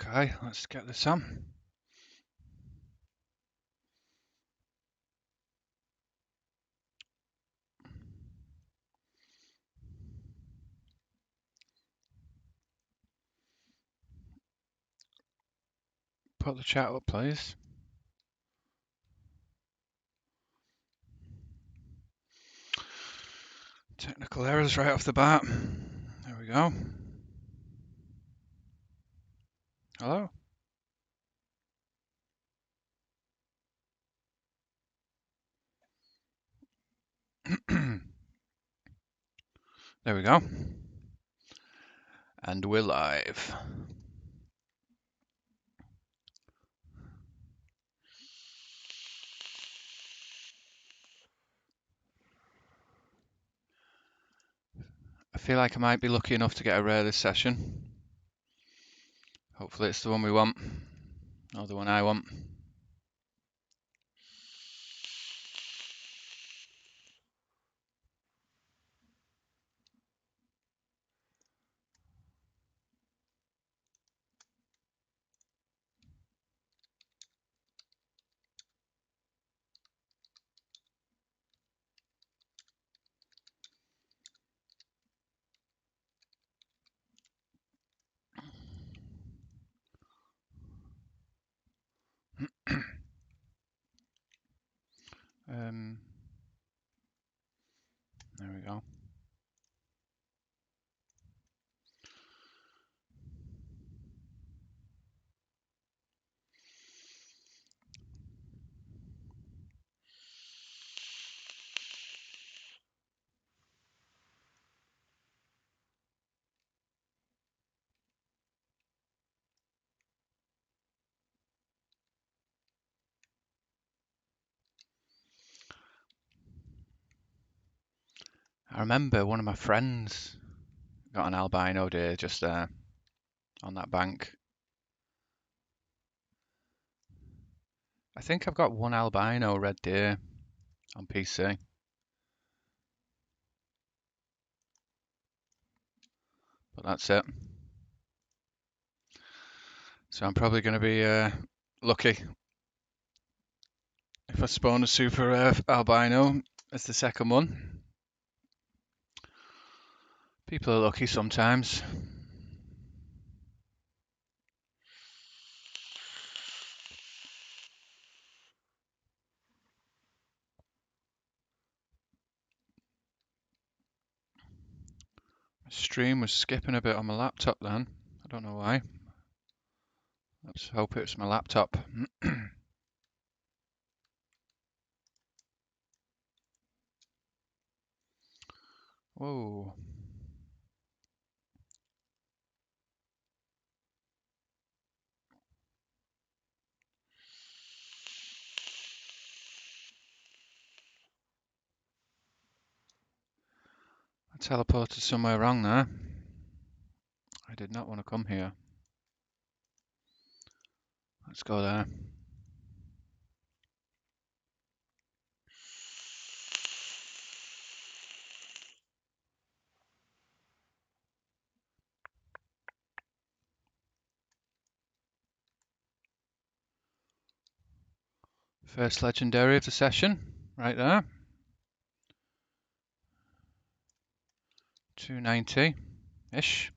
Okay, let's get this on. Put the chat up, please. Technical errors right off the bat. There we go. Hello? There we go. And we're live. I feel like I might be lucky enough to get a rare this session. Hopefully it's the one we want, or the one I want. There we go. I remember one of my friends got an albino deer just there on that bank. I think I've got one albino red deer on PC. But that's it. So I'm probably going to be lucky if I spawn a super albino as the second one. People are lucky sometimes. My stream was skipping a bit on my laptop then. I don't know why. Let's hope it's my laptop. Whoa. I teleported somewhere wrong there. I did not want to come here. Let's go there. First legendary of the session, right there. 290-ish.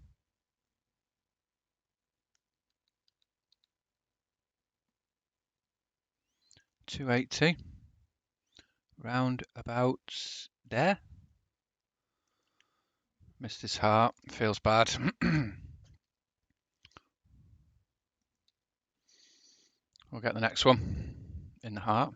280. Round about there. Missed his heart. Feels bad. We'll get the next one in the heart.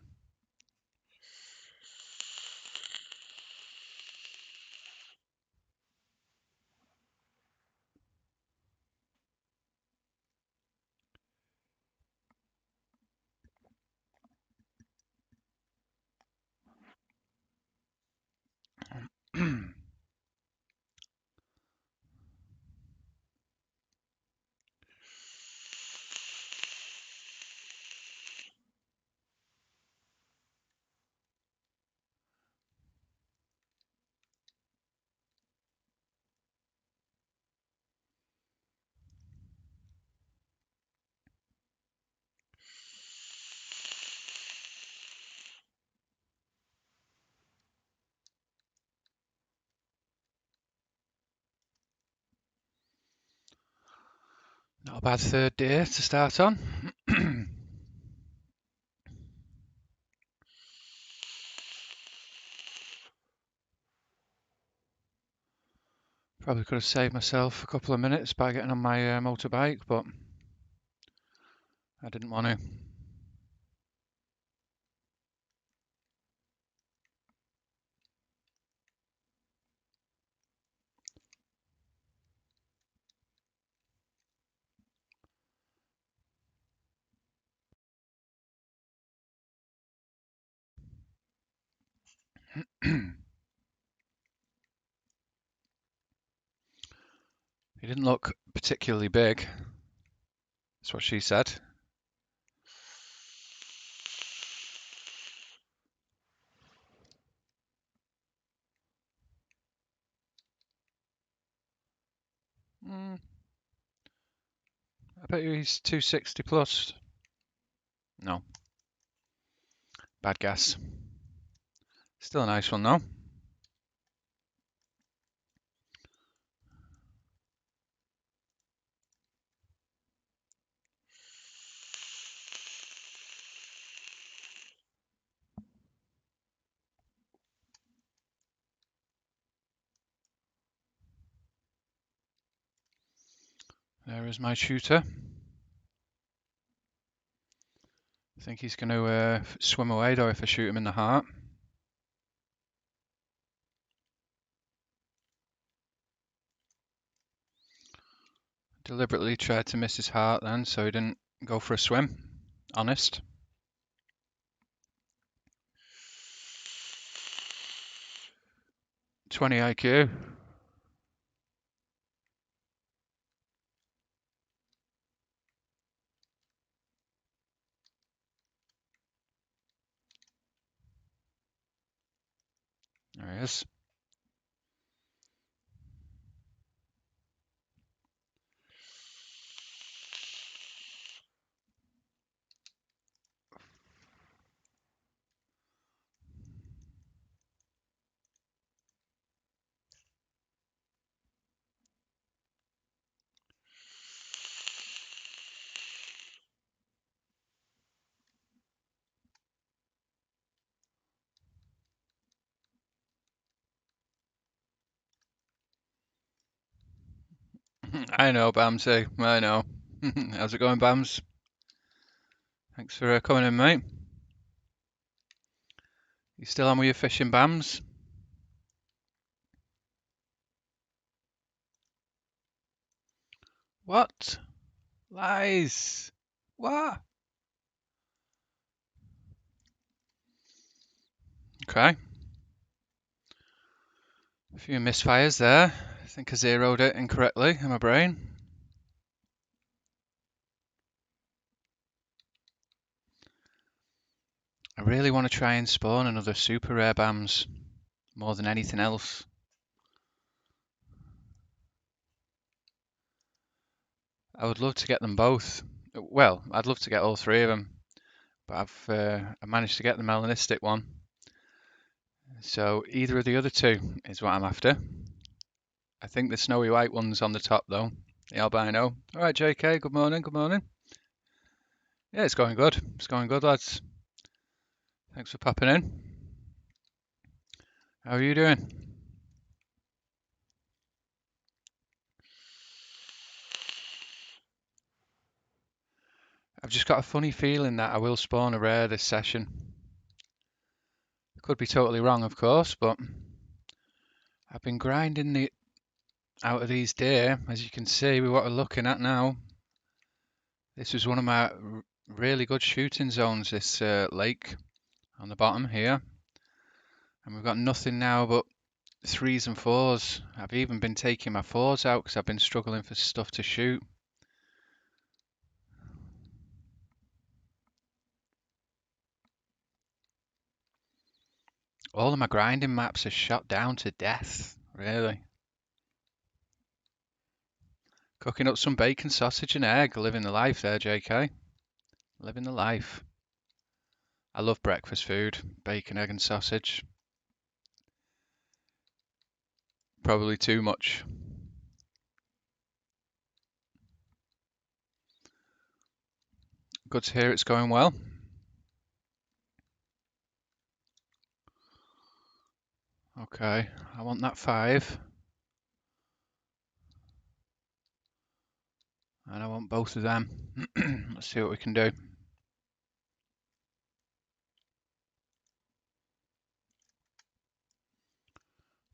Not a bad third day to start on. Probably could have saved myself a couple of minutes by getting on my motorbike, but I didn't want to. He didn't look particularly big. That's what she said. I bet you he's 260 plus. No, bad guess. Still a nice one though. There is my shooter. I think he's going to swim away though if I shoot him in the heart. Deliberately tried to miss his heart then, so he didn't go for a swim. Honest. 20 IQ. There he is. I know, Bamsy. I know. How's it going, Bams? Thanks for coming in, mate. You still on with your fishing, Bams? What? Lies. What? Okay. A few misfires there. I think I zeroed it incorrectly in my brain. I really want to try and spawn another super rare Bams more than anything else. I would love to get them both. Well, I'd love to get all three of them, but I managed to get the melanistic one. So either of the other two is what I'm after. I think the snowy white one's on the top though, the albino. All right, JK, good morning, good morning. Yeah, it's going good. It's going good, lads. Thanks for popping in. How are you doing? I've just got a funny feeling that I will spawn a rare this session. Could be totally wrong, of course, but I've been grinding the out of these deer, as you can see with what we're looking at now. This was one of my really good shooting zones, this lake on the bottom here. And we've got nothing now but 3s and 4s. I've even been taking my 4s out because I've been struggling for stuff to shoot. All of my grinding maps are shot down to death, really. Cooking up some bacon, sausage and egg. Living the life there, JK. Living the life. I love breakfast food. Bacon, egg and sausage. Probably too much. Good to hear it's going well. Okay, I want that 5. And I want both of them. Let's see what we can do.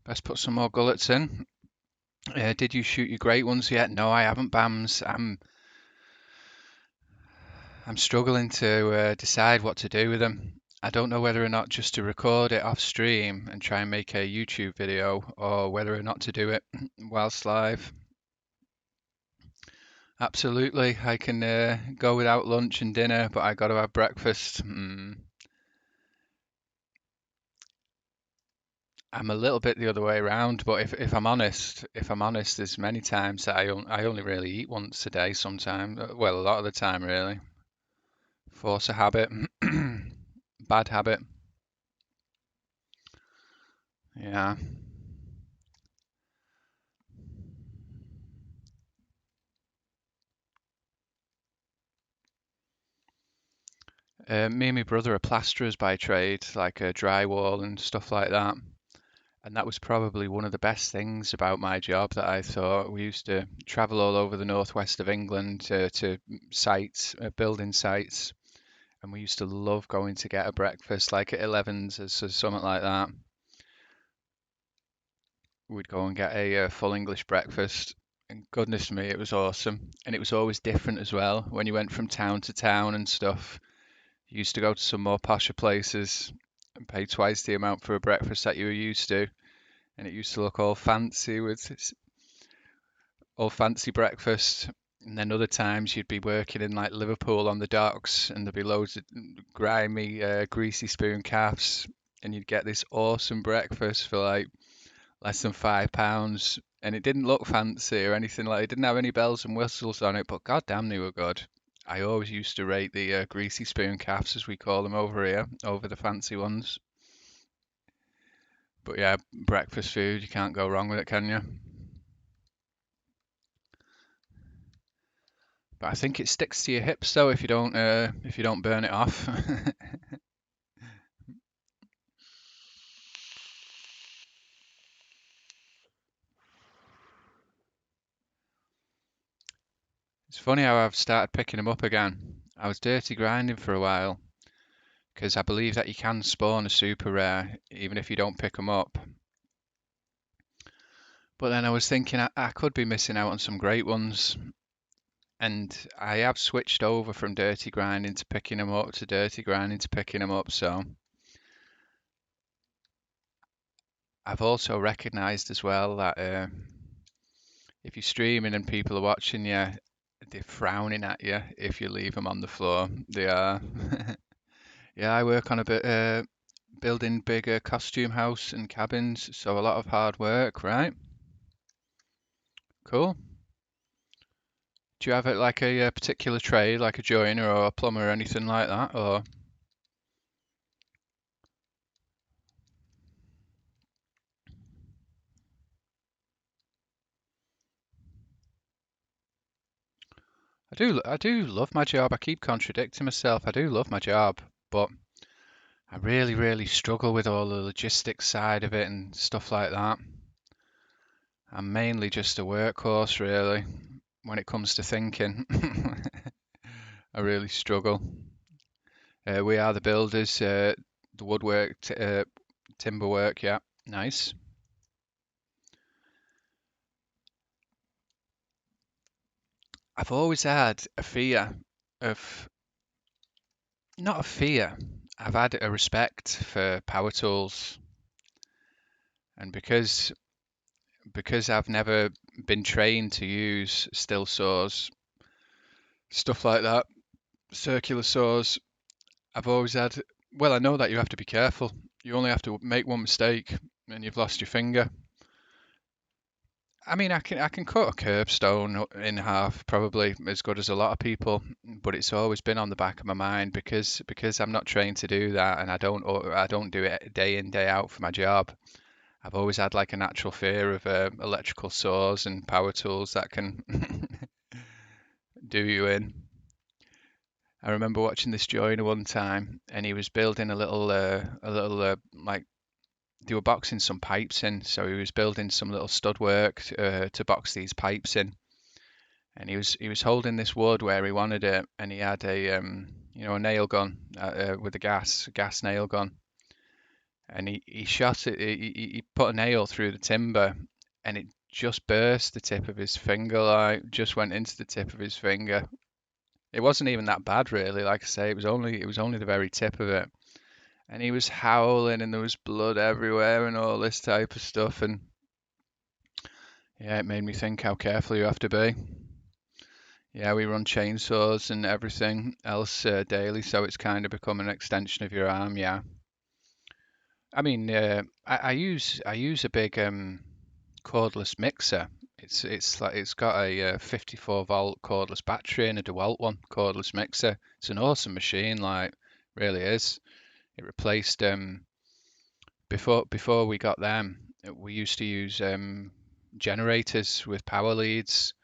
Best put some more gullets in. Did you shoot your great ones yet? No, I haven't, Bams. I'm struggling to decide what to do with them. I don't know whether or not just to record it off stream and try and make a YouTube video, or whether or not to do it whilst live. Absolutely, I can go without lunch and dinner, but I got to have breakfast. I'm a little bit the other way around, but if I'm honest, there's many times that I only really eat once a day. Sometimes, well, a lot of the time, really. Force a habit, bad habit. Yeah. Me and my brother are plasterers by trade, like drywall and stuff like that. And that was probably one of the best things about my job that I thought. We used to travel all over the northwest of England to sites, building sites, and we used to love going to get a breakfast, like at 11's or something like that. We'd go and get a full English breakfast, and goodness me, it was awesome. And it was always different as well when you went from town to town and stuff. You used to go to some more posher places and pay twice the amount for a breakfast that you were used to, and it used to look all fancy with all fancy breakfast. And then other times you'd be working in like Liverpool on the docks, and there'd be loads of grimy, greasy spoon calves, and you'd get this awesome breakfast for like less than £5, and it didn't look fancy or anything like. It didn't have any bells and whistles on it, but goddamn, they were good. I always used to rate the greasy spoon calves, as we call them over here, over the fancy ones. But yeah, breakfast food, you can't go wrong with it, can you? But I think it sticks to your hips though if you don't burn it off. It's funny how I've started picking them up again. I was dirty grinding for a while because I believe that you can spawn a super rare even if you don't pick them up. But then I was thinking I could be missing out on some great ones, and I have switched over from dirty grinding to picking them up to dirty grinding to picking them up. So I've also recognised as well that if you're streaming and people are watching you, they're frowning at you if you leave them on the floor. They are. Yeah, I work on a bit building bigger costume house and cabins, so a lot of hard work, right? Cool. Do you have it like a particular trade, like a joiner or a plumber or anything like that, or? I do love my job. I keep contradicting myself. I do love my job, but I really, really struggle with all the logistics side of it and stuff like that. I'm mainly just a workhorse, really, when it comes to thinking. I really struggle. We are the builders, the woodwork, timber work, yeah, nice. I've always had a fear of, not a fear, I've had a respect for power tools, and because I've never been trained to use still saws, stuff like that, circular saws, I've always had, well, I know that you have to be careful. You only have to make one mistake and you've lost your finger. I mean, I can cut a curbstone in half probably as good as a lot of people, but it's always been on the back of my mind because I'm not trained to do that, and I don't do it day in day out for my job. I've always had like a natural fear of electrical saws and power tools that can do you in. I remember watching this joiner one time, and he was building like they were boxing some pipes in, so he was building some little stud work to box these pipes in, and he was holding this wood where he wanted it, and he had a nail gun with a gas nail gun, and he shot it. He put a nail through the timber, and it just burst the tip of his finger, like just went into the tip of his finger. It wasn't even that bad, really. Like I say, it was only the very tip of it, and he was howling, and there was blood everywhere, and all this type of stuff, and yeah, it made me think how careful you have to be. Yeah, we run chainsaws and everything else daily, so it's kind of become an extension of your arm. Yeah, I mean, I use a big cordless mixer. It's like it's got a 54-volt cordless battery and a DeWalt one cordless mixer. It's an awesome machine, like really is. It replaced before we got them. We used to use generators with power leads,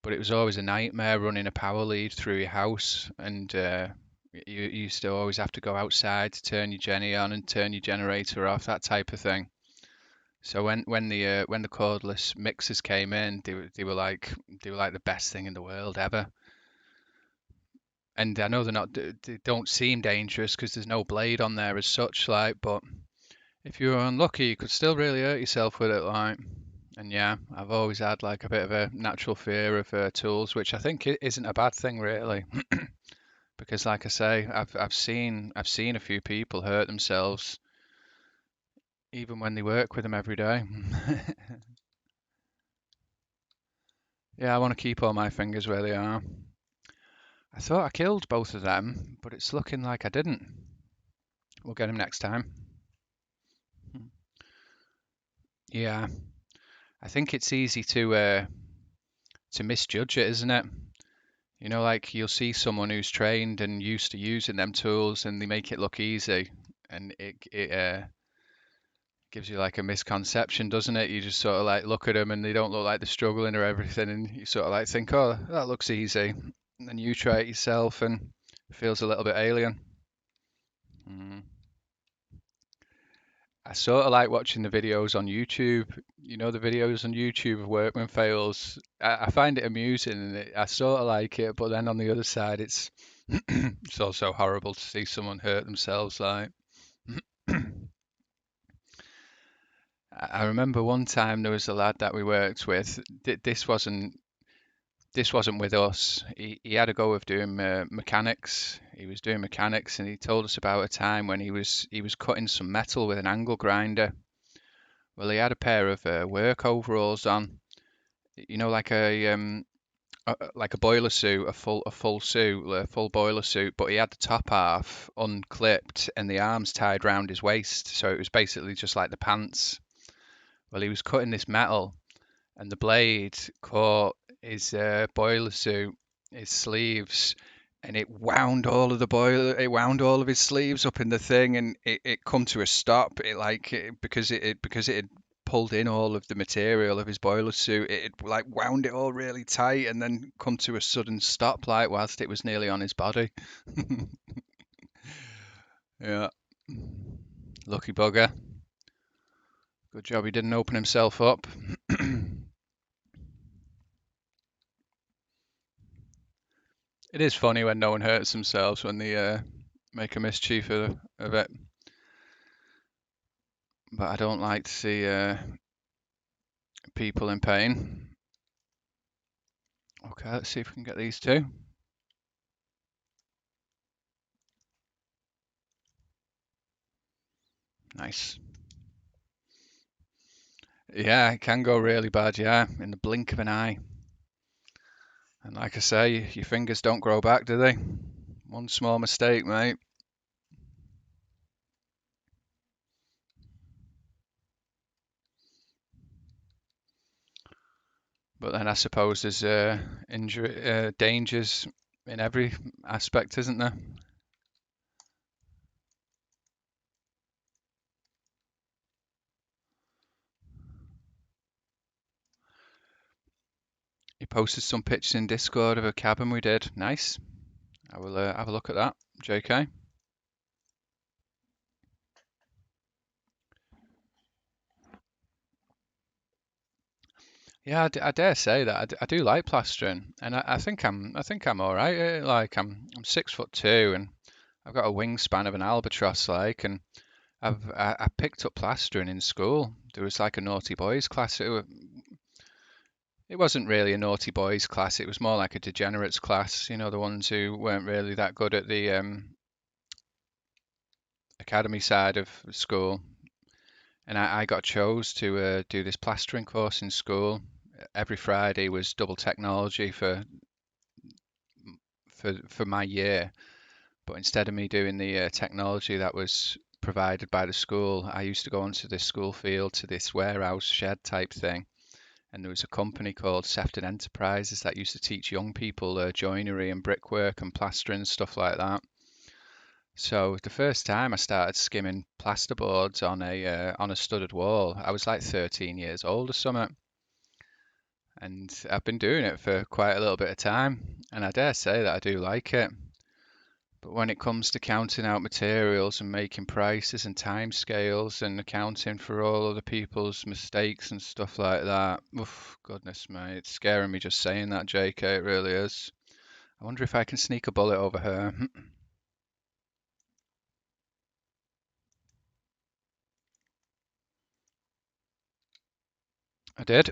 but it was always a nightmare running a power lead through your house, and you used to always have to go outside to turn your Jenny on and turn your generator off, that type of thing. So when the cordless mixers came in, they were like the best thing in the world ever. And I know they don't seem dangerous because there's no blade on there as such, like, but if you were unlucky, you could still really hurt yourself with it, like. And yeah, I've always had like a bit of a natural fear of tools, which I think isn't a bad thing really, because like I say, I've seen a few people hurt themselves even when they work with them every day. Yeah, I want to keep all my fingers where they are. I thought I killed both of them, but it's looking like I didn't. We'll get them next time. Yeah, I think it's easy to misjudge it, isn't it? Like you'll see someone who's trained and used to using them tools, and they make it look easy, and it gives you like a misconception, doesn't it? You just sort of like look at them, and they don't look like they're struggling or everything, and you sort of like think, oh, that looks easy, and then you try it yourself, and it feels a little bit alien. Mm. I sort of like watching the videos on YouTube. The videos on YouTube of workman fails. I find it amusing, and I sort of like it. But then on the other side, it's it's also horrible to see someone hurt themselves. Like I remember one time there was a lad that we worked with. This wasn't with us. He had a go of doing mechanics. He was doing mechanics, and he told us about a time when he was cutting some metal with an angle grinder. Well, he had a pair of work overalls on, like a boiler suit, a full suit, a full boiler suit, but he had the top half unclipped and the arms tied round his waist, so it was basically just like the pants. Well, he was cutting this metal, and the blade caught his boiler suit, his sleeves, and it wound all of his sleeves up in the thing, and it come to a stop. Because it had pulled in all of the material of his boiler suit, it had like wound it all really tight, and then come to a sudden stop, like whilst it was nearly on his body. Yeah, lucky bugger. Good job he didn't open himself up. It is funny when no one hurts themselves when they make a mischief of it, but I don't like to see people in pain. Okay, let's see if we can get these two. Nice. Yeah, it can go really bad, yeah, in the blink of an eye. And like I say, your fingers don't grow back, do they? One small mistake, mate. But then I suppose there's injury dangers in every aspect, isn't there? You posted some pictures in Discord of a cabin we did. Nice. I will have a look at that, JK. Yeah, I dare say that I do like plastering, and I think I'm all right. Like I'm 6'2" and I've got a wingspan of an albatross, like, and I picked up plastering in school. There was like a naughty boys class. It wasn't really a naughty boys class. It was more like a degenerates class. You know, the ones who weren't really that good at the academy side of school. And I got chose to do this plastering course in school. Every Friday was double technology for my year. But instead of me doing the technology that was provided by the school, I used to go onto this school field to this warehouse shed type thing. And there was a company called Sefton Enterprises that used to teach young people joinery and brickwork and plastering and stuff like that. So the first time I started skimming plasterboards on a studded wall, I was like 13 years old or something, and I've been doing it for quite a little bit of time, and I dare say that I do like it. But when it comes to counting out materials and making prices and time scales and accounting for all other people's mistakes and stuff like that, oof, goodness me, it's scaring me just saying that, JK, it really is. I wonder if I can sneak a bullet over her. I did.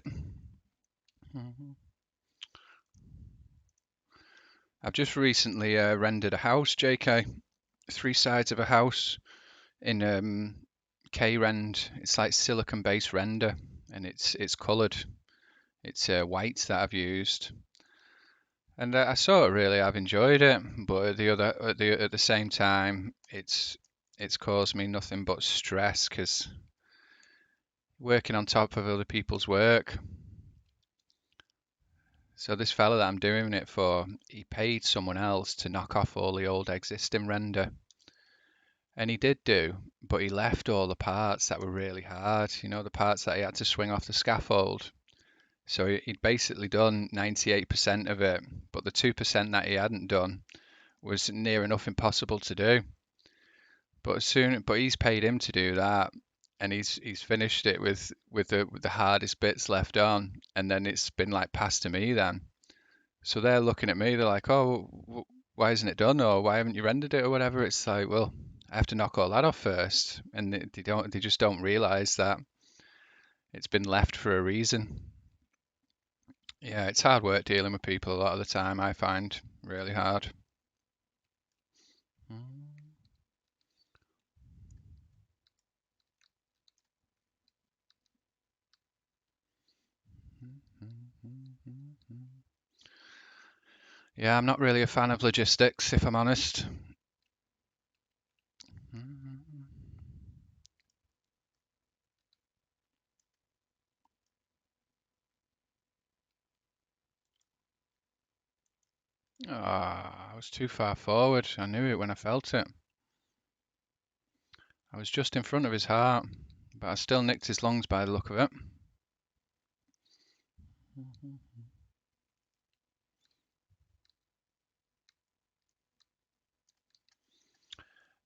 I've just recently rendered a house, JK. Three sides of a house in K-rend. It's like silicon-based render, and it's coloured. It's white that I've used, and I sort of really have enjoyed it. But at the same time, it's caused me nothing but stress because working on top of other people's work. So this fella that I'm doing it for, he paid someone else to knock off all the old existing render. And he did do, but he left all the parts that were really hard, you know, the parts that he had to swing off the scaffold. So he'd basically done 98% of it, but the 2% that he hadn't done was near enough impossible to do. But he's paid him to do that, and he's finished it with the hardest bits left on, and then it's been like passed to me then. So they're looking at me, they're like, "Oh, why isn't it done? Or why haven't you rendered it or whatever?" It's like, well, I have to knock all that off first, and they just don't realize that it's been left for a reason. Yeah, it's hard work dealing with people a lot of the time, I find really hard. Yeah, I'm not really a fan of logistics, if I'm honest. Ah, I was too far forward. I knew it when I felt it. I was just in front of his heart, but I still nicked his lungs by the look of it.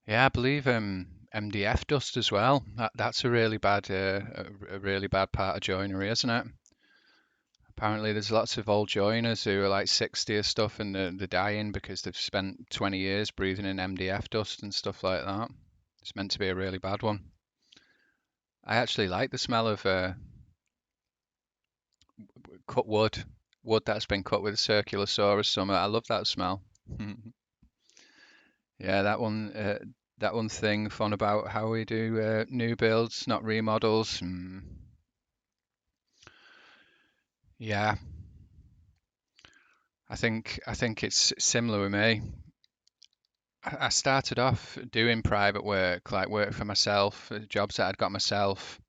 Yeah, I believe MDF dust as well. That's a really bad part of joinery, isn't it? Apparently, there's lots of old joiners who are like 60 or stuff, and they're dying because they've spent 20 years breathing in MDF dust and stuff like that. It's meant to be a really bad one. I actually like the smell of cut wood that's been cut with a circular saw or something. I love that smell. Yeah, that one thing fun about how we do new builds, not remodels. Yeah, I think it's similar with me. I started off doing private work, like work for myself, jobs that I'd got myself,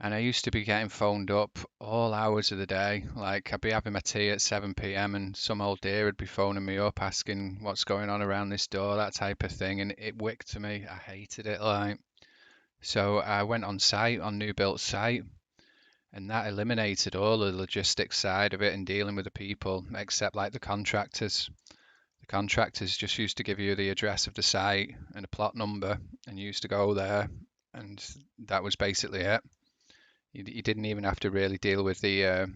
and I used to be getting phoned up all hours of the day. Like I'd be having my tea at 7 p.m. and some old dear would be phoning me up asking what's going on around this door, that type of thing, and it wicked to me. I hated it, like. So I went on site, on new built site, and that eliminated all the logistics side of it and dealing with the people, except like the contractors. The contractors just used to give you the address of the site and a plot number, and you used to go there, and that was basically it. You didn't even have to really deal with the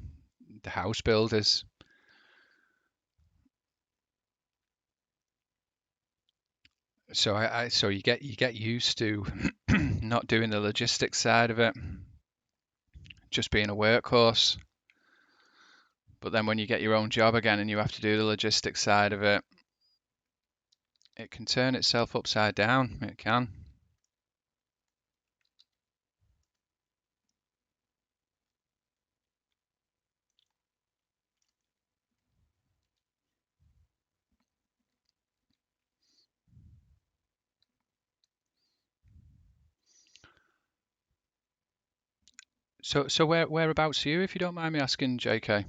house builders. So you get used to not doing the logistics side of it, just being a workhorse. But then when you get your own job again and you have to do the logistics side of it, it can turn itself upside down. It can. So whereabouts are you, if you don't mind me asking, JK?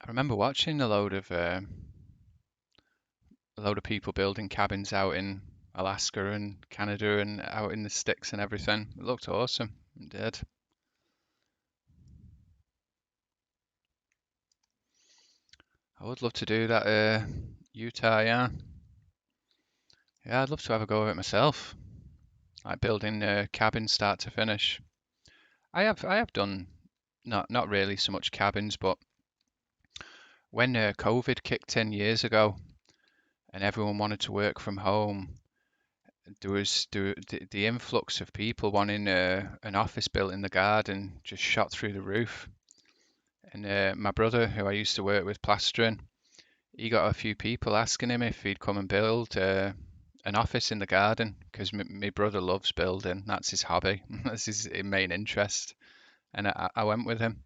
I remember watching a load of people building cabins out in Alaska and Canada and out in the sticks and everything. It looked awesome. It did. I would love to do that. Utah, yeah. Yeah, I'd love to have a go at it myself. Like building cabins start to finish. I have done not really so much cabins, but when COVID kicked in years ago and everyone wanted to work from home, there was the influx of people wanting an office built in the garden just shot through the roof. And my brother, who I used to work with plastering, he got a few people asking him if he'd come and build an office in the garden because my brother loves building. That's his hobby. That's his main interest. And I went with him,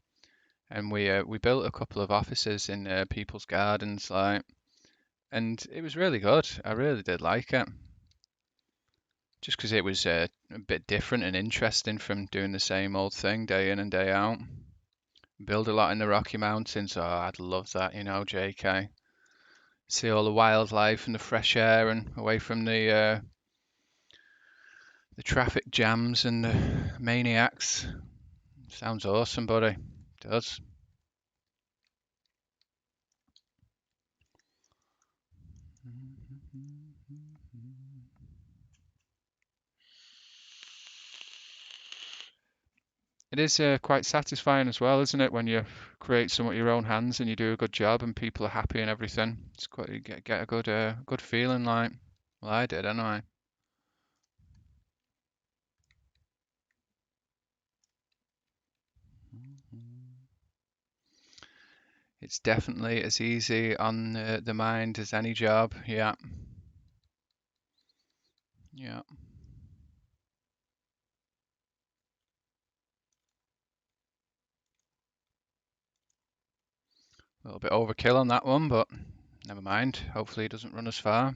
and we built a couple of offices in people's gardens, like, and it was really good. I really did like it, just because it was a bit different and interesting from doing the same old thing day in and day out. Build a lot in the Rocky Mountains. Oh, I'd love that, JK. See all the wildlife and the fresh air and away from the traffic jams and the maniacs. Sounds awesome, buddy. It does. It is quite satisfying as well, isn't it, when you create some with your own hands and you do a good job and people are happy and everything. It's quite you get a good feeling, like. Well, I did anyway. It's definitely as easy on the mind as any job. Yeah, yeah. A little bit overkill on that one, but never mind. Hopefully, it doesn't run as far.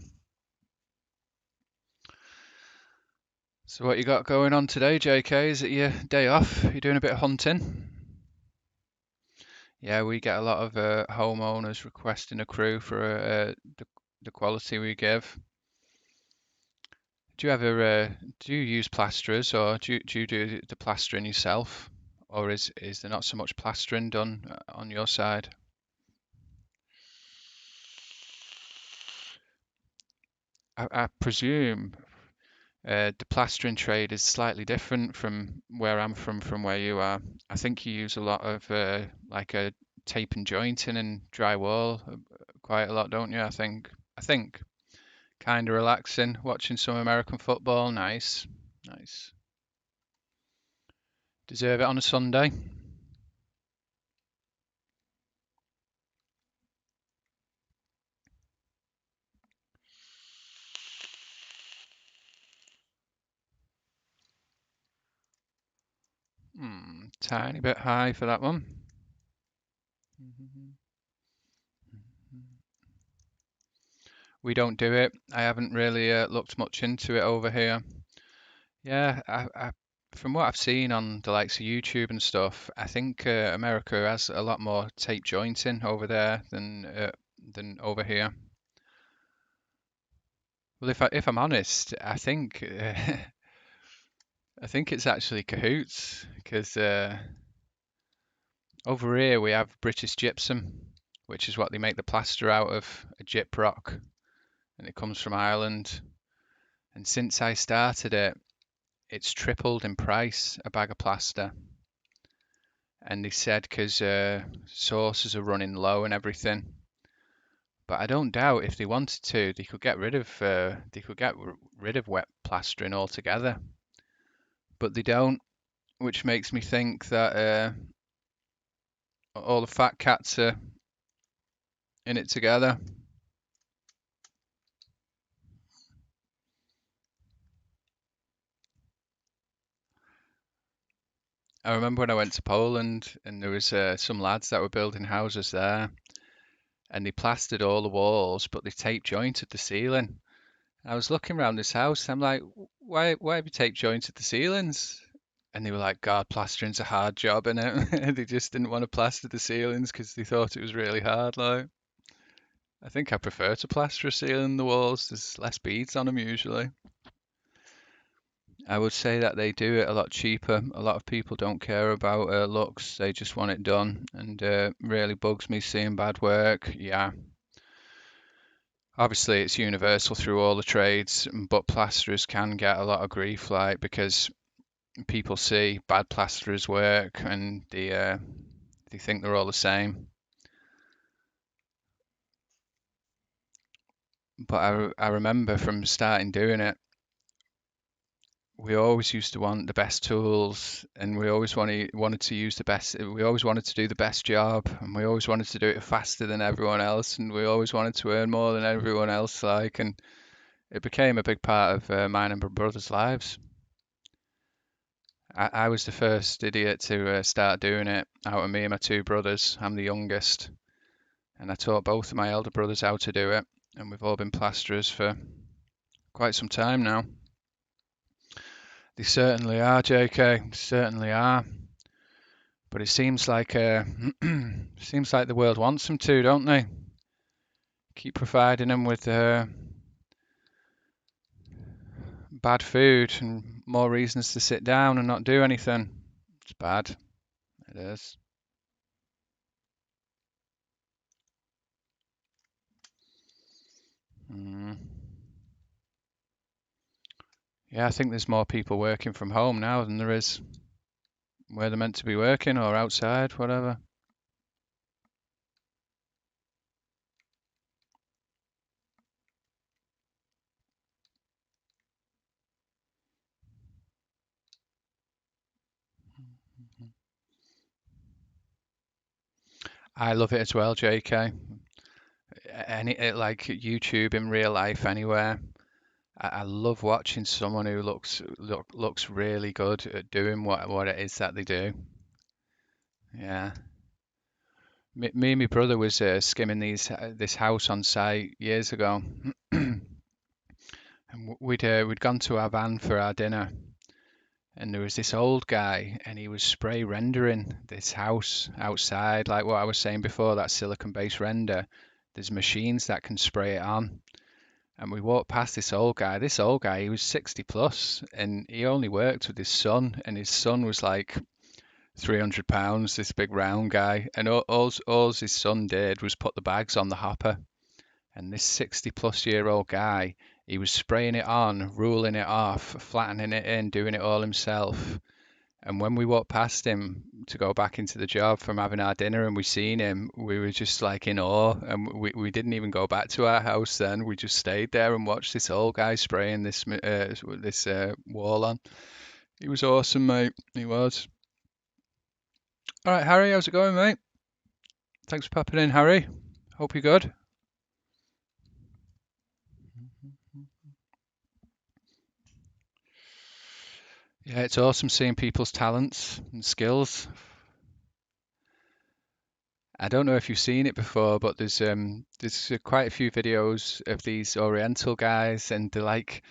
So, what you got going on today, JK? Is it your day off? You doing a bit of hunting? Yeah, we get a lot of homeowners requesting a crew for the quality we give. Do you use plasterers, or do you do the plastering yourself, or is there not so much plastering done on your side? I presume the plastering trade is slightly different from where I'm from where you are. I think you use a lot of like a tape and jointing and drywall quite a lot, don't you? I think. Kind of relaxing, watching some American football. Nice, nice. Deserve it on a Sunday. Tiny bit high for that one. We don't do it. I haven't really looked much into it over here. Yeah, from what I've seen on the likes of YouTube and stuff, I think America has a lot more tape jointing over there than over here. Well, if I'm honest, I think it's actually cahoots because over here we have British gypsum, which is what they make the plaster out of, a gyprock, and it comes from Ireland. And since I started it, it's tripled in price, a bag of plaster. And they said because sources are running low and everything. But I don't doubt if they wanted to, they could get rid of wet plastering altogether. But they don't, which makes me think that all the fat cats are in it together. I remember when I went to Poland and there was some lads that were building houses there, and they plastered all the walls, but they tape jointed the ceiling. I was looking around this house, I'm like, why have you tape jointed the ceilings? And they were like, God, plastering's a hard job, innit? They just didn't want to plaster the ceilings because they thought it was really hard. Like, I think I prefer to plaster a ceiling than the walls. There's less beads on them usually. I would say that they do it a lot cheaper. A lot of people don't care about looks; they just want it done, and really bugs me seeing bad work. Yeah, obviously it's universal through all the trades, but plasterers can get a lot of grief, like because people see bad plasterers work and they think they're all the same. But I remember from starting doing it, we always used to want the best tools, and we always wanted to use the best. We always wanted to do the best job, and we always wanted to do it faster than everyone else, and we always wanted to earn more than everyone else. Like, and it became a big part of mine and my brother's lives. I was the first idiot to start doing it out of me and my two brothers. I'm the youngest, and I taught both of my elder brothers how to do it, and we've all been plasterers for quite some time now. They certainly are, JK. Certainly are. But it seems like seems like the world wants them to, don't they? Keep providing them with bad food and more reasons to sit down and not do anything. It's bad. It is. Mm. Yeah, I think there's more people working from home now than there is where they're meant to be working or outside, whatever. I love it as well, JK. Like YouTube in real life anywhere. I love watching someone who looks really good at doing what it is that they do. Yeah. Me and my brother was skimming this house on site years ago, and we'd gone to our van for our dinner, and there was this old guy, and he was spray rendering this house outside, like what I was saying before, that silicon-based render. There's machines that can spray it on, and we walked past this old guy. This old guy, he was 60 plus, and he only worked with his son, and his son was like 300 pounds, this big round guy. And all his son did was put the bags on the hopper. And this 60 plus year old guy, he was spraying it on, ruling it off, flattening it in, doing it all himself. And when we walked past him to go back into the job from having our dinner and we seen him, we were just like in awe. And we didn't even go back to our house then. We just stayed there and watched this old guy spraying this wall on. He was awesome, mate. He was. All right, Harry, how's it going, mate? Thanks for popping in, Harry. Hope you're good. Yeah, it's awesome seeing people's talents and skills. I don't know if you've seen it before, but there's quite a few videos of these Oriental guys, and they're like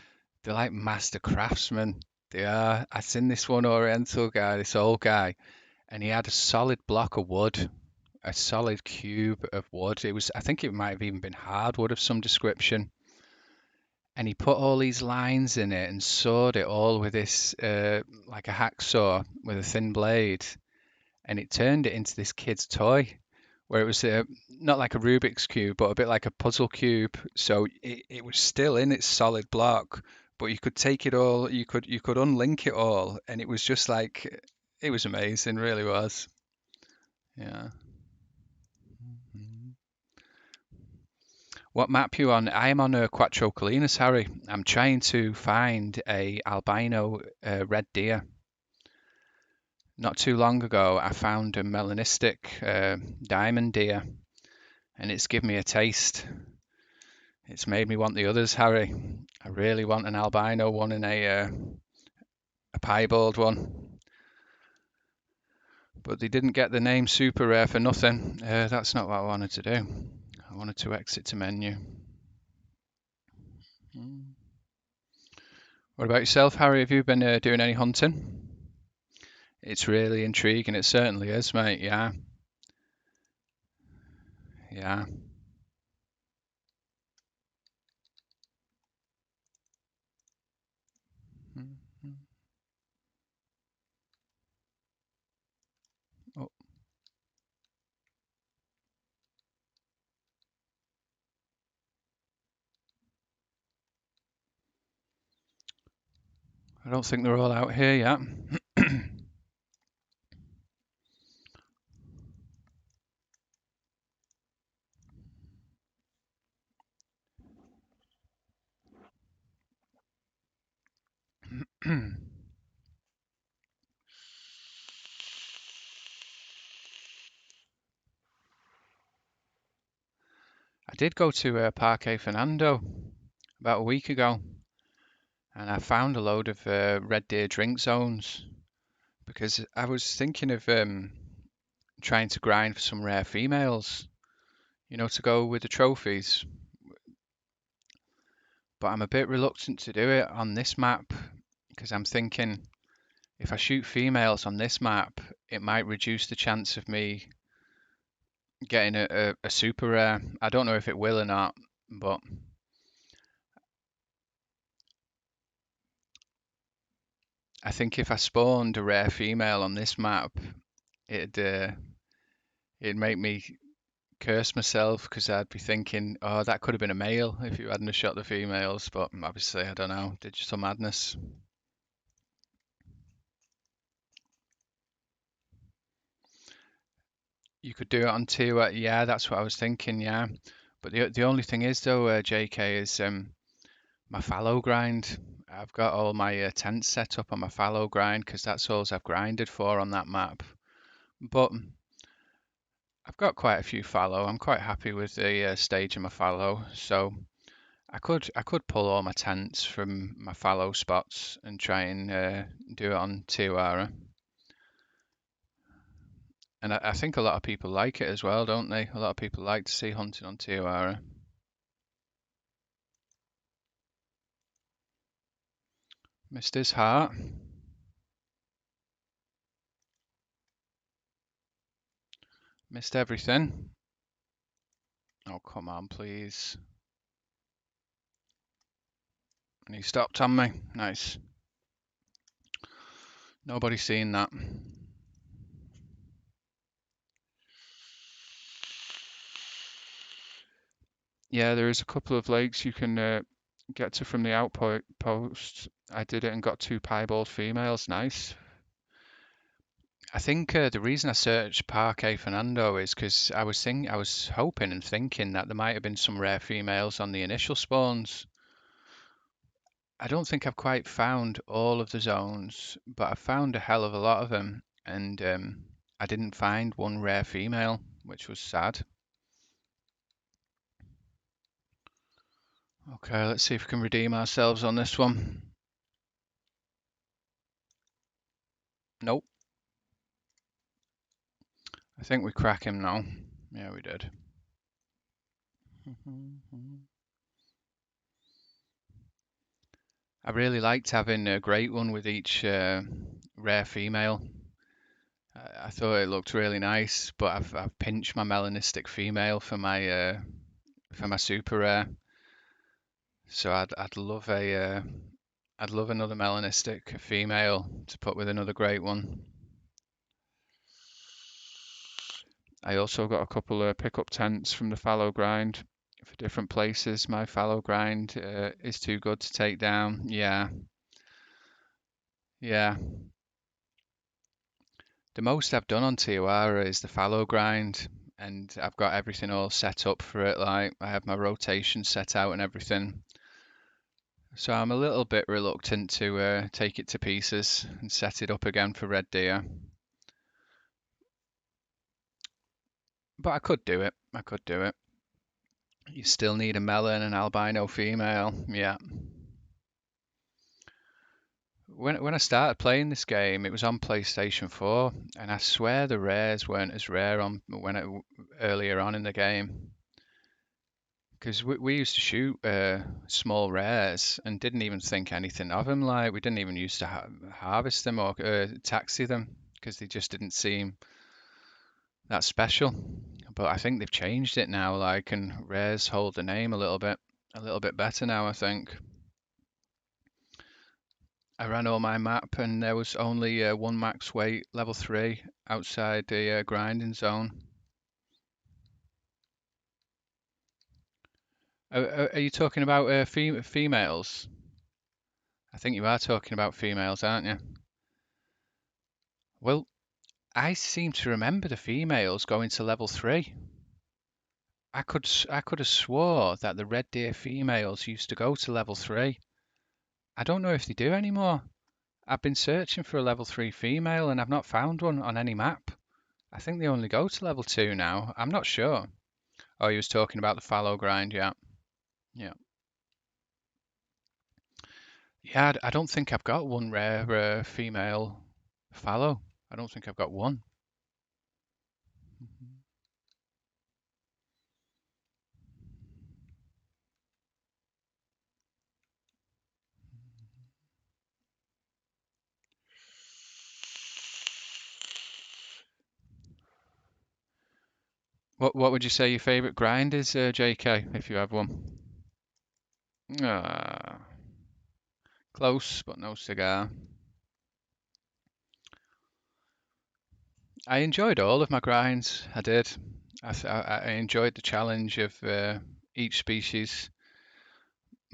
master craftsmen. They are. I seen this one Oriental guy, this old guy, and he had a solid block of wood, a solid cube of wood. It was, I think it might have even been hardwood of some description, and he put all these lines in it and sawed it all with this like a hacksaw with a thin blade, and it turned it into this kid's toy where it was not like a Rubik's cube, but a bit like a puzzle cube. So it was still in its solid block, but you could take it all, you could unlink it all, and it was just like it was amazing, really was. Yeah. Mhm. What map you on? I am on a Cuatro colinas, Harry. I'm trying to find a albino red deer. Not too long ago, I found a melanistic diamond deer, and it's given me a taste. It's made me want the others, Harry. I really want an albino one and a piebald one, but they didn't get the name super rare for nothing. That's not what I wanted to do. I wanted to exit to menu. Mm. What about yourself, Harry? Have you been doing any hunting? It's really intriguing. It certainly is, mate. Yeah, yeah. Mhm. Oh, I don't think they're all out here yet. I did go to Parque Fernando about a week ago, and I found a load of red deer drink zones because I was thinking of trying to grind for some rare females, to go with the trophies. But I'm a bit reluctant to do it on this map because I'm thinking if I shoot females on this map, it might reduce the chance of me getting a super rare. I don't know if it will or not, but I think if I spawned a rare female on this map, it'd make me curse myself because I'd be thinking, oh, that could have been a male if you hadn't have shot the females. But obviously, I don't know, digital madness. You could do it on two. Yeah, that's what I was thinking. Yeah, but the only thing is though, JK is my fallow grind. I've got all my tents set up on my fallow grind because that's all I've grinded for on that map. But I've got quite a few fallow. I'm quite happy with the stage of my fallow. So I could pull all my tents from my fallow spots and try and do it on Tiwara. And I think a lot of people like it as well, don't they? A lot of people like to see hunting on Tiwara. Missed his heart. Missed everything. Oh, come on, please. And he stopped on me. Nice. Nobody's seen that. Yeah, there is a couple of lakes you can get to from the outpost. I did it and got two piebald females. Nice. I think the reason I searched Parque Fernando is because I was hoping and thinking that there might have been some rare females on the initial spawns. I don't think I've quite found all of the zones, but I found a hell of a lot of them, and I didn't find one rare female, which was sad. Okay, let's see if we can redeem ourselves on this one. Nope. I think we crack him now. Yeah, we did. I really liked having a great one with each rare female. I thought it looked really nice, but I've pinched my melanistic female for my super rare. So I'd love another melanistic female to put with another great one. I also got a couple of pickup tents from the fallow grind for different places. My fallow grind is too good to take down. Yeah, yeah. The most I've done on Tijuana is the fallow grind, and I've got everything all set up for it. Like I have my rotation set out and everything. So I'm a little bit reluctant to take it to pieces and set it up again for red deer. But I could do it. I could do it. You still need a melon and albino female. Yeah. When I started playing this game, it was on PlayStation 4, and I swear the rares weren't as rare on earlier on in the game. Because we used to shoot small rares and didn't even think anything of them. Like we didn't even used to harvest them or taxi them because they just didn't seem that special. But I think they've changed it now. Like and rares hold the name a little bit better now. I think. I ran all my map and there was only one max weight level 3 outside the grinding zone. Are you talking about females? I think you are talking about females, aren't you? Well, I seem to remember the females going to level 3. I could have swore that the red deer females used to go to level 3. I don't know if they do anymore. I've been searching for a level 3 female and I've not found one on any map. I think they only go to level 2 now. I'm not sure. Oh, he was talking about the fallow grind, yeah. Yeah. Yeah, I don't think I've got one rare female fallow. I don't think I've got one. What would you say your favorite grind is, JK, if you have one? Ah, close, but no cigar. I enjoyed all of my grinds. I did. I enjoyed the challenge of each species,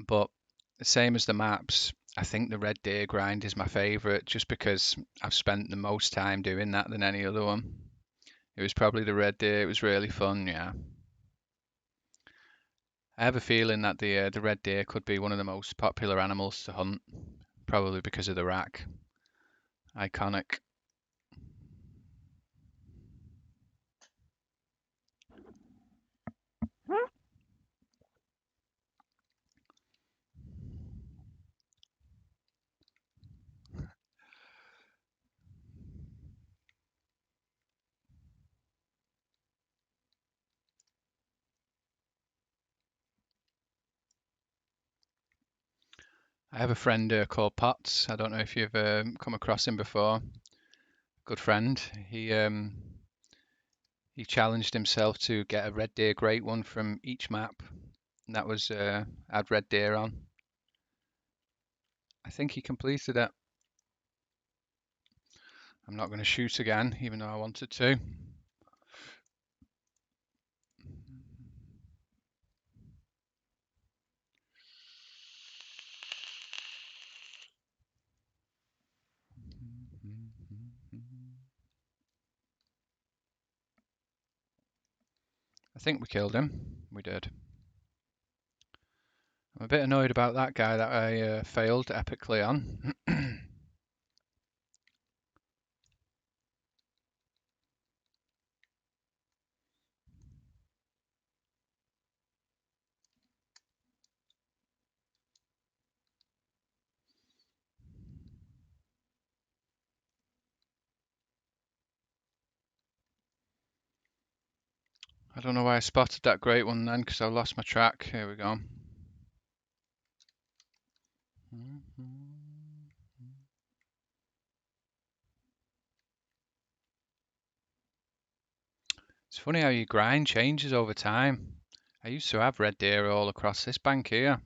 but the same as the maps, I think the red deer grind is my favorite just because I've spent the most time doing that than any other one. It was probably the red deer. It was really fun, yeah. I have a feeling that the red deer could be one of the most popular animals to hunt, probably because of the rack. Iconic. I have a friend called Potts. I don't know if you've come across him before. Good friend. He challenged himself to get a red deer great one from each map. And that was had red deer on. I think he completed it. I'm not going to shoot again, even though I wanted to. I think we killed him. We did. I'm a bit annoyed about that guy that I failed epically on. I don't know why I spotted that great one then, because I lost my track. Here we go. It's funny how your grind changes over time. I used to have red deer all across this bank here.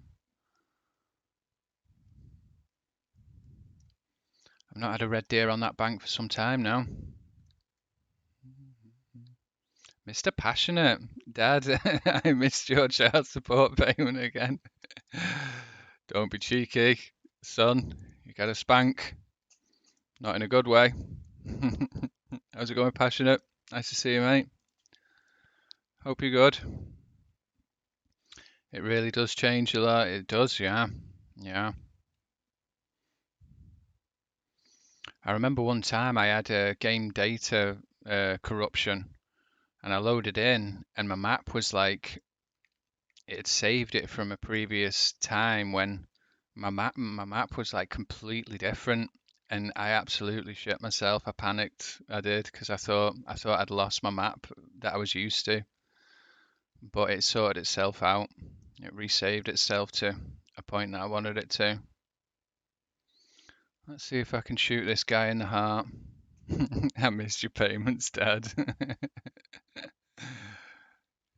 I've not had a red deer on that bank for some time now. Mr. Passionate, Dad, I missed your child support payment again. Don't be cheeky, son. You get a spank. Not in a good way. How's it going, Passionate? Nice to see you, mate. Hope you're good. It really does change a lot. It does, yeah. Yeah. I remember one time I had a game data corruption and I loaded in and my map was like, it had saved it from a previous time when my map was like completely different and I absolutely shit myself. I panicked. I did because I thought I'd lost my map that I was used to, but it sorted itself out. It resaved itself to a point that I wanted it to. Let's see if I can shoot this guy in the heart. I missed your payments, Dad.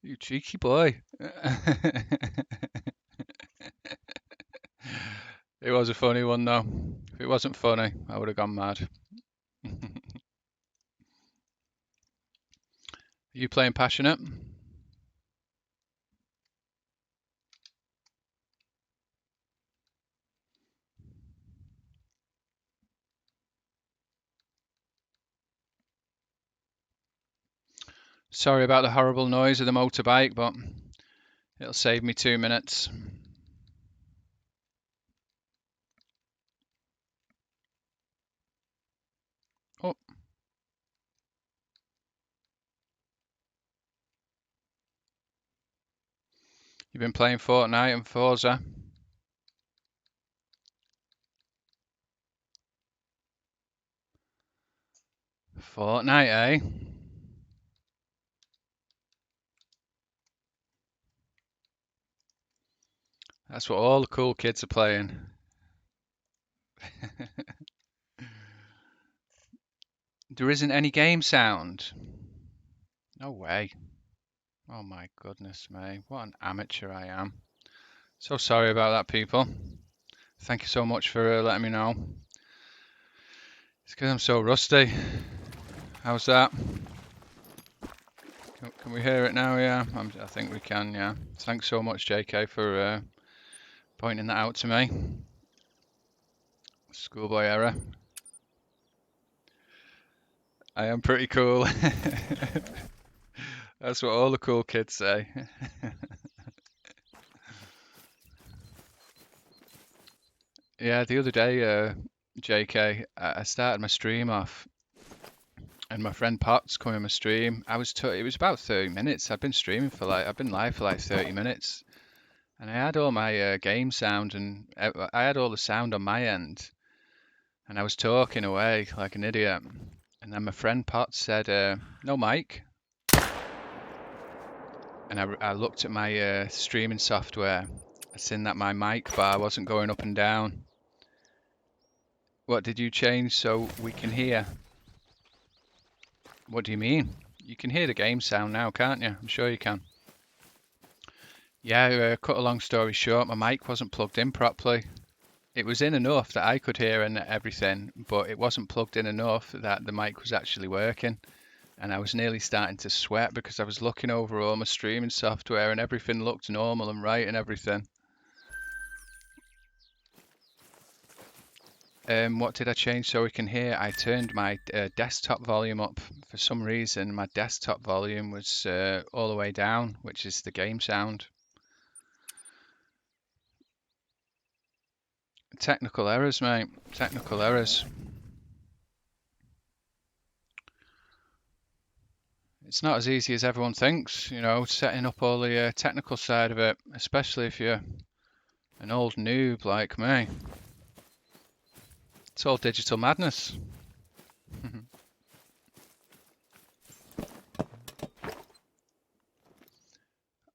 You cheeky boy. It was a funny one though. If it wasn't funny, I would have gone mad. You playing Passionate? Sorry about the horrible noise of the motorbike, but it'll save me 2 minutes. Oh, you've been playing Fortnite and Forza? Fortnite, eh? That's what all the cool kids are playing. There isn't any game sound. No way. Oh my goodness me. What an amateur I am. So sorry about that, people. Thank you so much for letting me know. It's because I'm so rusty. How's that? Can we hear it now? Yeah, I think we can, yeah. Thanks so much, JK, for pointing that out to me. Schoolboy error. I am pretty cool. That's what all the cool kids say. Yeah, the other day, JK, I started my stream off, and my friend Potts come in my stream. It was about 30 minutes. I've been live for like 30 minutes, and I had all my game sound, and I had all the sound on my end, and I was talking away like an idiot. And then my friend Potts said, "No mic," and I looked at my streaming software. I seen that my mic bar wasn't going up and down. What did you change so we can hear? What do you mean? You can hear the game sound now, can't you? I'm sure you can. Yeah, cut a long story short, my mic wasn't plugged in properly. It was in enough that I could hear and everything, but it wasn't plugged in enough that the mic was actually working. And I was nearly starting to sweat because I was looking over all my streaming software and everything looked normal and right and everything. What did I change so we can hear? I turned my desktop volume up. For some reason, my desktop volume was all the way down, which is the game sound. Technical errors, mate. Technical errors. It's not as easy as everyone thinks, you know, setting up all the technical side of it, especially if you're an old noob like me. It's all digital madness.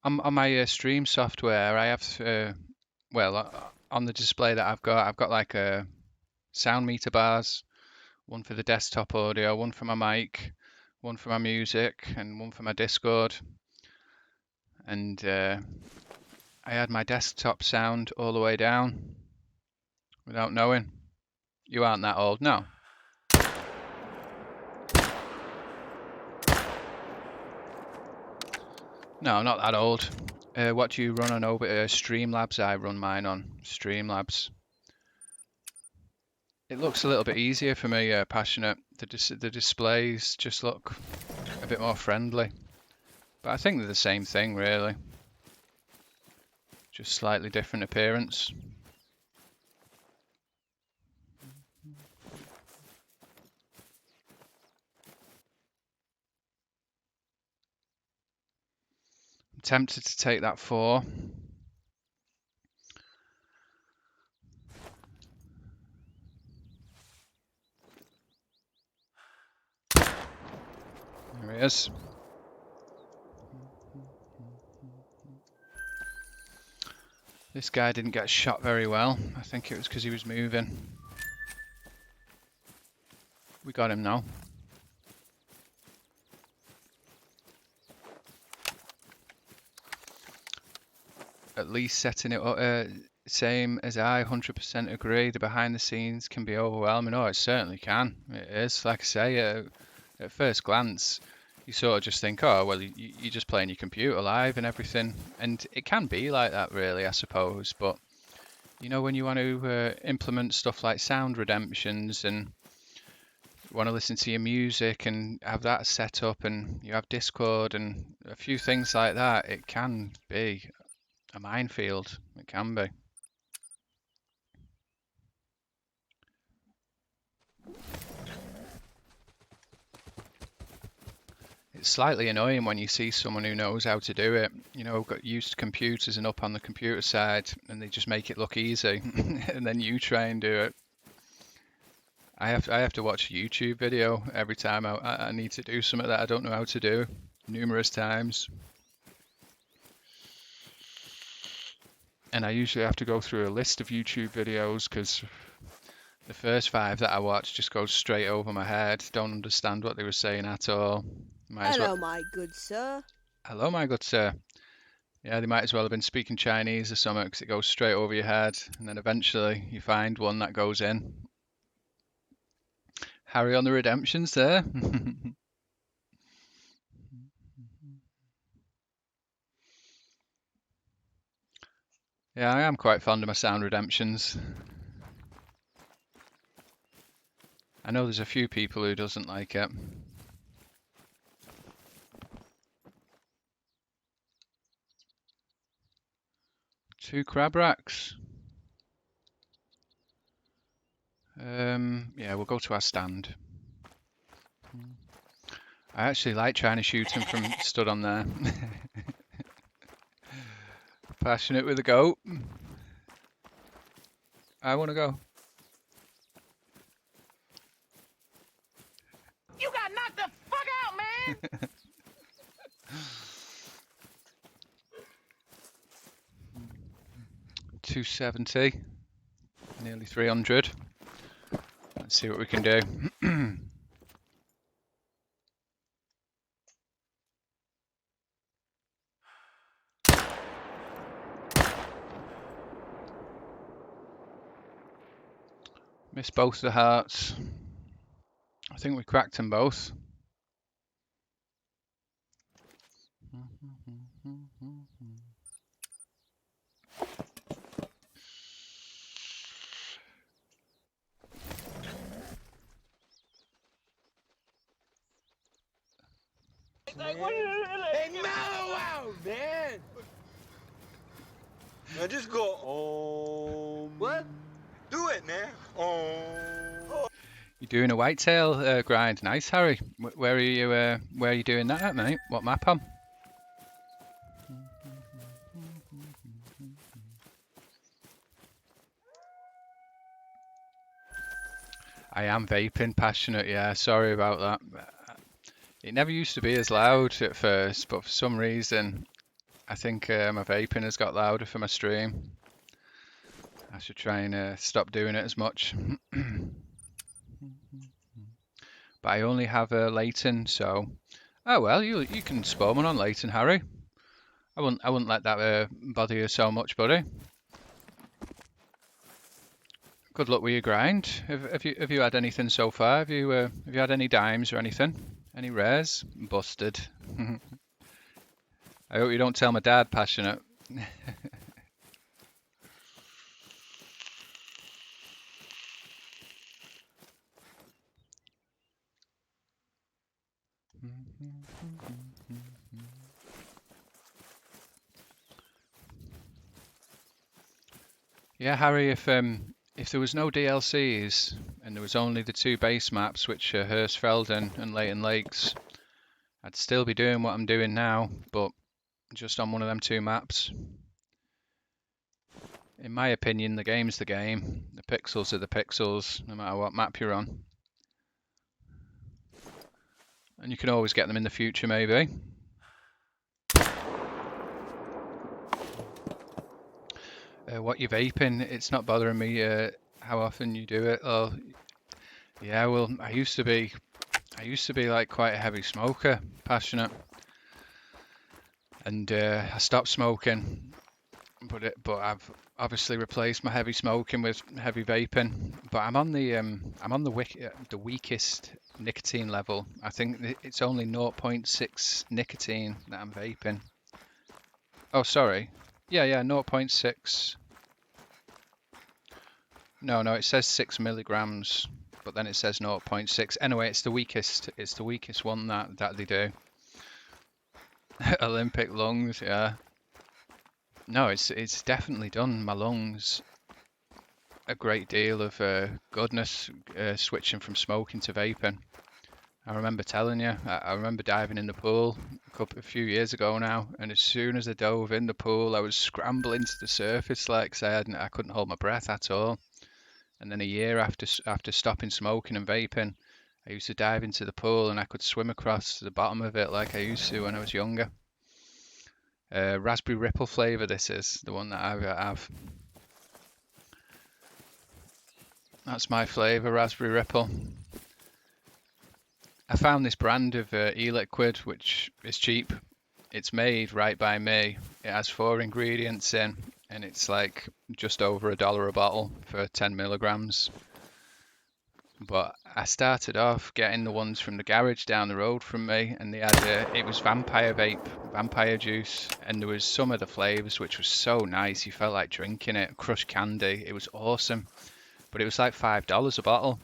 On my stream software, I have, on the display that I've got like sound meter bars, one for the desktop audio, one for my mic, one for my music, and one for my Discord. And I had my desktop sound all the way down without knowing. You aren't that old, no. No, not that old. What do you run on over Streamlabs? I run mine on Streamlabs. It looks a little bit easier for me, Passionate. The displays just look a bit more friendly. But I think they're the same thing, really. Just slightly different appearance. I'm tempted to take that 4. There he is. This guy didn't get shot very well. I think it was because he was moving. We got him now. At least setting it up, same as I 100% agree. The behind the scenes can be overwhelming. Oh, it certainly can. It is. Like I say, at first glance, you sort of just think, oh, well, you're just playing your computer live and everything. And it can be like that, really, I suppose. But, you know, when you want to implement stuff like sound redemptions and you want to listen to your music and have that set up and you have Discord and a few things like that, it can be a minefield. It can be. It's slightly annoying when you see someone who knows how to do it, you know, got used to computers and up on the computer side, and they just make it look easy, and then you try and do it. I have to watch a YouTube video every time I need to do something that I don't know how to do, numerous times. And I usually have to go through a list of YouTube videos because the first 5 that I watch just goes straight over my head. Don't understand what they were saying at all. Hello, my good sir. Hello, my good sir. Yeah, they might as well have been speaking Chinese or something because it goes straight over your head. And then eventually you find one that goes in. Harry on the redemptions there. Yeah, I am quite fond of my sound redemptions. I know there's a few people who doesn't like it. Two crab racks. Yeah, we'll go to our stand. I actually like trying to shoot him from stood on there. Passionate with a goat. I want to go. You got knocked the fuck out, man! 270. Nearly 300. Let's see what we can do. Missed both the hearts. I think we cracked them both. Like, what hey, mellow out, man! Now just go, What? do it, man. You're doing a whitetail grind. Nice, Harry. Where are you doing that at, mate? What map on? I am vaping, Passionate. Yeah, sorry about that. It never used to be as loud at first, but for some reason, I think my vaping has got louder for my stream. I should try and stop doing it as much. But I only have a Leighton, so... Oh well, you can spawn one on Leighton, Harry. I wouldn't let that bother you so much, buddy. Good luck with your grind. Have you had anything so far? Have you had any dimes or anything? Any rares? Busted. I hope you don't tell my dad, Passionate. Yeah, Harry, if there was no DLCs and there was only the two base maps, which are Hirschfelden and Leighton Lakes, I'd still be doing what I'm doing now, but just on one of them two maps. In my opinion, the game's the game. The pixels are the pixels, no matter what map you're on. And you can always get them in the future, maybe. What you're vaping, it's not bothering me how often you do it. Oh, yeah, well, I used to be like quite a heavy smoker, Passionate, and I stopped smoking, but I've obviously replaced my heavy smoking with heavy vaping. But I'm on the weakest nicotine level. I think it's only 0.6 nicotine that I'm vaping. Oh, sorry. Yeah, 0.6. No, it says 6 milligrams, but then it says 0.6. Anyway, it's the weakest. It's the weakest one that they do. Olympic lungs, yeah. No, it's definitely done my lungs a great deal of goodness switching from smoking to vaping. I remember telling you, I remember diving in the pool a few years ago now, and as soon as I dove in the pool, I was scrambling to the surface like say I couldn't hold my breath at all. And then a year after stopping smoking and vaping, I used to dive into the pool and I could swim across the bottom of it like I used to when I was younger. Raspberry Ripple flavour, this is the one that I have. That's my flavour, Raspberry Ripple. I found this brand of e-liquid, which is cheap. It's made right by me. It has 4 ingredients in, and it's like just over $1 a bottle for 10 milligrams. But I started off getting the ones from the garage down the road from me, and they had it was vampire vape, vampire juice, and there was some of the flavors which was so nice. You felt like drinking it. Crushed candy. It was awesome, but it was like $5 a bottle,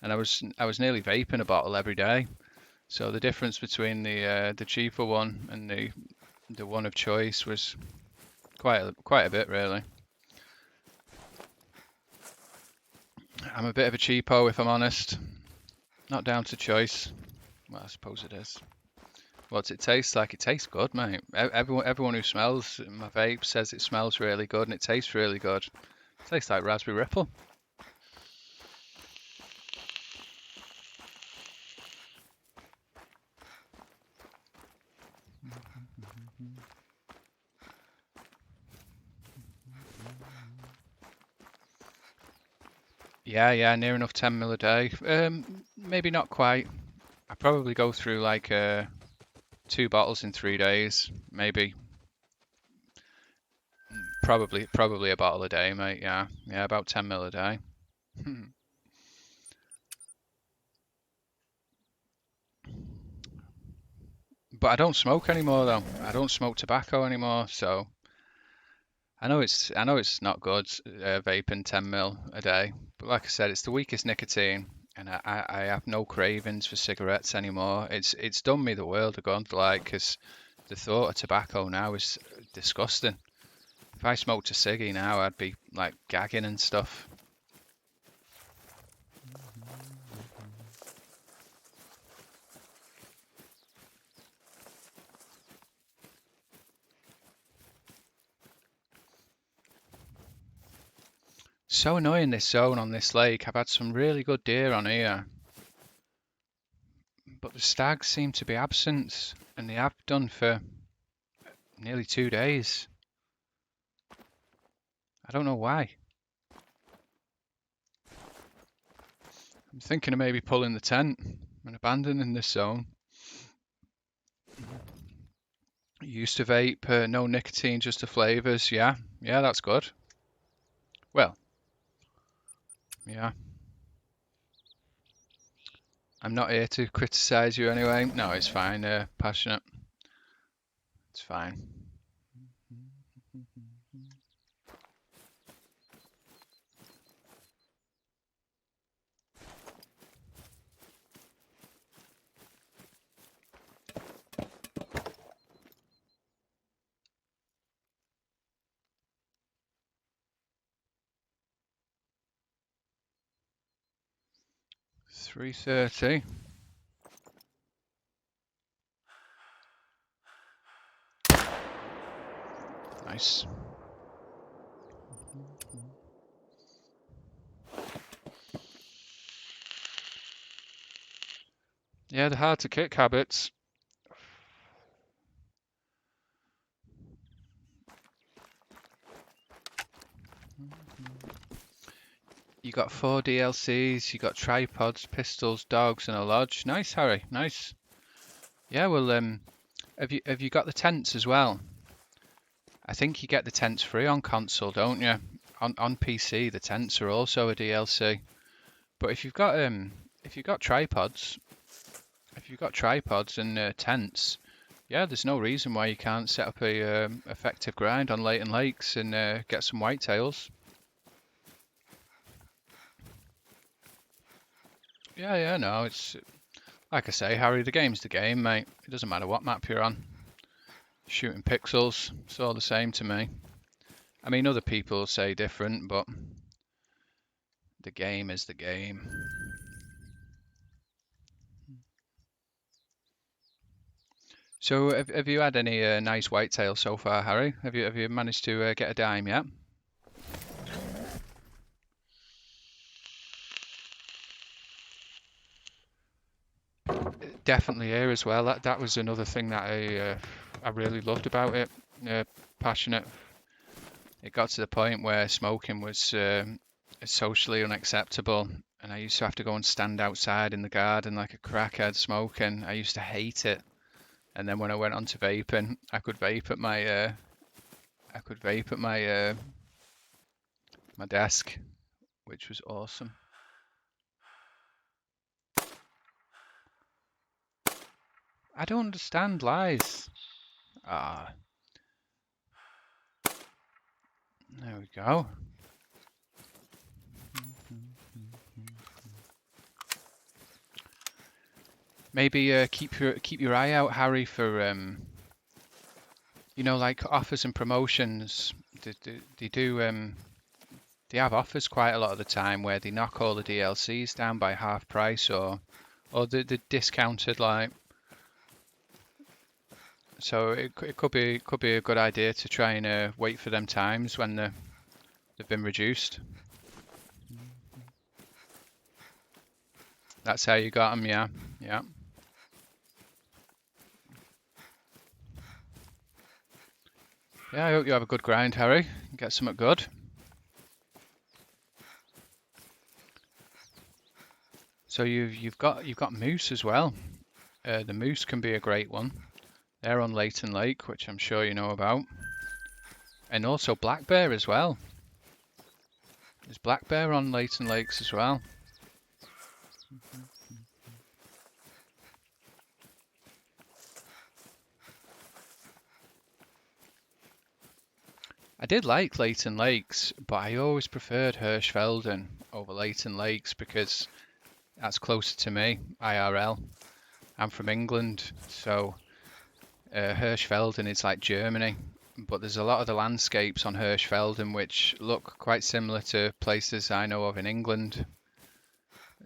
and I was nearly vaping a bottle every day. So the difference between the cheaper one and the one of choice was quite a bit really. I'm a bit of a cheapo if I'm honest. Not down to choice. Well, I suppose it is. What's it taste like? It tastes good, mate. Everyone who smells my vape says it smells really good and it tastes really good. It tastes like Raspberry Ripple. Yeah, near enough 10 mil a day. Maybe not quite. I probably go through like 2 bottles in 3 days, maybe. Probably a bottle a day, mate. Yeah, about 10 mil a day. But I don't smoke anymore though. I don't smoke tobacco anymore, so I know it's not good vaping 10 mil a day. But like I said, it's the weakest nicotine, and I have no cravings for cigarettes anymore. It's done me the world of good, like, 'cause the thought of tobacco now is disgusting. If I smoked a ciggy now, I'd be like gagging and stuff. So annoying this zone on this lake. I've had some really good deer on here, but the stags seem to be absent, and they have done for nearly 2 days. I don't know why. I'm thinking of maybe pulling the tent and abandoning this zone. Used to vape, no nicotine, just the flavors. Yeah, that's good. Well, yeah. I'm not here to criticize you anyway. No, it's fine, Passionate. It's fine. $3.30. Nice. Yeah, they're hard to kick, habits. You got 4 DLCs, you got tripods, pistols, dogs, and a lodge. Nice, Harry. Nice. Yeah, well, have you got the tents as well? I think you get the tents free on console, don't you? On PC, the tents are also a DLC. But if you've got tripods, and tents, yeah, there's no reason why you can't set up a effective grind on Leighton Lakes and get some whitetails. Yeah, no, it's like I say, Harry, the game's the game, mate. It doesn't matter what map you're on. Shooting pixels, it's all the same to me. I mean, other people say different, but the game is the game. So, have you had any nice whitetail so far, Harry? Have you managed to get a dime yet? Definitely here as well. That was another thing that I really loved about it. Passionate. It got to the point where smoking was socially unacceptable, and I used to have to go and stand outside in the garden like a crackhead smoking. I used to hate it. And then when I went on to vaping, I could vape at my desk, which was awesome. I don't understand lies. Ah, there we go. Maybe keep your eye out, Harry, for like offers and promotions. They have offers quite a lot of the time where they knock all the DLCs down by half price or the discounted like. So it could be a good idea to try and wait for them times when they've been reduced. That's how you got them, yeah. Yeah, I hope you have a good grind, Harry. Get something good. So you've got moose as well. The moose can be a great one. They're on Leighton Lake, which I'm sure you know about. And also black bear as well. There's black bear on Leighton Lakes as well. I did like Leighton Lakes, but I always preferred Hirschfelden over Leighton Lakes because that's closer to me, IRL. I'm from England, so Hirschfelden is like Germany, but there's a lot of the landscapes on Hirschfelden which look quite similar to places I know of in England.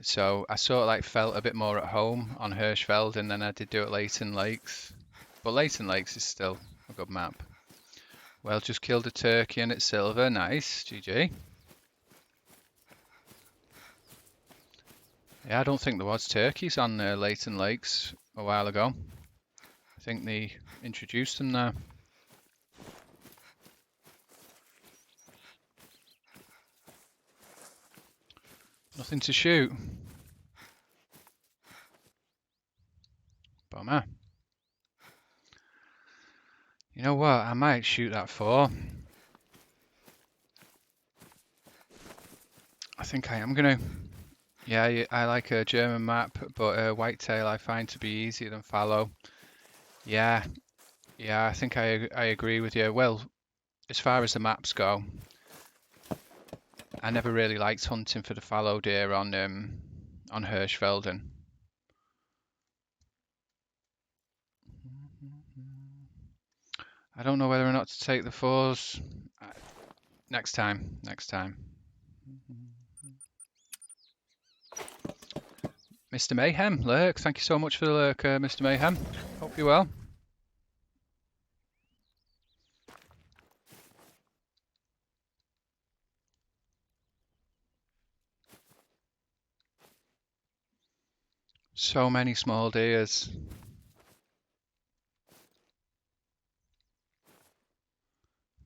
So I sort of like felt a bit more at home on Hirschfelden than I did do at Leighton Lakes. But Leighton Lakes is still a good map. Well, just killed a turkey and it's silver. Nice, GG. Yeah, I don't think there was turkeys on Leighton Lakes a while ago. I think they introduced them there. Nothing to shoot. Bummer. You know what? I might shoot that 4. I think I am gonna. Yeah, I like a German map, but whitetail I find to be easier than fallow. Yeah, Yeah, I think I agree with you. Well, as far as the maps go, I never really liked hunting for the fallow deer on Hirschfelden. I don't know whether or not to take the fours. Next time, next time. Mr. Mayhem, lurk. Thank you so much for the lurk, Mr. Mayhem. Hope you're well. So many small deers.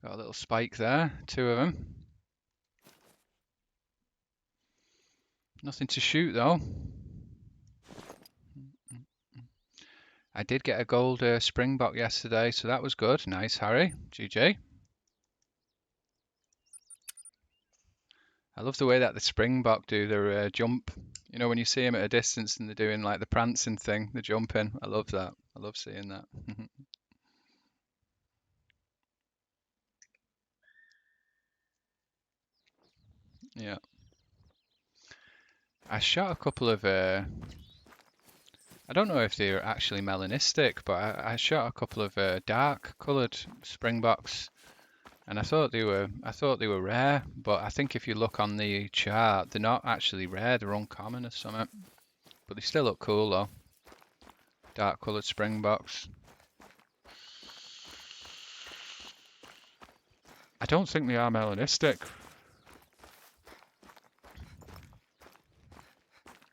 Got a little spike there, 2 of them. Nothing to shoot though. I did get a gold springbok yesterday, so that was good. Nice, Harry. GG. I love the way that the springbok do their jump. You know, when you see them at a distance and they're doing like the prancing thing, the jumping. I love that. I love seeing that. Yeah. I shot a couple of I don't know if they're actually melanistic, but I shot a couple of dark coloured springboks, and I thought they were rare. But I think if you look on the chart, they're not actually rare. They're uncommon or something. But they still look cool though. Dark coloured springboks. I don't think they are melanistic.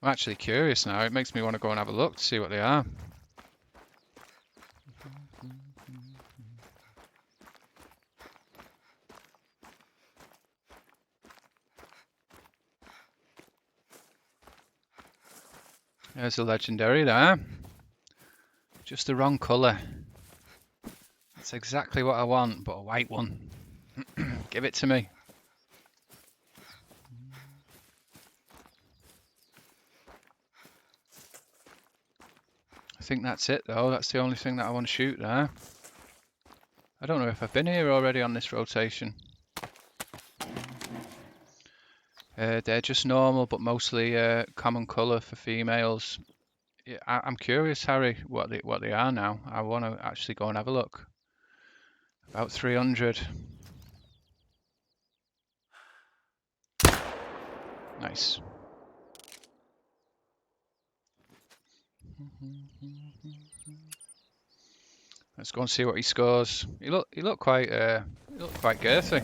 I'm actually curious now. It makes me want to go and have a look to see what they are. There's a legendary there. Just the wrong colour. That's exactly what I want, but a white one. Give it to me. I think that's it though. That's the only thing that I want to shoot there. I don't know if I've been here already on this rotation. They're just normal, but mostly common colour for females. Yeah, I'm curious, Harry, what they are now. I want to actually go and have a look. About 300. Nice. Let's go and see what he scores. He looked quite girthy.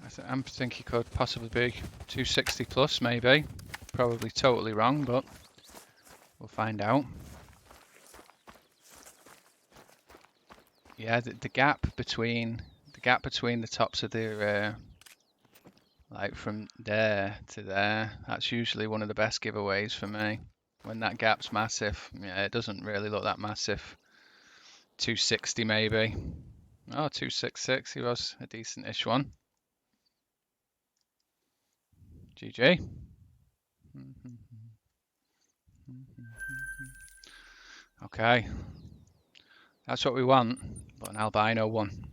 I think he could possibly be 260 plus, maybe. Probably totally wrong, but we'll find out. Yeah, the gap between the tops of their like from there to there, that's usually one of the best giveaways for me. When that gap's massive. Yeah, it doesn't really look that massive. 260 maybe. Oh, 266. He was a decent-ish one. GG. Okay. That's what we want, but an albino one.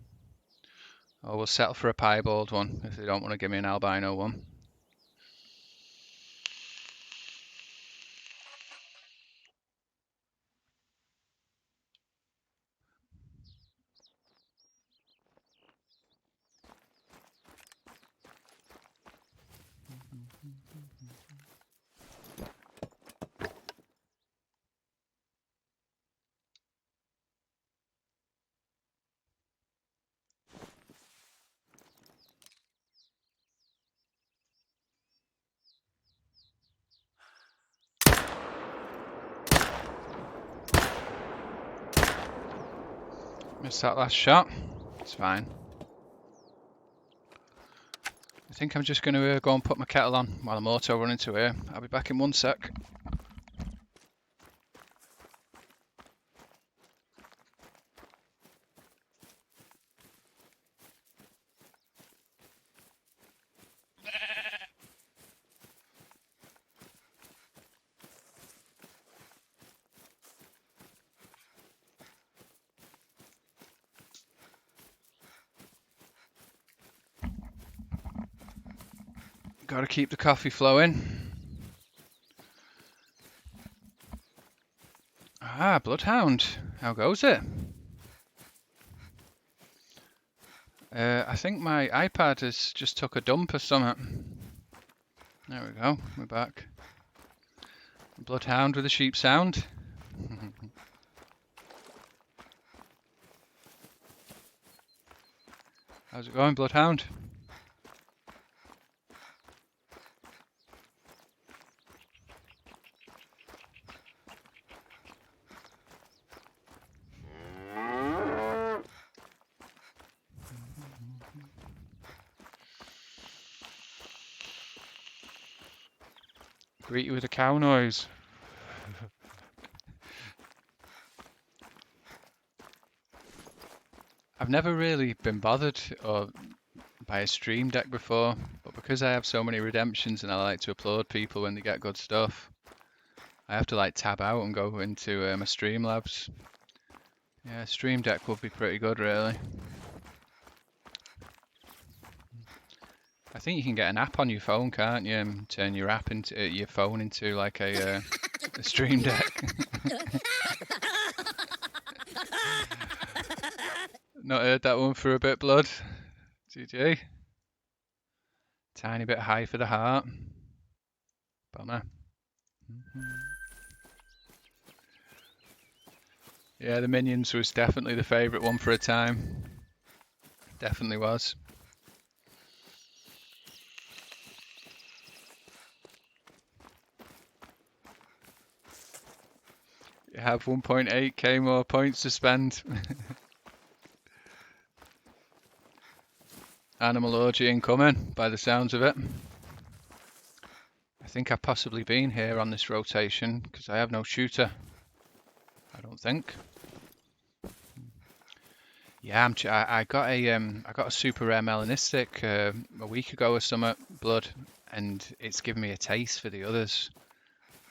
Or we'll settle for a piebald one if they don't want to give me an albino one. Missed that last shot. It's fine. I think I'm just going to go and put my kettle on while I'm auto running to here. I'll be back in 1 sec. Gotta keep the coffee flowing. Ah, Bloodhound. How goes it? I think my iPad has just took a dump or something. There we go, we're back. Bloodhound with a sheep sound. How's it going, Bloodhound? Greet you with a cow noise. I've never really been bothered by a stream deck before, but because I have so many redemptions and I like to applaud people when they get good stuff, I have to like tab out and go into my Streamlabs. Yeah, stream deck would be pretty good, really. I think you can get an app on your phone, can't you? And turn your app into your phone into like a stream deck. Not heard that one for a bit, Blood. GG. Tiny bit high for the heart. Bummer. Yeah, the Minions was definitely the favourite one for a time. Definitely was. You have 1.8k more points to spend. Animal Orgy incoming, by the sounds of it. I think I've possibly been here on this rotation, because I have no shooter. I don't think. Yeah, I got a super rare melanistic a week ago or something, Blood, and it's given me a taste for the others.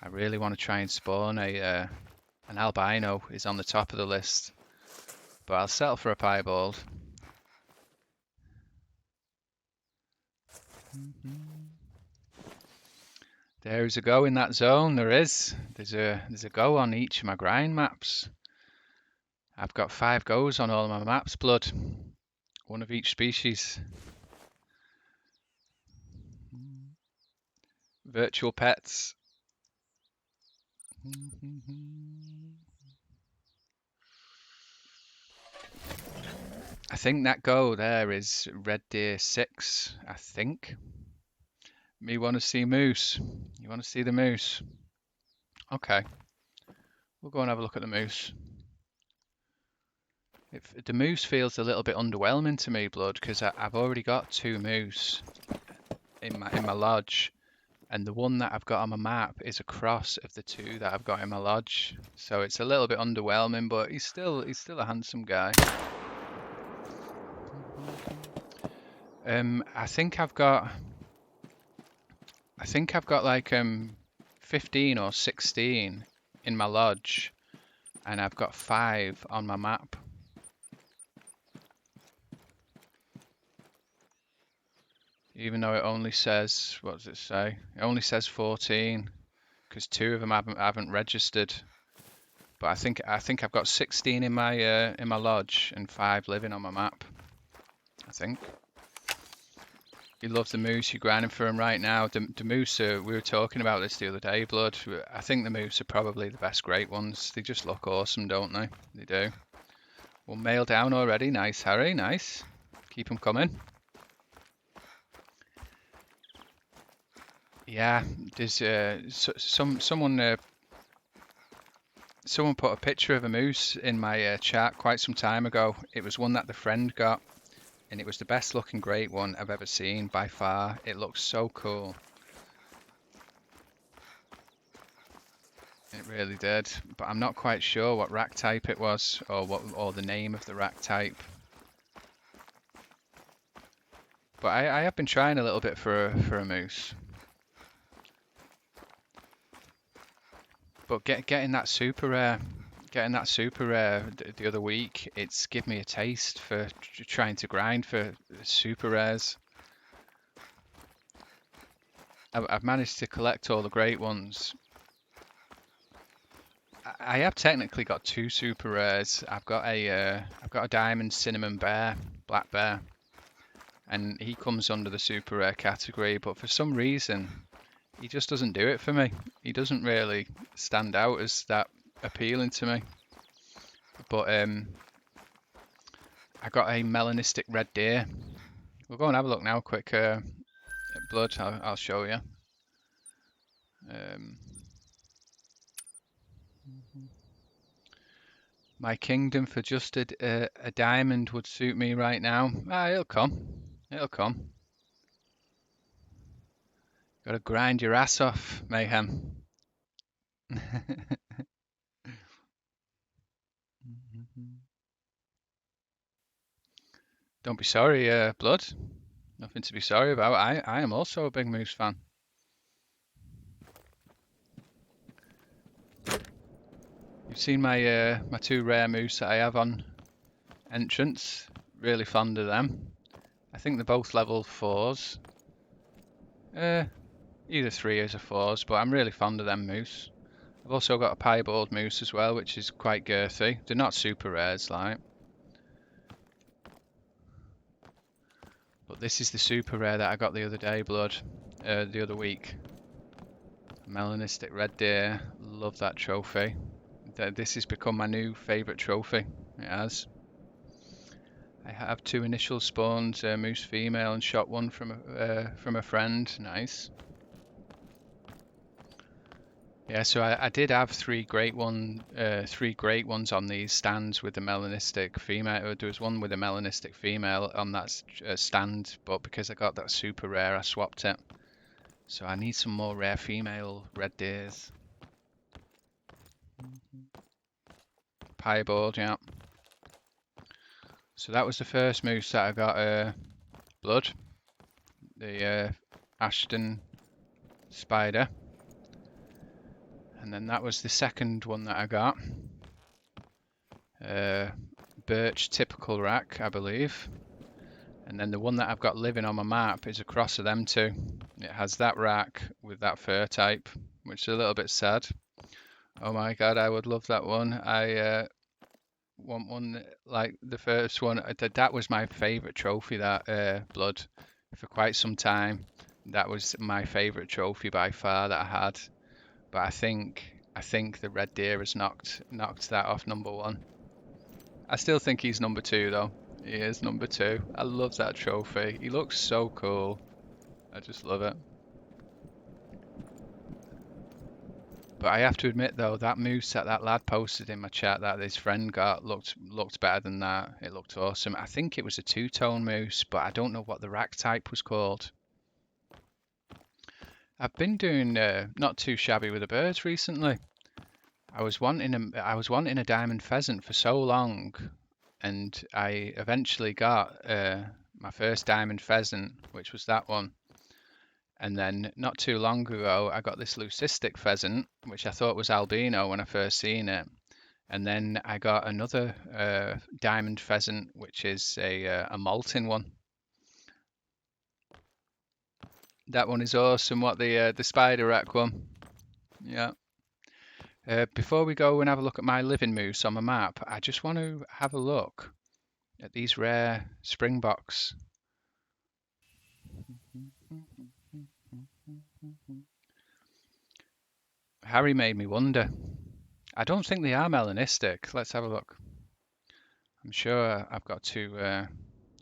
I really want to try and spawn an albino is on the top of the list, but I'll settle for a piebald. There is a go in that zone. There is. There's a go on each of my grind maps. I've got 5 goes on all of my maps, Blood. One of each species. Virtual pets. I think that go there is Red Deer 6, I think. Me want to see moose. You want to see the moose? Okay. We'll go and have a look at the moose. The moose feels a little bit underwhelming to me, Blood, because I've already got 2 moose in my lodge, and the one that I've got on my map is a cross of the 2 that I've got in my lodge. So it's a little bit underwhelming, but he's still a handsome guy. I think I've got like 15 or 16 in my lodge, and I've got 5 on my map. Even though it only says, what does it say? It only says 14, because 2 of them haven't registered. But I think I've got 16 in my lodge and 5 living on my map. I think. You love the moose. You're grinding for them right now. The moose. We were talking about this the other day, Blood. I think the moose are probably the best great ones. They just look awesome, don't they? They do. One male down already. Nice, Harry. Nice. Keep them coming. Yeah, there's someone put a picture of a moose in my chat quite some time ago. It was one that the friend got, and it was the best looking great one I've ever seen by far. It looks so cool. It really did, but I'm not quite sure what rack type it was or the name of the rack type. But I have been trying a little bit for a moose. But getting that super rare the other week, it's given me a taste for trying to grind for super rares. I've managed to collect all the great ones. I have technically got 2 super rares. I've got a diamond cinnamon bear, black bear, and he comes under the super rare category. But for some reason, he just doesn't do it for me. He doesn't really stand out as that appealing to me. But I got a melanistic red deer. We'll go and have a look now, quick. Blood, I'll show you. My kingdom for just a diamond would suit me right now. Ah, it'll come. It'll come. Gotta grind your ass off, Mayhem. Don't be sorry, Blood. Nothing to be sorry about. I am also a big Moose fan. You've seen my my 2 rare Moose that I have on entrance. Really fond of them. I think they're both level 4s. Either 3s or 4s, but I'm really fond of them Moose. I've also got a piebald Moose as well, which is quite girthy. They're not super rares, like. But this is the super rare that I got the other day, Blood. The other week. Melanistic red deer. Love that trophy. This has become my new favourite trophy. It has. I have 2 initial spawns, moose female, and shot one from a friend. Nice. Yeah, so I did have 3 great ones on these stands with the melanistic female. There was one with a melanistic female on that stand, but because I got that super rare, I swapped it. So I need some more rare female red deers. Piebald, yeah. So that was the first moose that I got, Blood. The Ashton spider. And then that was the second one that I got. Birch typical rack, I believe. And then the one that I've got living on my map is a cross of them 2. It has that rack with that fur type, which is a little bit sad. Oh my god, I would love that one. I want one like the first one. That was my favourite trophy, that Blood, for quite some time. That was my favourite trophy by far that I had. But I think the red deer has knocked that off number 1. I still think he's number 2 though. He is number 2. I love that trophy. He looks so cool. I just love it. But I have to admit though, that moose that lad posted in my chat that his friend got looked better than that. It looked awesome. I think it was a 2-tone moose, but I don't know what the rack type was called. I've been doing not too shabby with the birds recently. I was wanting a diamond pheasant for so long, and I eventually got my first diamond pheasant, which was that one. And then not too long ago, I got this leucistic pheasant, which I thought was albino when I first seen it. And then I got another diamond pheasant, which is a molting one. That one is awesome. What the spider rack one? Yeah. Before we go and have a look at my living moose on my map, I just want to have a look at these rare springboks. Harry made me wonder. I don't think they are melanistic. Let's have a look. I'm sure I've got 2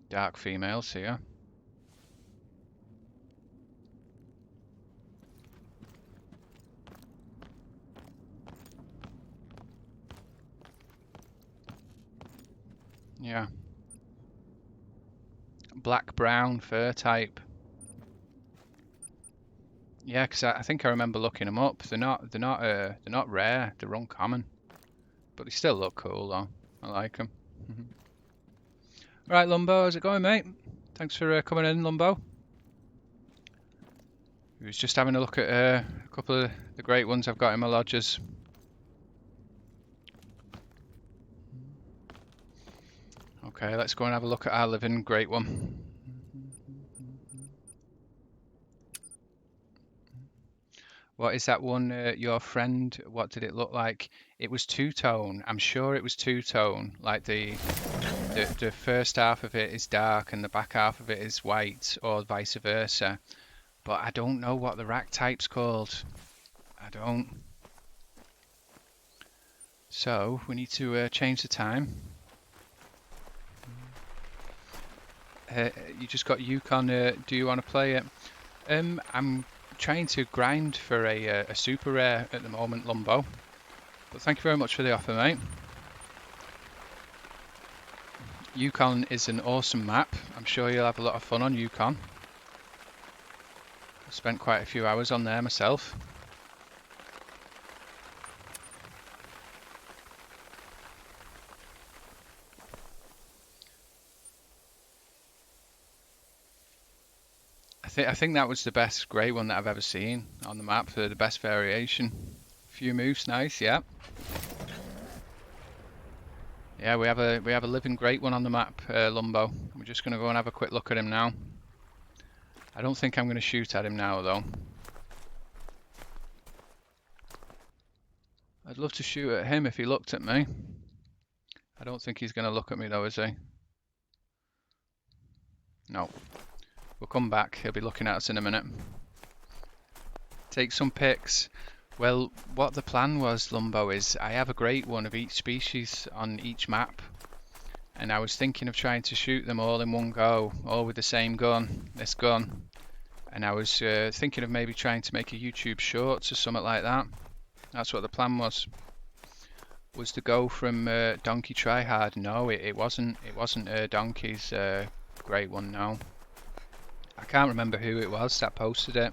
dark females here. Yeah. Black brown fur type. Yeah, because I think I remember looking them up. They're not rare. They're uncommon, but they still look cool though. I like them. Right, Lumbo, how's it going, mate? Thanks for coming in, Lumbo. He was just having a look at a couple of the great ones I've got in my lodges. Okay, let's go and have a look at our living great one. What is that one, your friend, what did it look like? It was two-tone. I'm sure it was two-tone. Like the first half of it is dark and the back half of it is white, or vice versa. But I don't know what the rack type's called. I don't. So we need to change the time. You just got Yukon. Do you want to play it? I'm trying to grind for a super rare at the moment, Lumbo. But thank you very much for the offer, mate. Yukon is an awesome map. I'm sure you'll have a lot of fun on Yukon. I've spent quite a few hours on there myself. I think that was the best grey one that I've ever seen on the map for the best variation. Few moves, nice, yeah. Yeah, we have a living great one on the map, Lumbo. We're just gonna go and have a quick look at him now. I don't think I'm gonna shoot at him now though. I'd love to shoot at him if he looked at me. I don't think he's gonna look at me though, is he? No. We'll come back, he'll be looking at us in a minute. Take some pics. Well, what the plan was, Lumbo, is I have a great one of each species on each map. And I was thinking of trying to shoot them all in one go, all with the same gun, this gun. And I was thinking of maybe trying to make a YouTube shorts or something like that. That's what the plan was. Was to go from Donkey Tryhard. No, it wasn't Donkey's great one, no. I can't remember who it was that posted it.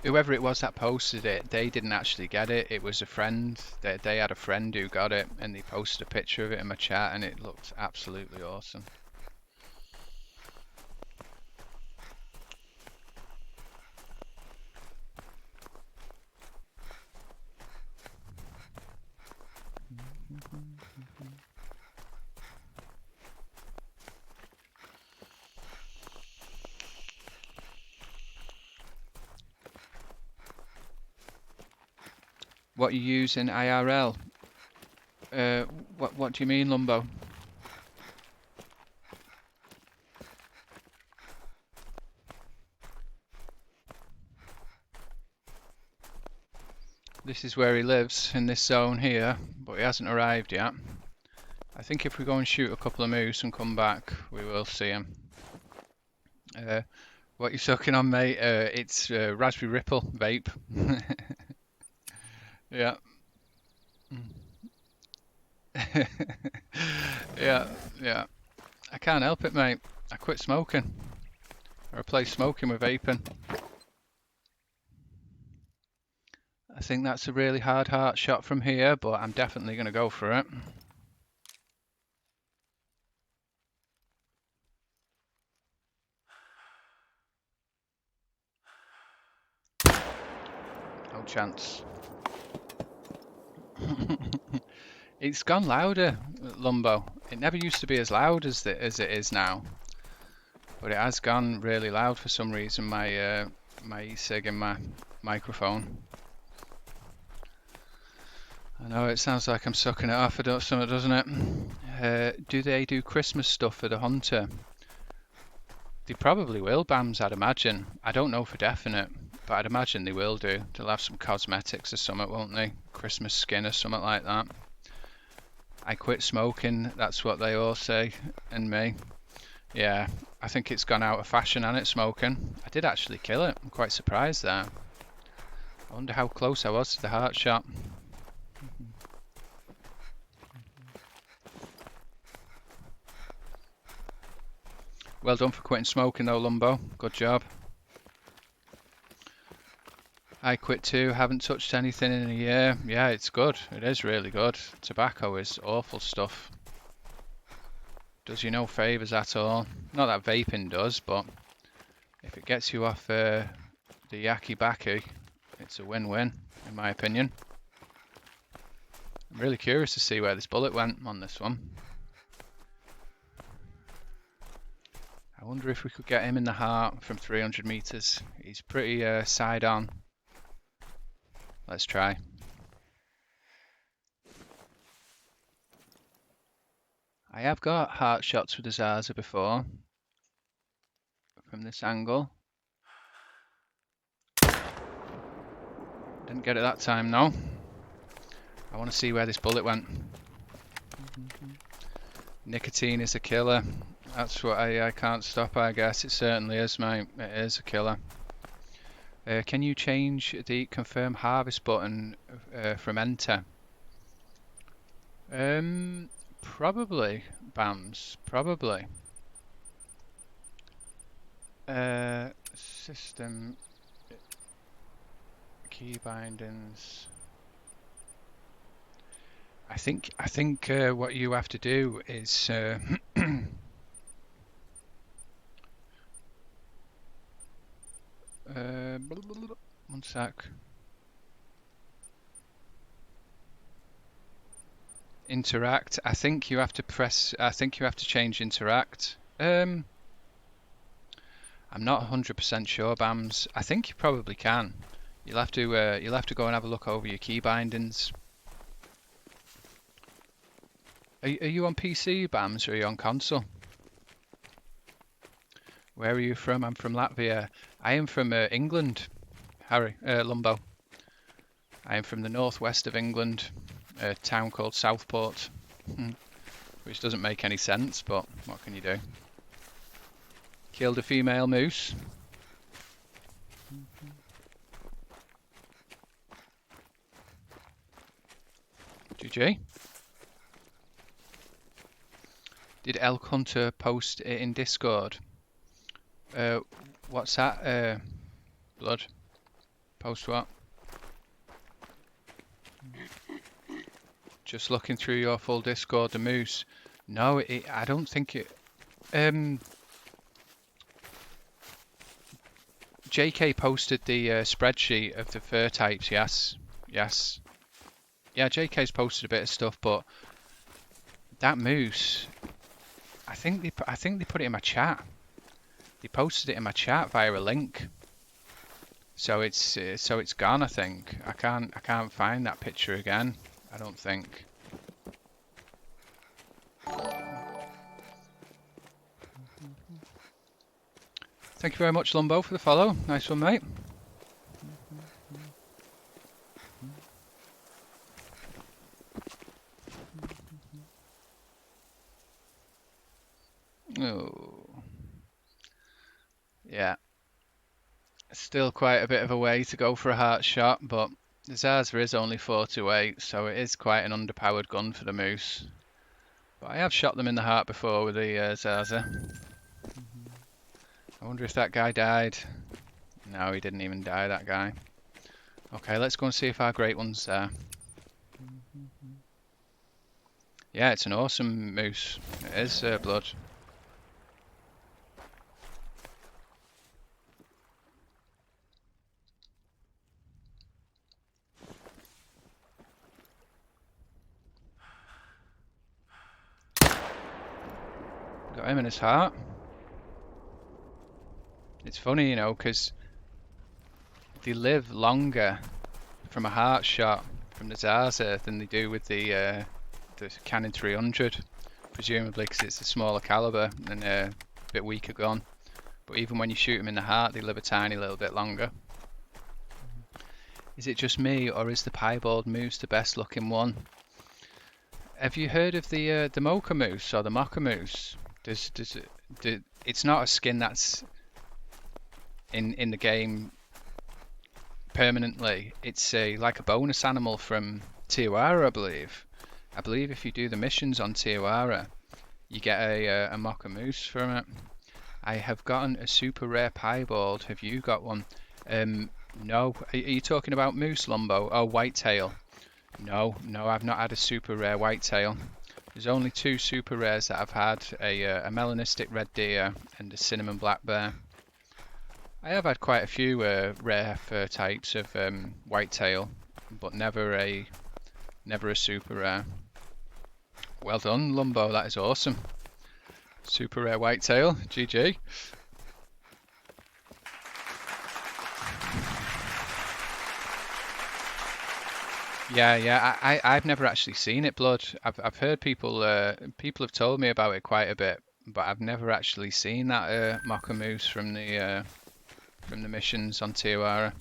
Whoever it was that posted it, they didn't actually get it. It was a friend. They had a friend who got it, and they posted a picture of it in my chat, and it looked absolutely awesome. What you use in IRL? What do you mean, Lumbo? This is where he lives, in this zone here, but he hasn't arrived yet. I think if we go and shoot a couple of moose and come back, we will see him. What you sucking on, mate? It's Raspberry Ripple vape. Yeah. Yeah. I can't help it, mate. I quit smoking. I replaced smoking with vaping. I think that's a really hard heart shot from here, but I'm definitely going to go for it. No chance. It's gone louder, Lumbo. It never used to be as loud as it is now, but it has gone really loud for some reason. My my e-cig in my microphone. I know it sounds like I'm sucking it off, doesn't it? Do they do Christmas stuff for the hunter? They probably will, Bams, I'd imagine. I don't know for definite, but I'd imagine they will do. They'll have some cosmetics or something, won't they? Christmas skin or something like that. I quit smoking, that's what they all say, and me. Yeah, I think it's gone out of fashion, and it's smoking. I did actually kill it. I'm quite surprised there. I wonder how close I was to the heart shot. Well done for quitting smoking though, Lumbo. Good job. I quit too, haven't touched anything in a year. Yeah, it's good. It is really good. Tobacco is awful stuff. Does you no favours at all. Not that vaping does, but if it gets you off the yakky backy, it's a win-win, in my opinion. I'm really curious to see where this bullet went on this one. I wonder if we could get him in the heart from 300 meters. He's pretty side on. Let's try. I have got heart shots with the Zaza before from this angle. Didn't get it that time though. I want to see where this bullet went. Nicotine is a killer. That's what I can't stop, I guess. It certainly is, mate. It is a killer. Can you change the confirm harvest button from enter? Probably, Bams. Probably. System key bindings. I think what you have to do is one sec. Interact. I think you have to change interact. I'm not 100% sure, Bams. I think you probably can. You'll have to go and have a look over your key bindings. Are you on PC, Bams, or are you on console? Where are you from? I'm from Latvia. I am from England, Harry, Lumbo. I am from the northwest of England, a town called Southport, which doesn't make any sense, but what can you do? Killed a female moose. GG. Did Elk Hunter post it in Discord? What's that? Blood. Post what? Just looking through your full Discord, the moose. No, I don't think it. JK posted the spreadsheet of the fur types. Yes. Yeah, JK's posted a bit of stuff, but that moose. I think they put it in my chat. They posted it in my chat via a link. So it's gone. I think I can't find that picture again. I don't think. Thank you very much, Lumbo, for the follow. Nice one, mate. Oh. Yeah. Still quite a bit of a way to go for a heart shot, but the Zaza is only 428, so it is quite an underpowered gun for the moose. But I have shot them in the heart before with the Zaza. I wonder if that guy died. No, he didn't even die, that guy. Okay, let's go and see if our great one's there. Yeah, it's an awesome moose. It is blood. Got him in his heart. It's funny, you know, because they live longer from a heart shot from the Zaza than they do with the Cannon 300, presumably because it's a smaller caliber and a bit weaker gun. But even when you shoot them in the heart, they live a tiny little bit longer. Is it just me, or is the piebald moose the best looking one? Have you heard of the mocha moose or the mocha moose? It's not a skin that's in the game permanently. It's like a bonus animal from Tijuana, I believe. I believe if you do the missions on Tijuana, you get a mocha moose from it. I have gotten a super rare piebald. Have you got one? No. Are you talking about moose, Lumbo? Oh, whitetail. No, I've not had a super rare whitetail. There's only two super rares that I've had, a melanistic red deer and a cinnamon black bear. I have had quite a few rare fur types of whitetail, but never a super rare. Well done, Lumbo, that is awesome. Super rare whitetail. GG. Yeah. I've never actually seen it, Blood. I've heard people have told me about it quite a bit, but I've never actually seen that mocker moose from the missions on Tijuana.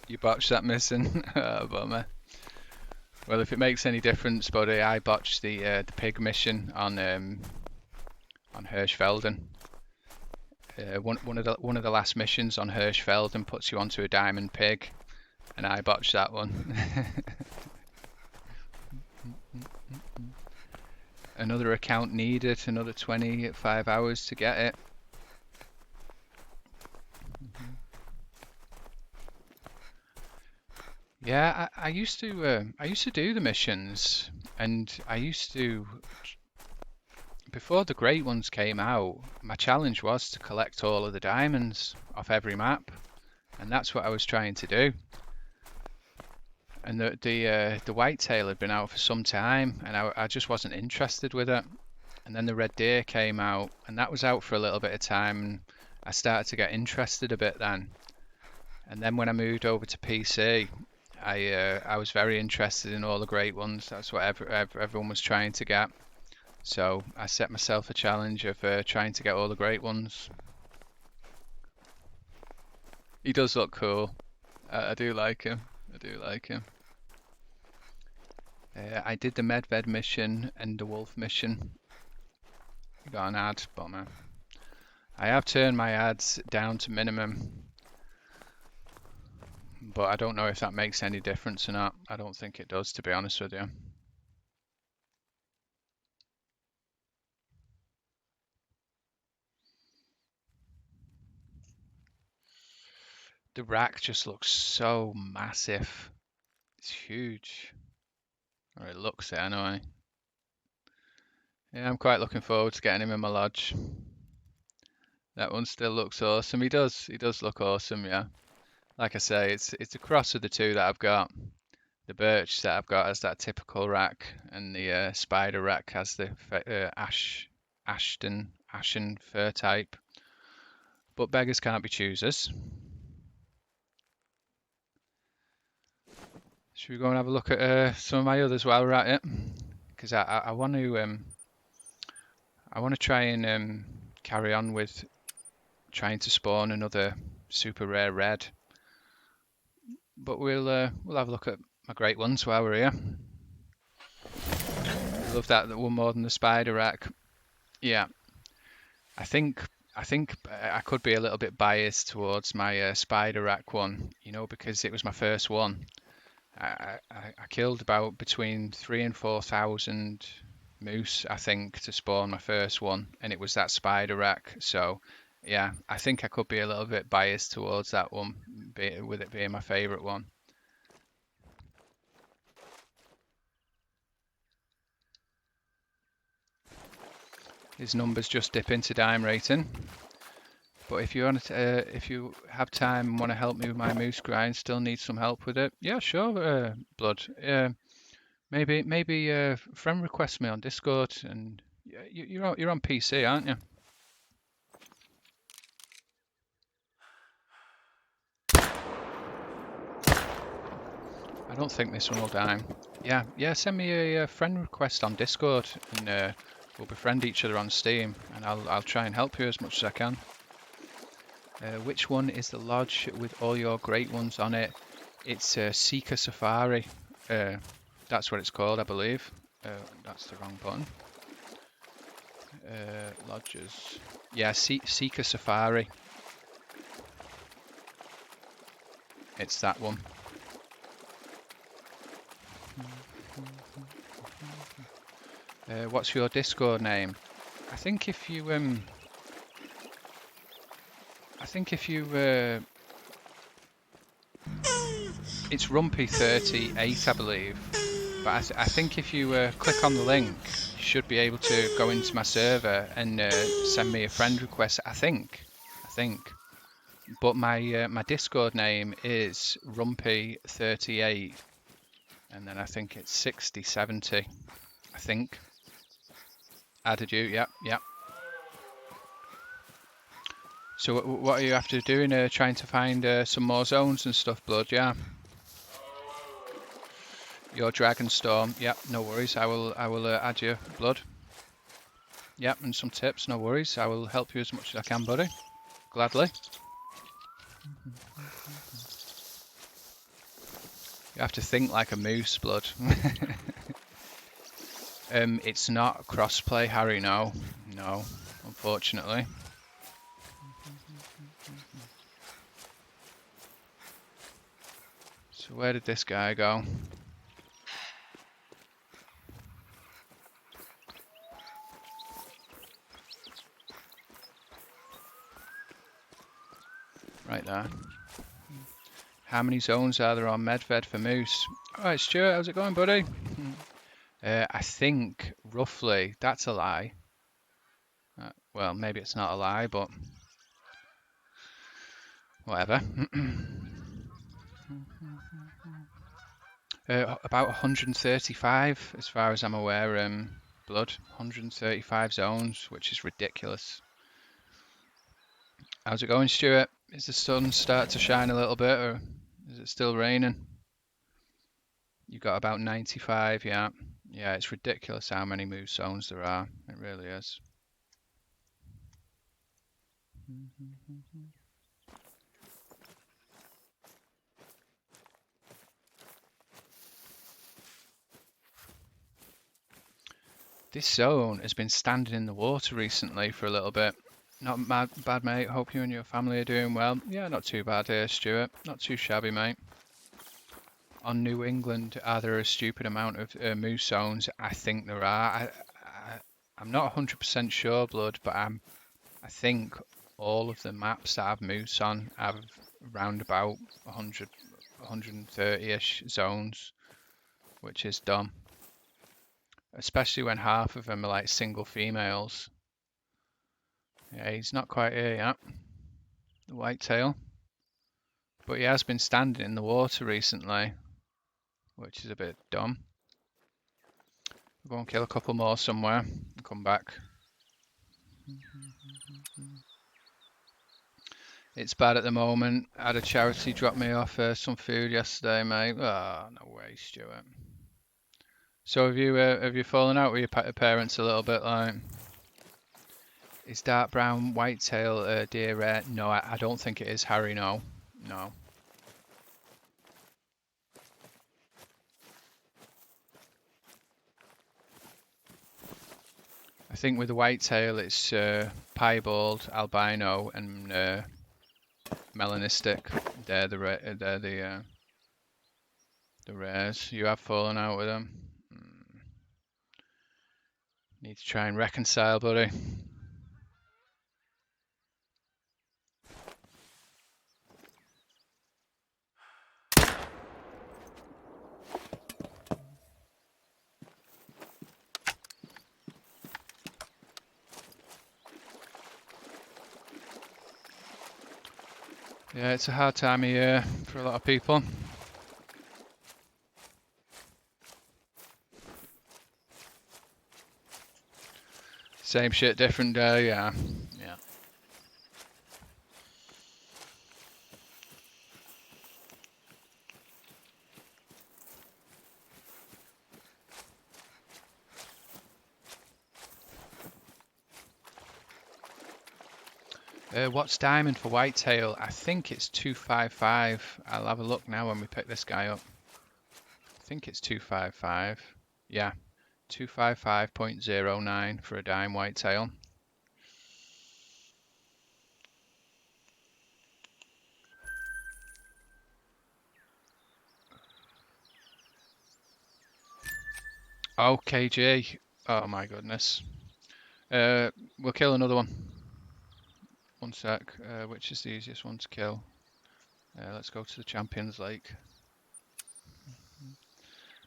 You botched that mission. Oh, bummer. Well, if it makes any difference, buddy, I botched the pig mission on Hirschfelden. One of the last missions on Hirschfelden puts you onto a diamond pig, and I botched that one. Another account needed, another 25 hours to get it. Yeah, I used to do the missions, and I used to, before the great ones came out, my challenge was to collect all of the diamonds off every map, and that's what I was trying to do. And the whitetail had been out for some time, and I just wasn't interested with it. And then the red deer came out, and that was out for a little bit of time, and I started to get interested a bit then. And then when I moved over to PC, I was very interested in all the great ones. That's what everyone was trying to get. So I set myself a challenge of trying to get all the great ones. He does look cool. I do like him. I do like him. I did the Medved mission and the wolf mission. Got an ad, bummer. I have turned my ads down to minimum, but I don't know if that makes any difference or not. I don't think it does, to be honest with you. The rack just looks so massive. It's huge. Or it looks it anyway. Yeah, I'm quite looking forward to getting him in my lodge. That one still looks awesome. He does look awesome, yeah. Like I say, it's a cross of the two that I've got. The birch that I've got has that typical rack, and the spider rack has the ashen fur type. But beggars can't be choosers. Should we go and have a look at some of my others while we're at it? Because I want to try and carry on with trying to spawn another super rare red. But we'll have a look at my great ones while we're here. I love that one more than the spider rack. Yeah, I think I could be a little bit biased towards my spider rack one, you know, because it was my first one. I killed about between 3,000 and 4,000 moose, I think, to spawn my first one, and it was that spider rack. So yeah, I think I could be a little bit biased towards that one, with it being my favourite one. His numbers just dip into dime rating. But if you want to, if you have time and want to help me with my moose grind, still need some help with it, yeah, sure, Blood. Maybe friend request me on Discord, and you're on PC, aren't you? I don't think this one will dime. Yeah. Send me a friend request on Discord, and we'll befriend each other on Steam, and I'll try and help you as much as I can. Which one is the lodge with all your great ones on it? It's Seeker Safari. That's what it's called, I believe. That's the wrong button. Lodges. Yeah, Seeker Safari. It's that one. What's your Discord name? I think if you it's Rumpy38, I believe. But I think if you click on the link, you should be able to go into my server and send me a friend request. I think. But my Discord name is Rumpy38, and then I think it's 6070. I think. Added you, yep, yep. So what are you after doing? Trying to find some more zones and stuff, Blood, yeah? Your Dragon Storm, yep, no worries. I will add you, Blood. Yep, and some tips, no worries. I will help you as much as I can, buddy. Gladly. You have to think like a moose, Blood. It's not crossplay, Harry, no. No, unfortunately. So where did this guy go? Right there. How many zones are there on Medved for moose? Alright, Stuart, how's it going, buddy? I think, roughly, that's a lie. Well, maybe it's not a lie, but whatever. About 135, as far as I'm aware, Blood. 135 zones, which is ridiculous. How's it going, Stuart? Is the sun start to shine a little bit, or is it still raining? You got about 95, yeah. Yeah, it's ridiculous how many move zones there are. It really is. This zone has been standing in the water recently for a little bit. Not bad, mate. Hope you and your family are doing well. Yeah, not too bad here, Stuart. Not too shabby, mate. On New England, are there a stupid amount of moose zones? I think there are. I'm not 100% sure, Blood, but I think all of the maps that have moose on have around about 100, 130-ish zones, which is dumb. Especially when half of them are like single females. Yeah, he's not quite here yet, the whitetail. But he has been standing in the water recently, which is a bit dumb. We'll go and kill a couple more somewhere and come back. It's bad at the moment. I had a charity drop me off some food yesterday, mate. Oh, no way, Stuart. So have you fallen out with your parents a little bit, like? Is dark brown whitetail deer rare? No, I don't think it is, Harry. No, no. I think with the whitetail, it's piebald, albino, and melanistic. They're the rares. You have fallen out with them. Need to try and reconcile, buddy. Yeah, it's a hard time of year for a lot of people. Same shit, different day, yeah. Yeah. What's diamond for whitetail? I think it's 255. I'll have a look now when we pick this guy up. I think it's 255. Yeah, 255.09 for a dime whitetail. OKG. Oh my goodness. We'll kill another one. One sec. Which is the easiest one to kill? Let's go to the Champions Lake.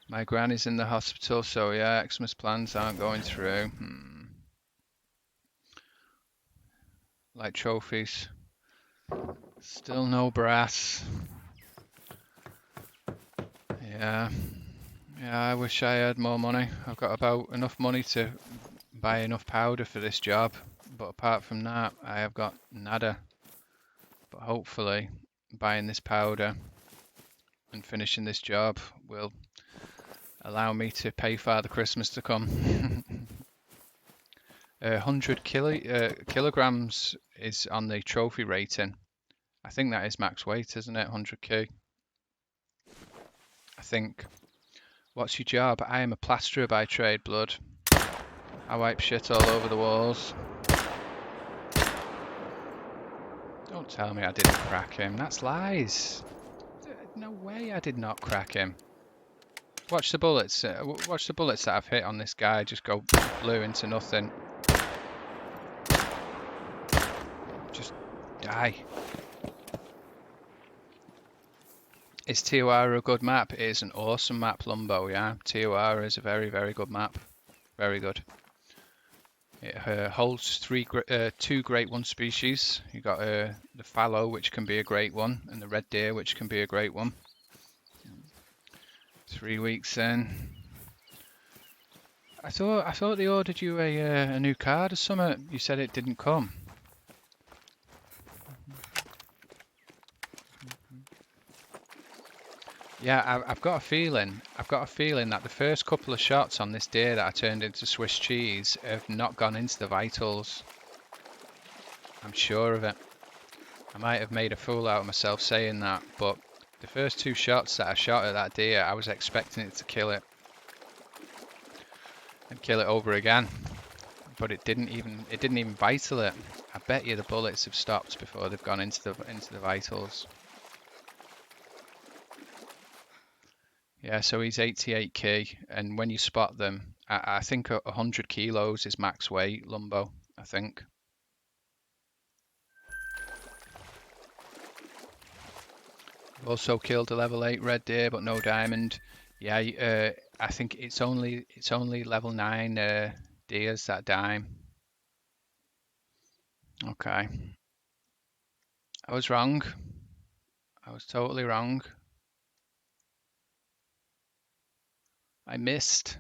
My granny's in the hospital, so yeah, Xmas plans aren't going through. Like trophies. Still no brass. Yeah. Yeah, I wish I had more money. I've got about enough money to buy enough powder for this job, but apart from that, I have got nada. But hopefully, buying this powder and finishing this job will allow me to pay Father Christmas to come. 100 kilograms is on the trophy rating. I think that is max weight, isn't it? 100k. I think. What's your job? I am a plasterer by trade, blood. I wipe shit all over the walls. Don't tell me I didn't crack him. That's lies. No way I did not crack him. Watch the bullets. Watch the bullets that I've hit on this guy just go blue into nothing. Just die. Is Tijuana a good map? It is an awesome map, Lumbo, yeah. Tijuana is a very, very good map. Very good. It holds two great one species. You got the fallow, which can be a great one, and the red deer, which can be a great one. 3 weeks in. I thought they ordered you a new card or something. You said it didn't come. Yeah, I've got a feeling. I've got a feeling that the first couple of shots on this deer that I turned into Swiss cheese have not gone into the vitals. I'm sure of it. I might have made a fool out of myself saying that, but the first 2 shots that I shot at that deer, I was expecting it to kill it and kill it over again, but it didn't even vital it. I bet you the bullets have stopped before they've gone into the vitals. Yeah, so he's 88k, and when you spot them, I think 100 kilos is max weight, Lumbo, I think. Also killed a level 8 red deer, but no diamond. Yeah, I think it's only level 9 deers that dime. Okay. I was wrong. I was totally wrong. I missed.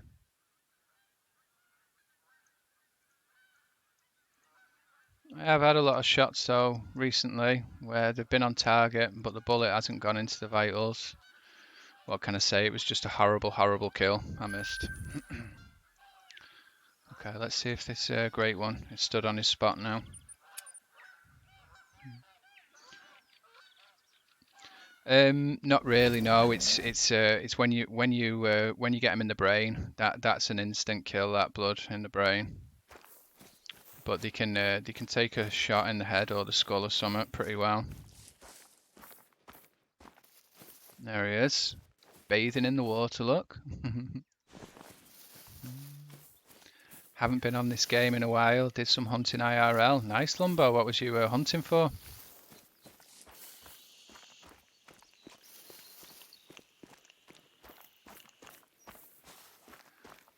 I have had a lot of shots though recently where they've been on target, but the bullet hasn't gone into the vitals. What can I say? It was just a horrible, horrible kill. I missed. Okay, let's see if this great one is stood on his spot now. Not really. No, it's when you get him in the brain. That's an instant kill. That blood in the brain. But they can take a shot in the head or the skull or something pretty well. There he is, bathing in the water. Look. Haven't been on this game in a while. Did some hunting IRL. Nice, Lumbo. What was you hunting for?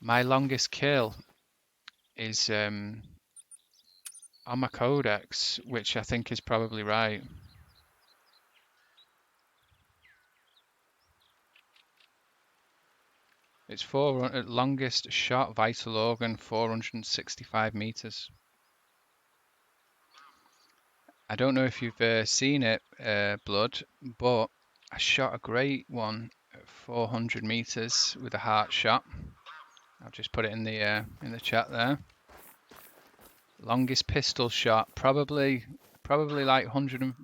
My longest kill is on my codex, which I think is probably right. It's longest shot vital organ, 465 meters. I don't know if you've seen it, Blood, but I shot a great one at 400 meters with a heart shot. I'll just put it in the chat there. Longest pistol shot, probably like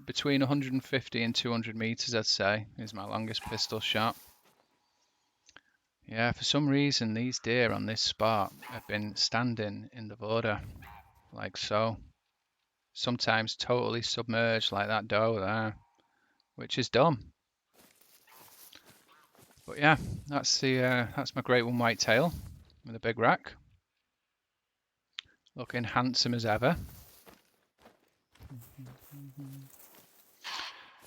between 150 and 200 meters, I'd say, is my longest pistol shot. Yeah, for some reason these deer on this spot have been standing in the border, like so. Sometimes totally submerged like that doe there, which is dumb. But yeah, that's my great one white tail with a big rack. Looking handsome as ever.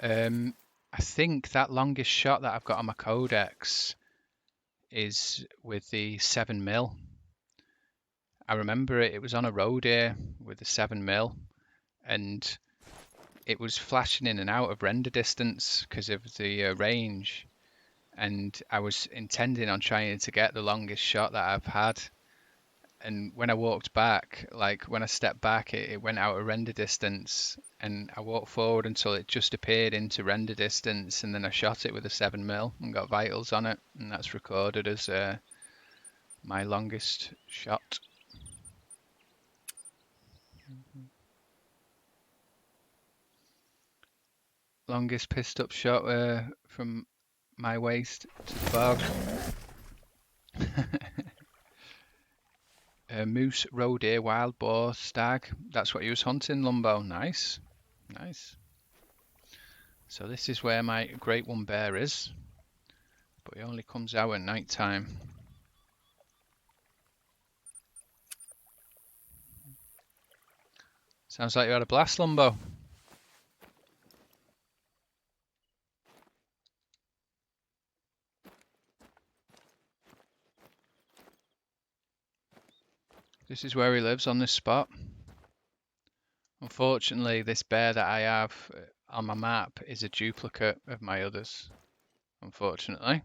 I think that longest shot that I've got on my codex is with the 7mm. I remember it was on a road here with the 7mm, and it was flashing in and out of render distance because of the range, and I was intending on trying to get the longest shot that I've had, and when I walked back, like when I stepped back, it went out of render distance, and I walked forward until it just appeared into render distance, and then I shot it with a 7mm and got vitals on it, and that's recorded as my longest shot. Longest pissed up shot from my waist to the bog. Moose, roe deer, wild boar, stag. That's what he was hunting, Lumbo. Nice. Nice. So this is where my great one bear is. But he only comes out at night time. Sounds like you had a blast, Lumbo. This is where he lives, on this spot. Unfortunately, this bear that I have on my map is a duplicate of my others. Unfortunately.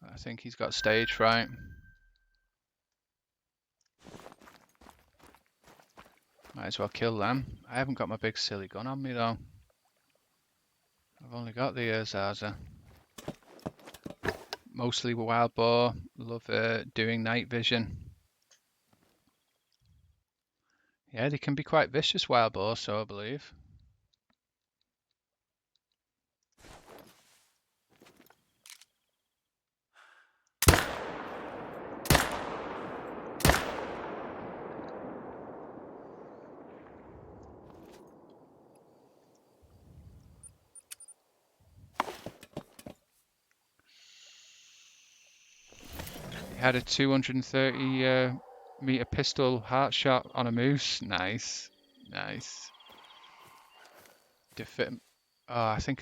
I think he's got stage fright. Might as well kill them. I haven't got my big silly gun on me though. I've only got the Zaza. Mostly wild boar. Love doing night vision. Yeah, they can be quite vicious, wild boar, so I believe. He had a 230 meter pistol heart shot on a moose. Nice, nice. Oh, I think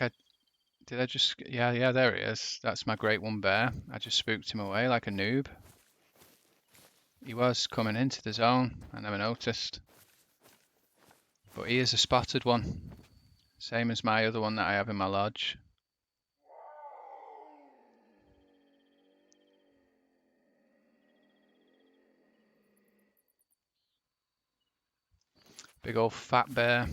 did. I just, yeah, there he is. That's my great one bear. I just spooked him away like a noob. He was coming into the zone. I never noticed. But he is a spotted one. Same as my other one that I have in my lodge. Big old fat bear.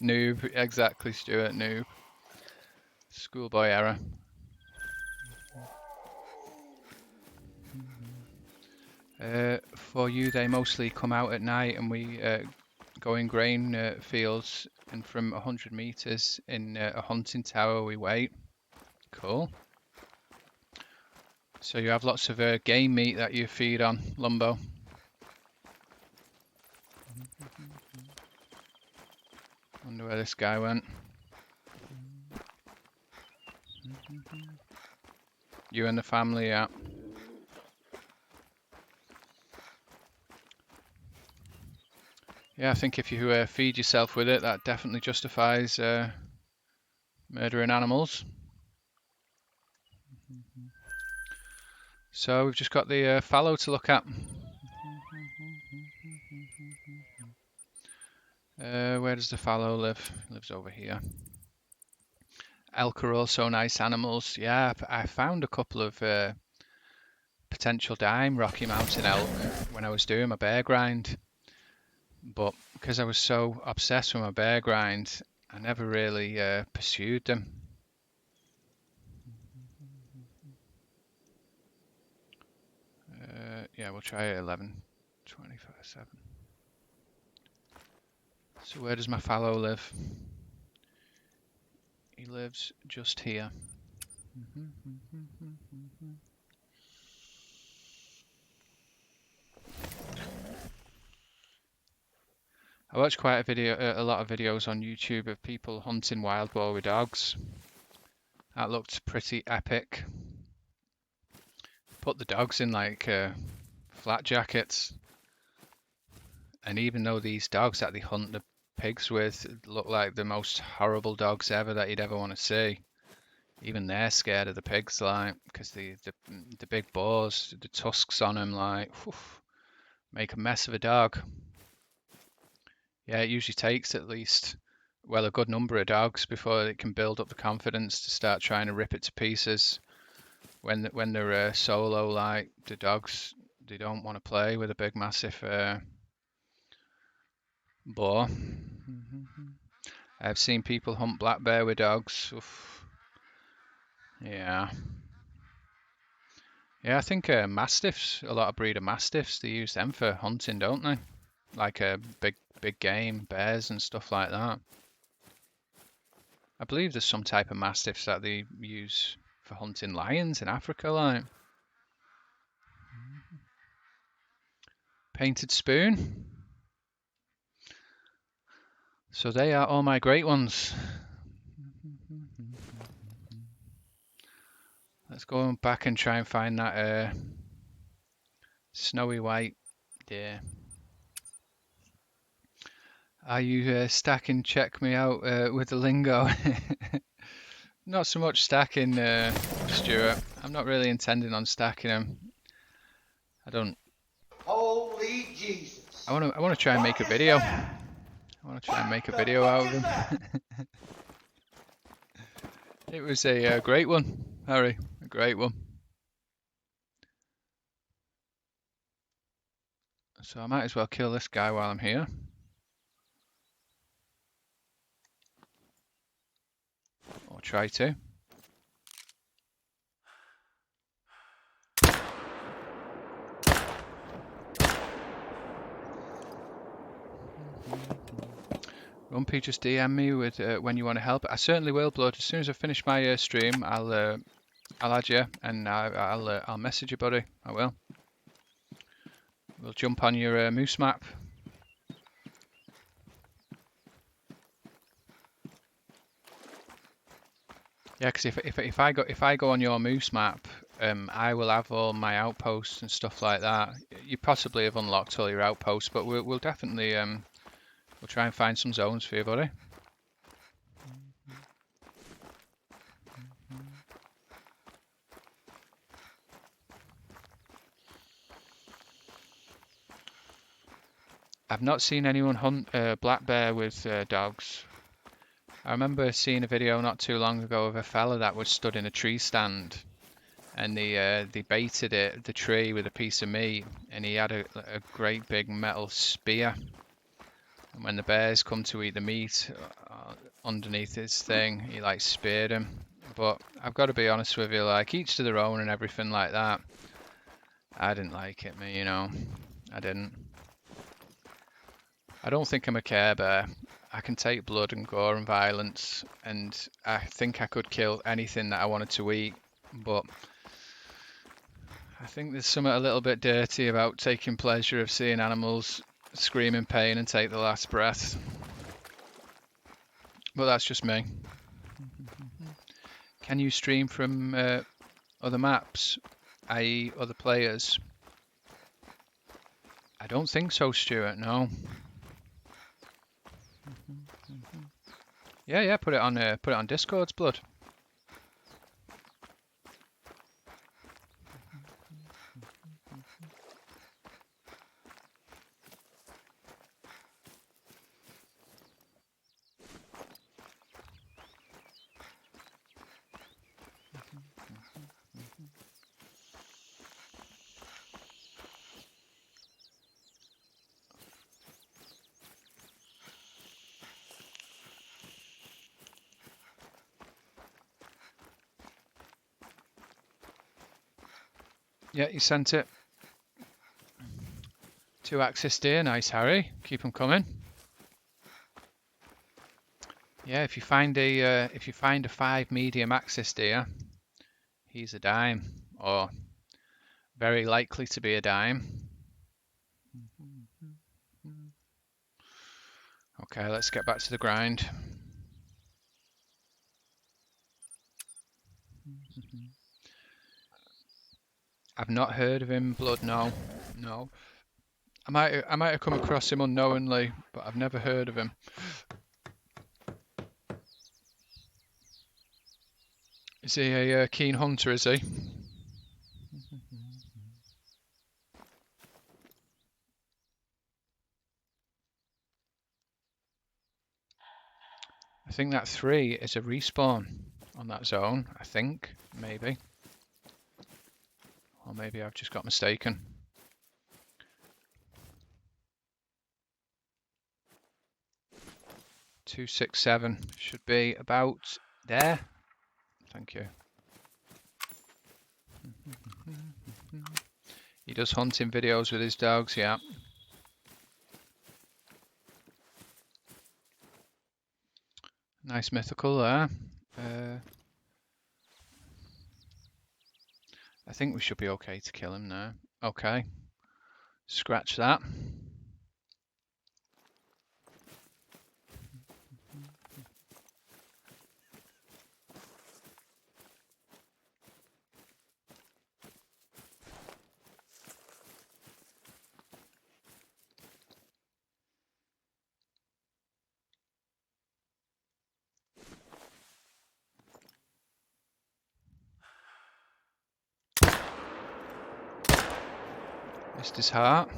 Noob, exactly, Stuart, noob. Schoolboy error. For you, they mostly come out at night, and we go in grain fields, and from 100 meters in a hunting tower we wait. Cool. So you have lots of game meat that you feed on, Lumbo. Wonder where this guy went. You and the family, yeah. Yeah, I think if you feed yourself with it, that definitely justifies murdering animals. So we've just got the fallow to look at. Where does the fallow live? He lives over here. Elk are also nice animals. Yeah, I found a couple of potential dime Rocky Mountain elk when I was doing my bear grind. But because I was so obsessed with my bear grind, I never really pursued them. Yeah, we'll try 11, 25, 7. So where does my fallow live? He lives just here. I watched quite a lot of videos on YouTube of people hunting wild boar with dogs. That looked pretty epic. Put the dogs in like flat jackets, and even though these dogs that they hunt the pigs with look like the most horrible dogs ever that you'd ever want to see, even they're scared of the pigs, like, because the big boars, the tusks on them, like, whew, make a mess of a dog. Yeah, it usually takes at least well, a good number of dogs before it can build up the confidence to start trying to rip it to pieces. When they're solo, like the dogs, they don't want to play with a big, massive boar. I've seen people hunt black bear with dogs. Oof. Yeah. Yeah, I think mastiffs, a lot of breed of mastiffs, they use them for hunting, don't they? Like big game, bears and stuff like that. I believe there's some type of mastiffs that they use for hunting lions in Africa, like. Painted spoon. So they are all my great ones. Let's go back and try and find that snowy white deer. Are you stacking? Check me out with the lingo. Not so much stacking, Stuart. I'm not really intending on stacking them. I don't. Holy Jesus. I want to try and make a video. I want to try and make a video out of them. It was a great one, Harry. A great one. So I might as well kill this guy while I'm here. Or try to. Rumpy, just DM me with when you want to help. I certainly will, Blood. As soon as I finish my stream, I'll add you and I'll message you, buddy. I will. We'll jump on your moose map. Yeah, because if I go on your moose map, I will have all my outposts and stuff like that. You possibly have unlocked all your outposts, but we'll definitely we'll try and find some zones for you, buddy. I've not seen anyone hunt black bear with dogs. I remember seeing a video not too long ago of a fella that was stood in a tree stand, and they baited the tree with a piece of meat, and he had a great big metal spear. And when the bears come to eat the meat underneath his thing, he like speared him. But I've got to be honest with you, like each to their own and everything like that. I didn't like it, me, I didn't. I don't think I'm a Care Bear. I can take blood and gore and violence, and I think I could kill anything that I wanted to eat, but I think there's something a little bit dirty about taking pleasure of seeing animals scream in pain and take the last breath. But that's just me. Can you stream from other maps, i.e. other players? I don't think so, Stuart, no. Yeah, put it on Discord's blood. Yeah, you sent it. 2-axis deer, nice, Harry. Keep them coming. Yeah, if you find a 5 medium axis deer, he's a dime, or very likely to be a dime. Okay, let's get back to the grind. I've not heard of him, Blood. No. I might have come across him unknowingly, but I've never heard of him. Is he a keen hunter? Is he? I think that 3 is a respawn on that zone, I think, maybe. Or maybe I've just got mistaken. 267 should be about there. Thank you. He does hunting videos with his dogs, yeah. Nice mythical there. I think we should be okay to kill him now. Okay. Scratch that. Missed his heart.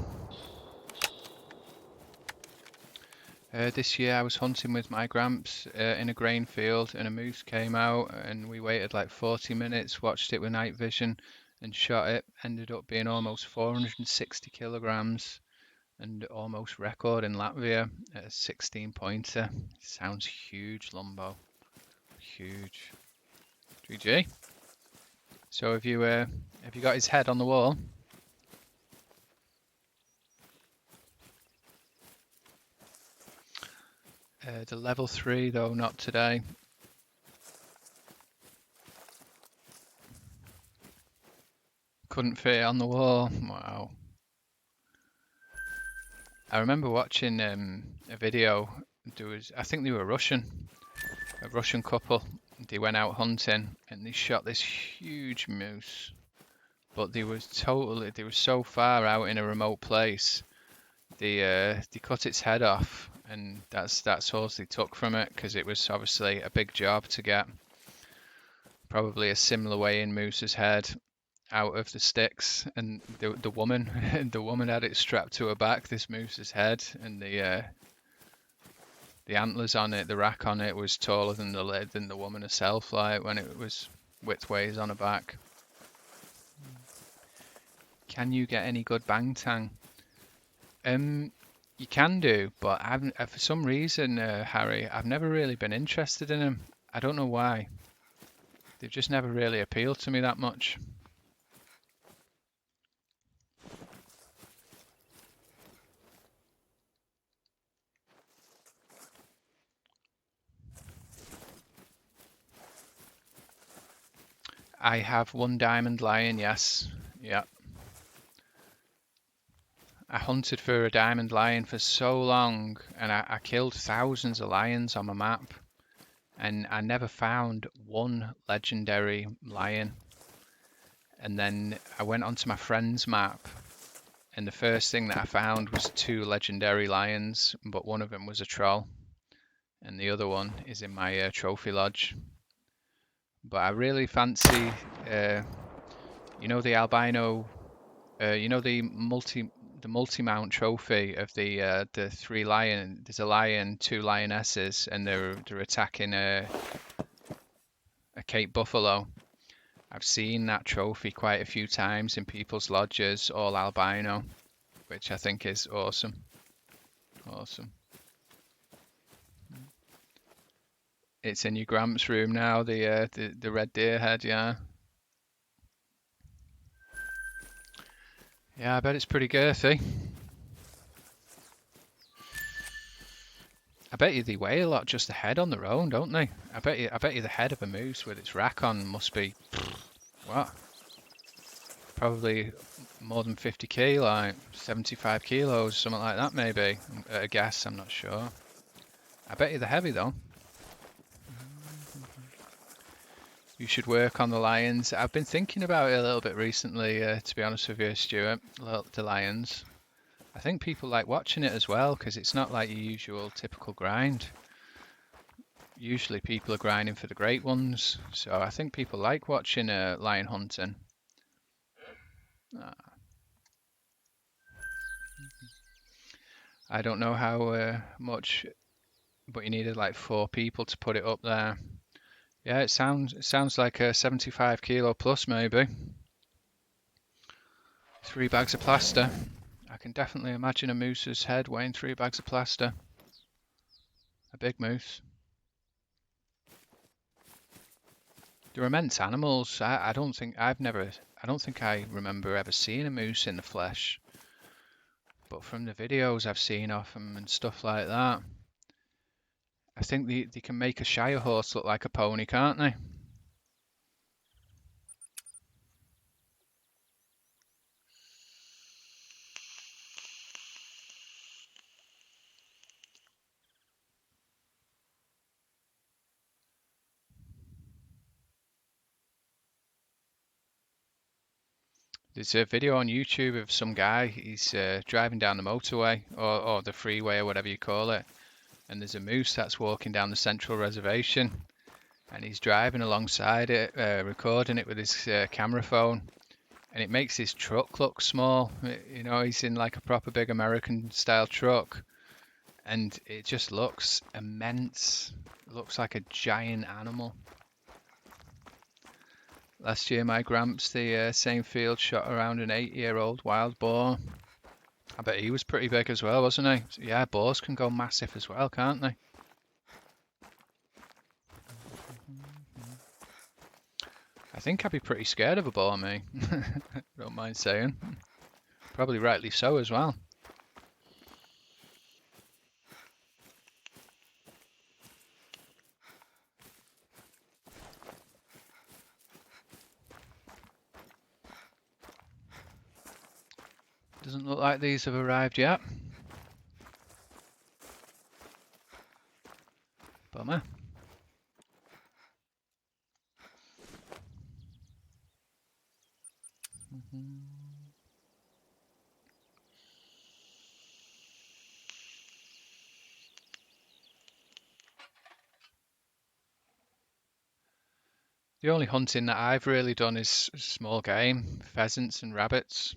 This year I was hunting with my gramps in a grain field and a moose came out and we waited like 40 minutes, watched it with night vision and shot it. Ended up being almost 460 kilograms and almost record in Latvia at a 16 pointer. Sounds huge, Lumbo. Huge. GG. So have you got his head on the wall? The level 3 though, not today. Couldn't fit it on the wall. Wow. I remember watching a video. I think they were Russian, a Russian couple. They went out hunting and they shot this huge moose, but they were so far out in a remote place. They cut its head off, and that's all they took from it because it was obviously a big job to get. Probably a similar weighing moose's head out of the sticks, and the woman had it strapped to her back, this moose's head, and the antlers on it, the rack on it was taller than the woman herself, like when it was widthways on her back. Can you get any good bang tang? You can do, but for some reason, Harry, I've never really been interested in them. I don't know why. They've just never really appealed to me that much. I have one diamond lion, yes. Yeah. I hunted for a diamond lion for so long, and I killed thousands of lions on my map, and I never found one legendary lion. And then I went onto my friend's map, and the first thing that I found was 2 legendary lions, but one of them was a troll, and the other one is in my trophy lodge. But I really fancy, the albino, the multi-mount trophy of the 3 lion. There's a lion, 2 lionesses, and they're attacking a Cape buffalo. I've seen that trophy quite a few times in people's lodges, all albino, which I think is awesome. Awesome. It's in your Gramps room now, the red deer head, yeah. Yeah, I bet it's pretty girthy. I bet you they weigh a lot just the head on their own, don't they? I bet you the head of a moose with its rack on must be what? Probably more than 50 kg, like 75 kilos, something like that maybe. At a guess, I'm not sure. I bet you they're heavy though. You should work on the lions. I've been thinking about it a little bit recently, to be honest with you, Stuart, the lions. I think people like watching it as well, because it's not like your usual typical grind. Usually people are grinding for the great ones, so I think people like watching lion hunting. I don't know how much but you needed like 4 people to put it up there. Yeah, it sounds like a 75 kilo plus maybe. 3 bags of plaster. I can definitely imagine a moose's head weighing 3 bags of plaster. A big moose. They're immense animals. I don't think I remember ever seeing a moose in the flesh. But from the videos I've seen of them and stuff like that, I think they can make a Shire horse look like a pony, can't they? There's a video on YouTube of some guy, he's driving down the motorway or the freeway or whatever you call it, and there's a moose that's walking down the central reservation, and he's driving alongside it, recording it with his camera phone, and it makes his truck look small. You know, he's in like a proper big American style truck, and it just looks immense. It looks like a giant animal. Last year, my gramps, the same field, shot around an 8-year-old wild boar. I bet he was pretty big as well, wasn't he? So, yeah, boars can go massive as well, can't they? I think I'd be pretty scared of a boar, me. Don't mind saying. Probably rightly so as well. Doesn't look like these have arrived yet. Bummer. The only hunting that I've really done is small game, pheasants and rabbits.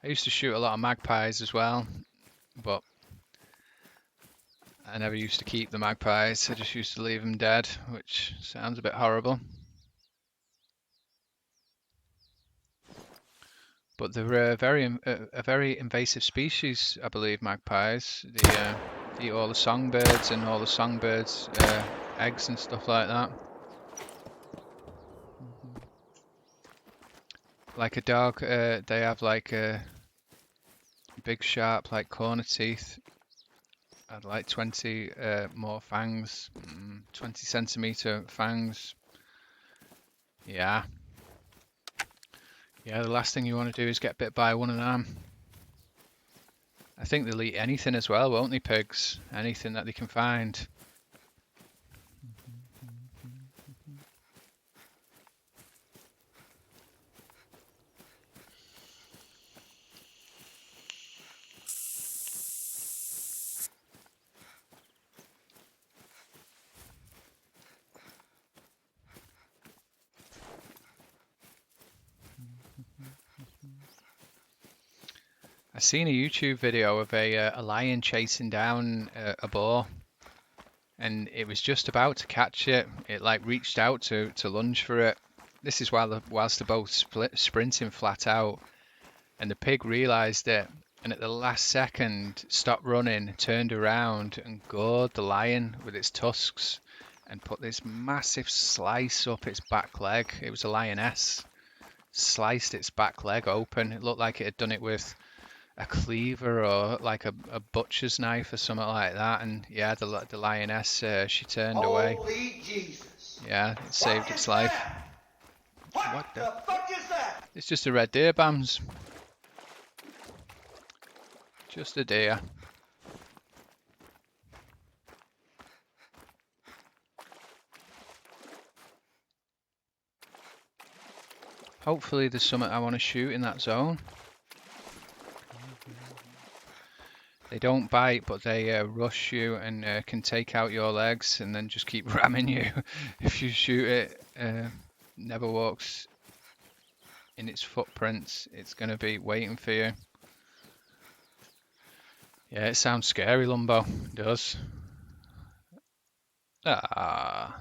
I used to shoot a lot of magpies as well, but I never used to keep the magpies. I just used to leave them dead, which sounds a bit horrible. But they're a very invasive species, I believe, magpies. They eat all the songbirds and all the songbirds' eggs and stuff like that. Like a dog, they have like big sharp like corner teeth. I'd like 20 more fangs, 20 centimeter fangs. Yeah. Yeah, the last thing you want to do is get bit by one of them. I think they'll eat anything as well, won't they, pigs? Anything that they can find. I seen a YouTube video of a lion chasing down a boar, and it was just about to catch it. It like reached out to lunge for it. This is whilst they're both sprinting flat out, and the pig realised it, and at the last second stopped running, turned around and gored the lion with its tusks, and put this massive slice up its back leg. It was a lioness. Sliced its back leg open. It looked like it had done it with a cleaver or like a butcher's knife or something like that, and yeah, the lioness, she turned away. Holy Jesus! Yeah, it saved its life. What the fuck is that? It's just a red deer, Bams. Just a deer. Hopefully there's something I want to shoot in that zone. They don't bite, but they rush you and can take out your legs and then just keep ramming you. If you shoot it, never walks in its footprints. It's going to be waiting for you. Yeah, it sounds scary, Lumbo. It does. Ah,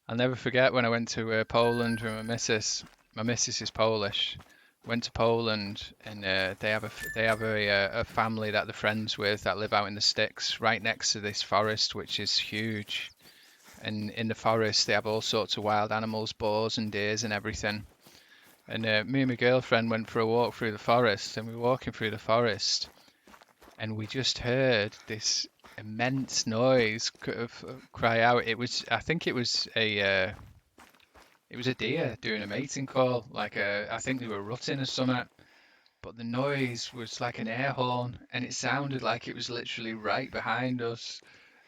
I'll never forget when I went to Poland with my missus. My missus is Polish. Went to Poland and they have a family that they're friends with that live out in the sticks, right next to this forest, which is huge. And in the forest, they have all sorts of wild animals, boars and deers and everything. And me and my girlfriend went for a walk through the forest, and we were walking through the forest, and we just heard this immense noise cry out. I think it was a deer doing a mating call, I think they were rutting or something. But the noise was like an air horn, and it sounded like it was literally right behind us.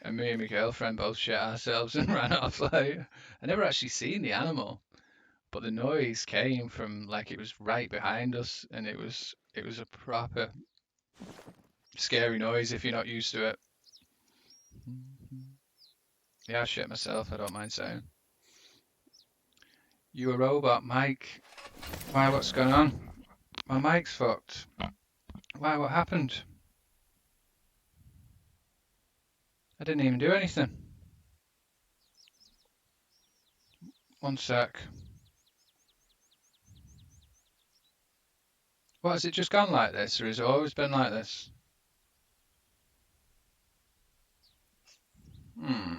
And me and my girlfriend both shit ourselves and ran off. Like, I never actually seen the animal, but the noise came from like it was right behind us, and it was a proper scary noise if you're not used to it. Yeah, I shit myself. I don't mind saying. You a robot, Mike? Why? What's going on? My mic's fucked. Why? What happened? I didn't even do anything. One sec. What, has it just gone like this, or has it always been like this? Hmm.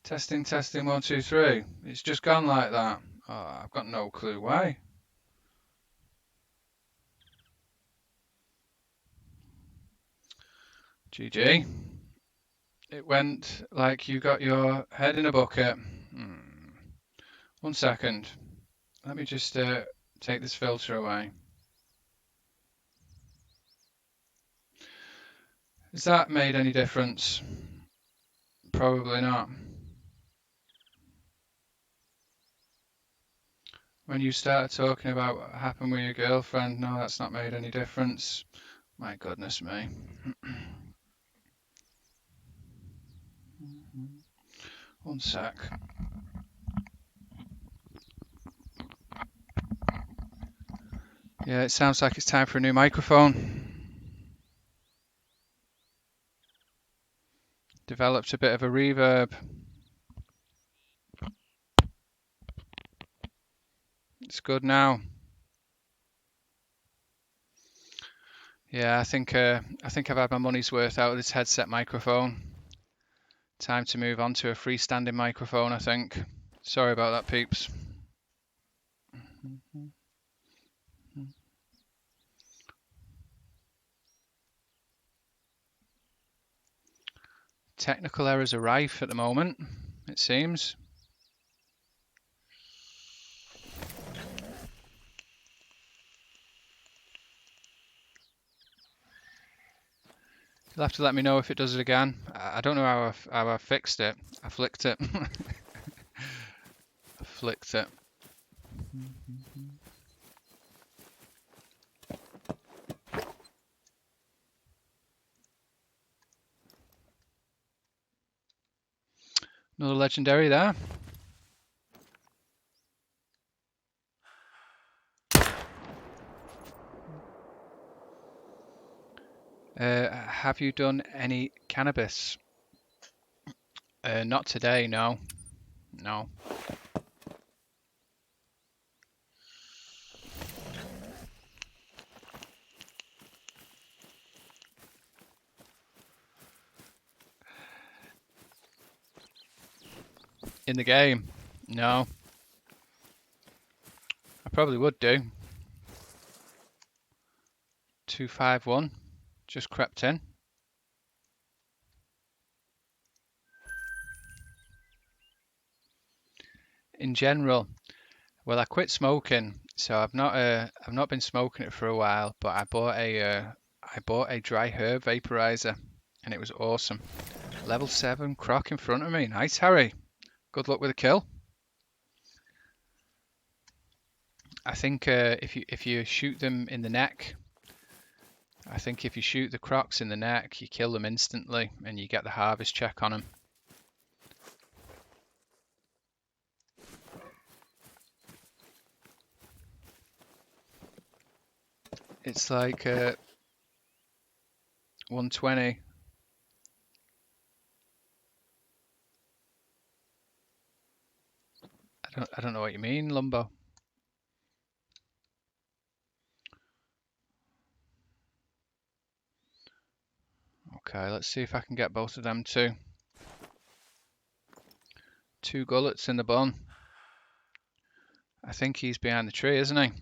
Testing, testing, 1, 2, 3. It's just gone like that. Oh, I've got no clue why. GG. It went like you got your head in a bucket. 1 second. Let me just take this filter away. Has that made any difference? Probably not. When you started talking about what happened with your girlfriend, no, that's not made any difference. My goodness me. 1 sec. Yeah, it sounds like it's time for a new microphone. Developed a bit of a reverb. It's good now. Yeah, I think I've had my money's worth out of this headset microphone. Time to move on to a freestanding microphone, I think. Sorry about that, peeps. Technical errors are rife at the moment, it seems. You'll have to let me know if it does it again. I don't know how I fixed it. I flicked it. I flicked it. Another legendary there. Have you done any cannabis? Not today, no. No. In the game? No. I probably would do. 251. Just crept in. In general, well, I quit smoking, so I've not been smoking it for a while. But I bought a dry herb vaporizer, and it was awesome. Level 7 croc in front of me. Nice, Harry. Good luck with the kill. I think if you shoot them in the neck, I think if you shoot the crocs in the neck, you kill them instantly, and you get the harvest check on them. It's like 120. I don't know what you mean, Lumbo. Okay, let's see if I can get both of them too. 2 gullets in the bun. I think he's behind the tree, isn't he?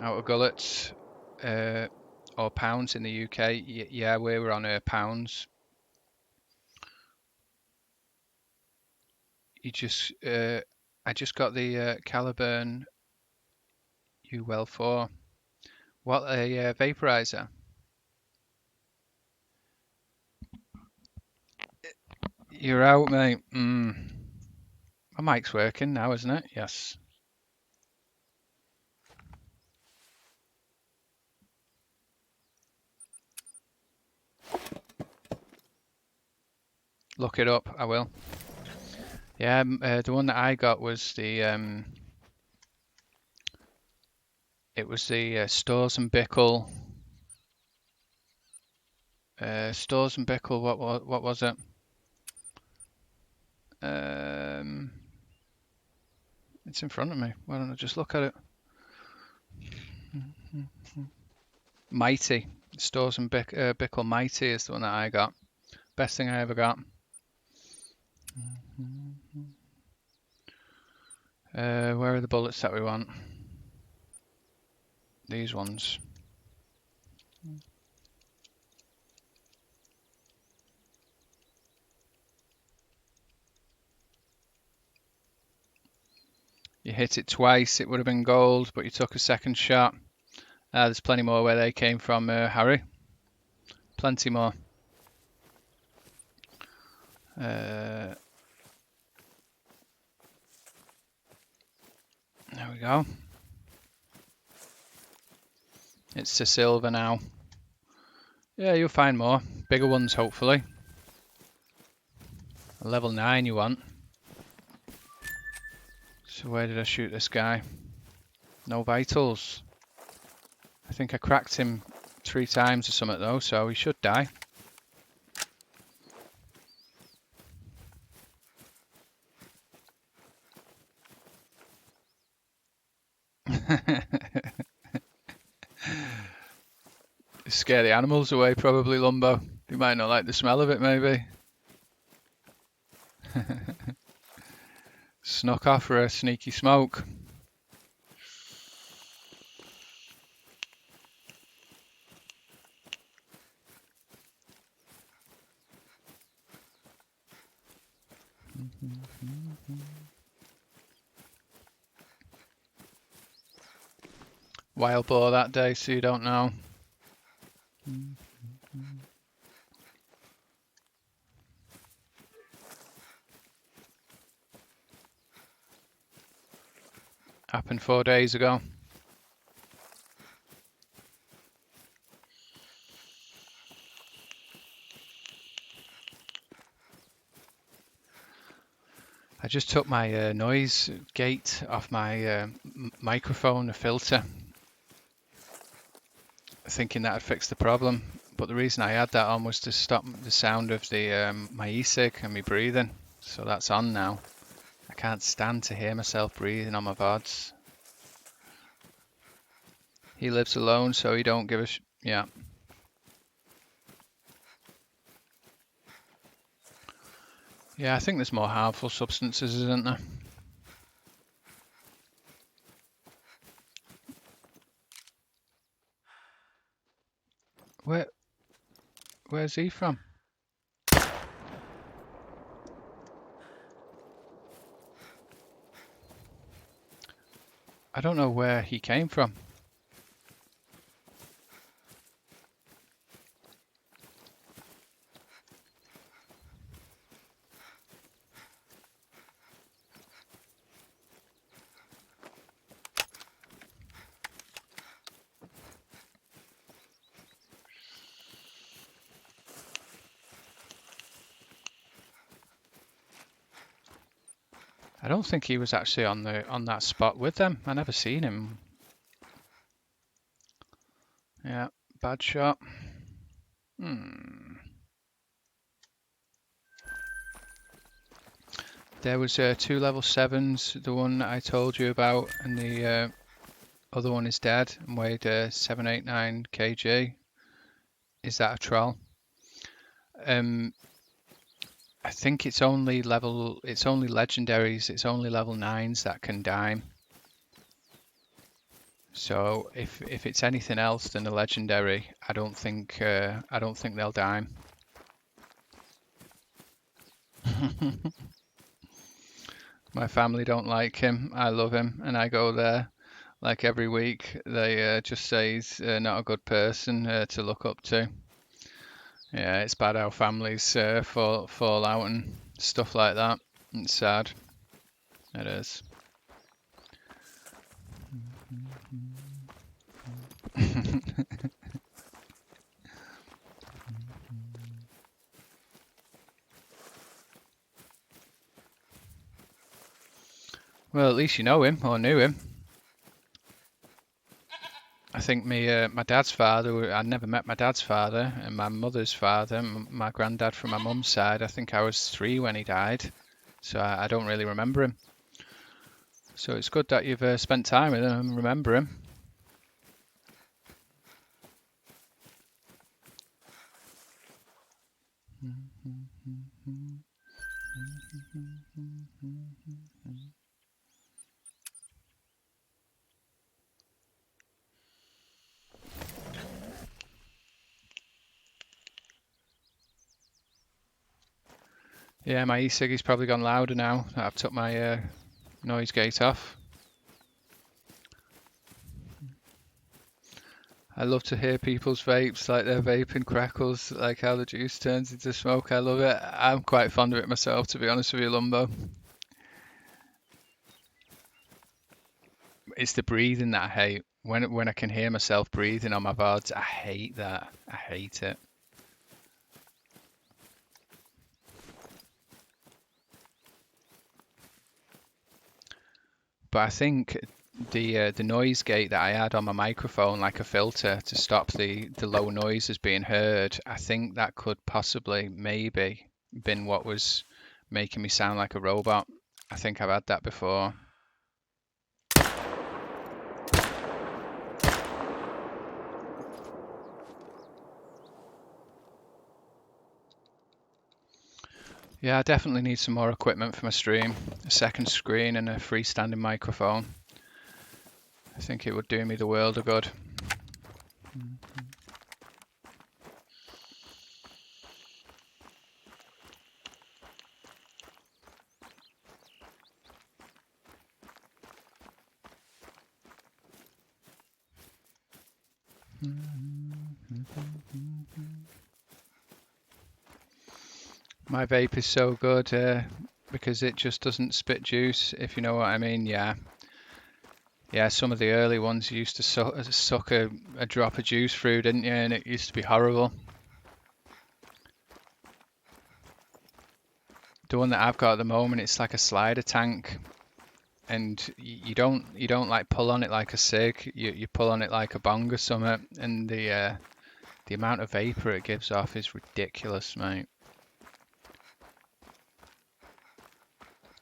Out of gullets or pounds in the UK. Yeah, we were on pounds. I just got the Caliburn UL4. What a vaporizer. You're out, mate. My mic's working now, isn't it? Yes. Look it up, I will. Yeah, the one that I got was the it was the Stores and Bickle. Stores and Bickle. What was it? It's in front of me. Why don't I just look at it? Mighty. Stores and Bickle Mighty is the one that I got. Best thing I ever got. Where are the bullets that we want? These ones. You hit it twice, it would have been gold, but you took a second shot. There's plenty more where they came from, Harry. Plenty more. There we go. It's to silver now. Yeah, you'll find more. Bigger ones, hopefully. A level 9 you want. So where did I shoot this guy? No vitals. I think I cracked him 3 times or something though, so he should die. Scare the animals away probably, Lumbo. You might not like the smell of it maybe. Snuck off for a sneaky smoke. Wild boar that day, so you don't know. Happened 4 days ago. I just took my noise gate off my microphone, the filter, thinking that would fix the problem. But the reason I had that on was to stop the sound of the my e-cig and me breathing. So that's on now. I can't stand to hear myself breathing on my VODs. He lives alone, so he don't give a yeah. Yeah, I think there's more harmful substances, isn't there? Where's he from? I don't know where he came from. I don't think he was actually on that spot with them. I never seen him. Yeah, bad shot. There was 2 level 7s, the one that I told you about, and the other one is dead and weighed 789 kg. Is that a troll? I think it's only legendaries, it's only level 9s that can dime. So if it's anything else than a legendary, I don't think they'll dime. My family don't like him. I love him, and I go there like every week. They just say he's not a good person to look up to. Yeah, it's bad how families fall out and stuff like that. It's sad. It is. Well, at least you know him or knew him. I think my dad's father, I never met my dad's father, and my mother's father, my granddad from my mum's side, I think I was 3 when he died, so I don't really remember him. So it's good that you've spent time with him and remember him. Yeah, my e-ciggy's probably gone louder now that I've took my noise gate off. I love to hear people's vapes, like their vaping crackles, like how the juice turns into smoke. I love it. I'm quite fond of it myself, to be honest with you, Lumbo. It's the breathing that I hate. When I can hear myself breathing on my VODs, I hate that. I hate it. But I think the noise gate that I had on my microphone, like a filter to stop the low noises being heard, I think that could possibly maybe been what was making me sound like a robot. I think I've had that before. Yeah, I definitely need some more equipment for my stream. A second screen and a freestanding microphone. I think it would do me the world of good. My vape is so good because it just doesn't spit juice, if you know what I mean. Yeah, some of the early ones used to suck a drop of juice through, didn't you? And it used to be horrible. The one that I've got at the moment, it's like a slider tank, and you don't like pull on it like a cig. You pull on it like a bong or something, and the amount of vapor it gives off is ridiculous, mate.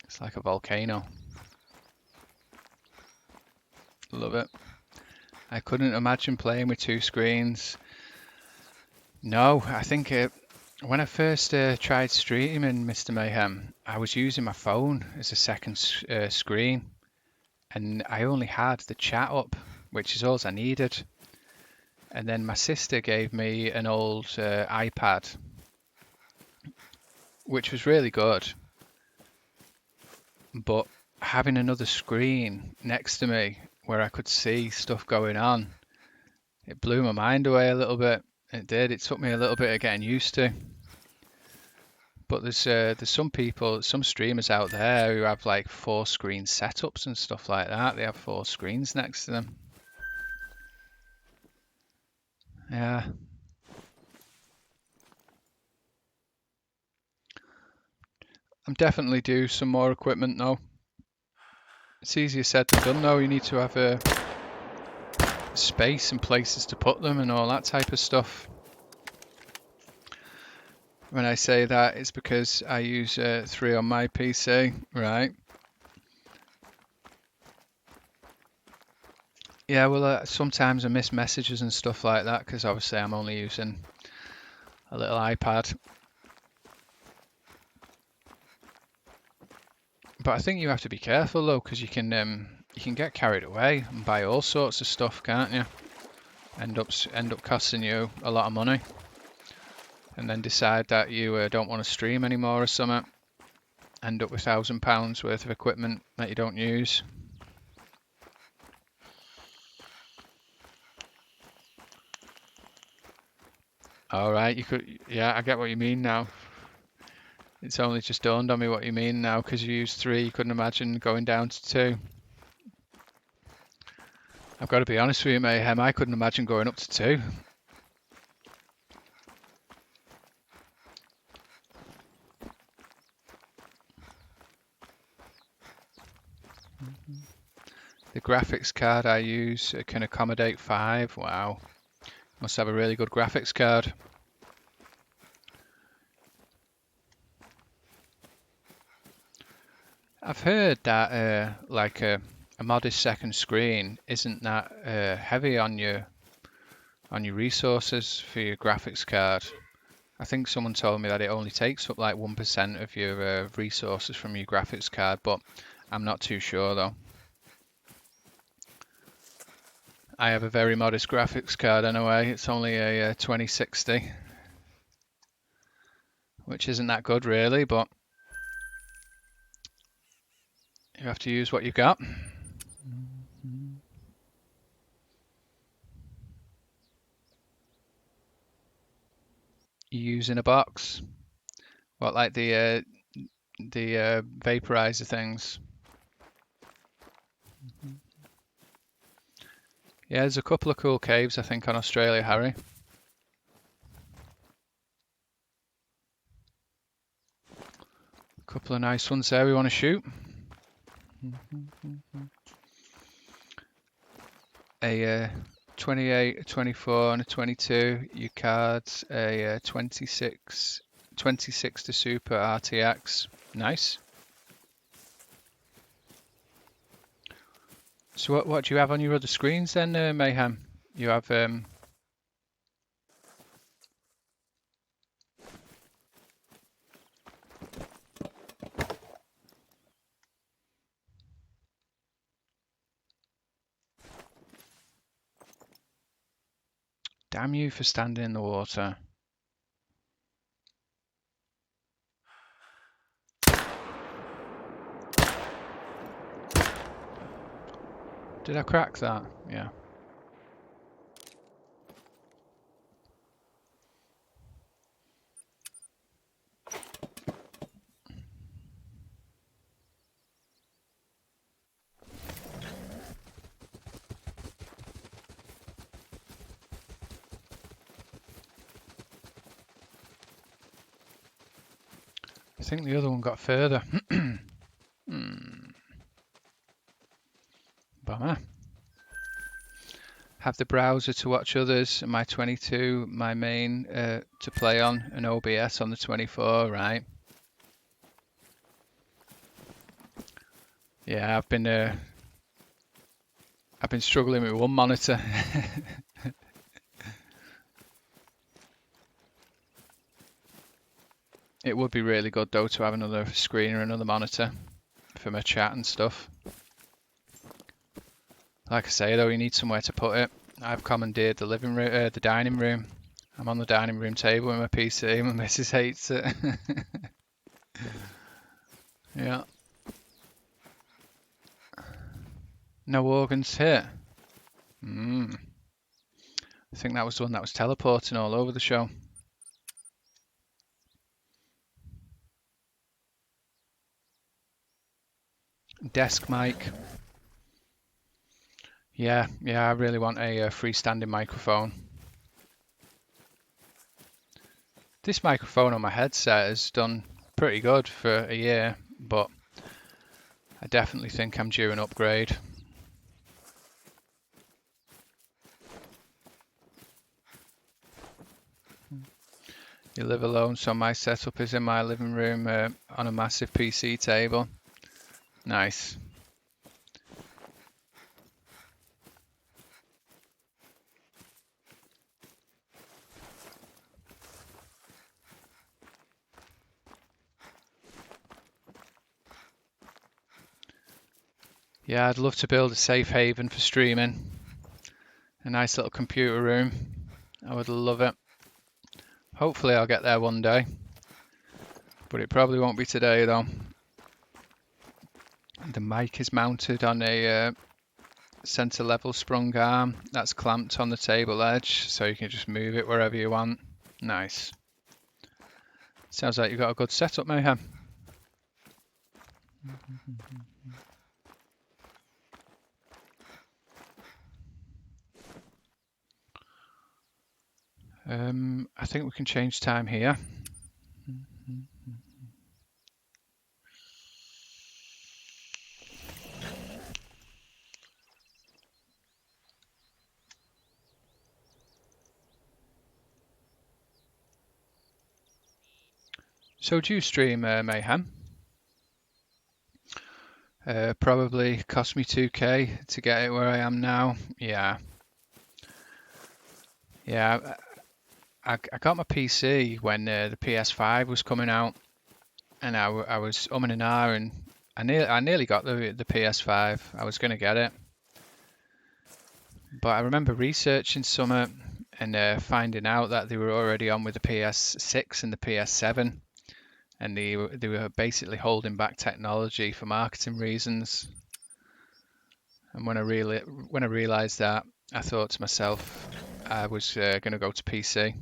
It's like a volcano. Love it. I couldn't imagine playing with 2 screens. No, I think when I first tried streaming Mr. Mayhem, I was using my phone as a second screen, and I only had the chat up, which is all I needed. And then my sister gave me an old iPad, which was really good. But having another screen next to me where I could see stuff going on, it blew my mind away a little bit. It did. It took me a little bit of getting used to. But there's some people, some streamers out there who have like 4 screen setups and stuff like that. They have 4 screens next to them. Yeah. I'm definitely due some more equipment though. It's easier said than done though. You need to have a space and places to put them and all that type of stuff. When I say that, it's because I use 3 on my PC, right? Yeah, well, sometimes I miss messages and stuff like that because obviously I'm only using a little iPad. But I think you have to be careful though, because you can get carried away and buy all sorts of stuff, can't you? End up costing you a lot of money, and then decide that you don't want to stream anymore or something. End up with £1,000 worth of equipment that you don't use. All right, you could. Yeah, I get what you mean now. It's only just dawned on me what you mean now, because you used 3. You couldn't imagine going down to 2. I've got to be honest with you, Mayhem. I couldn't imagine going up to 2. The graphics card I use can accommodate 5. Wow. Must have a really good graphics card. I've heard that like a modest second screen isn't that heavy on your resources for your graphics card. I think someone told me that it only takes up like 1% of your resources from your graphics card, but I'm not too sure though. I have a very modest graphics card anyway. It's only a 2060, which isn't that good really, but you have to use what you've got. You use in a box. What, like the vaporizer things? Yeah, there's a couple of cool caves I think on Australia, Harry. A couple of nice ones there we want to shoot. A 28, a 24 and a 22. Your cards a 26 to Super RTX. Nice. So what do you have on your other screens then, Mayhem? You have damn you for standing in the water. Did I crack that? Yeah. I think the other one got further. Bummer. Have the browser to watch others, my 22, my main to play on, and OBS on the 24, right? Yeah, I've been struggling with one monitor. It would be really good though to have another screen or another monitor for my chat and stuff. Like I say though, you need somewhere to put it. I've commandeered the living room, the dining room. I'm on the dining room table with my PC. My missus hates it. Yeah. No organs hit. I think that was the one that was teleporting all over the show. Desk mic. Yeah, I really want a freestanding microphone. This microphone on my headset has done pretty good for a year, but I definitely think I'm due an upgrade. You live alone, so my setup is in my living room on a massive PC table. Nice. Yeah, I'd love to build a safe haven for streaming. A nice little computer room. I would love it. Hopefully I'll get there one day. But it probably won't be today though. The mic is mounted on a center level sprung arm that's clamped on the table edge, so you can just move it wherever you want. Nice. Sounds like you've got a good setup, Mayhem. I think we can change time here. So do you stream Mayhem? Probably cost me 2k to get it where I am now. Yeah. Yeah, I got my PC when the PS5 was coming out, and I was umming and ahhing. I nearly got the PS5. I was going to get it. But I remember researching some and finding out that they were already on with the PS6 and the PS7, and they were basically holding back technology for marketing reasons. And when I realized that, I thought to myself, I was going to go to PC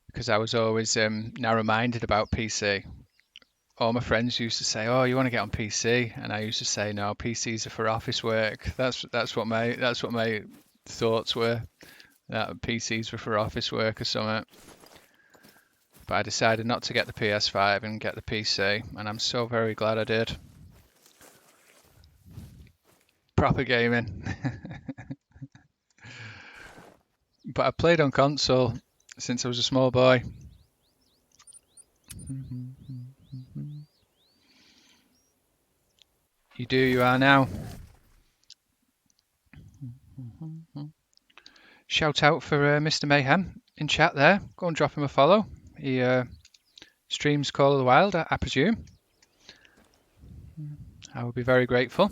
because I was always narrow-minded about PC. All my friends used to say, "Oh, you want to get on PC?" And I used to say, "No, PCs are for office work." That's what my thoughts were, that PCs were for office work or something. But I decided not to get the PS5 and get the PC, and I'm so very glad I did. Proper gaming. But I've played on console since I was a small boy. You are now. Shout out for Mr. Mayhem in chat there. Go and drop him a follow. He streams Call of the Wild, I presume. I would be very grateful.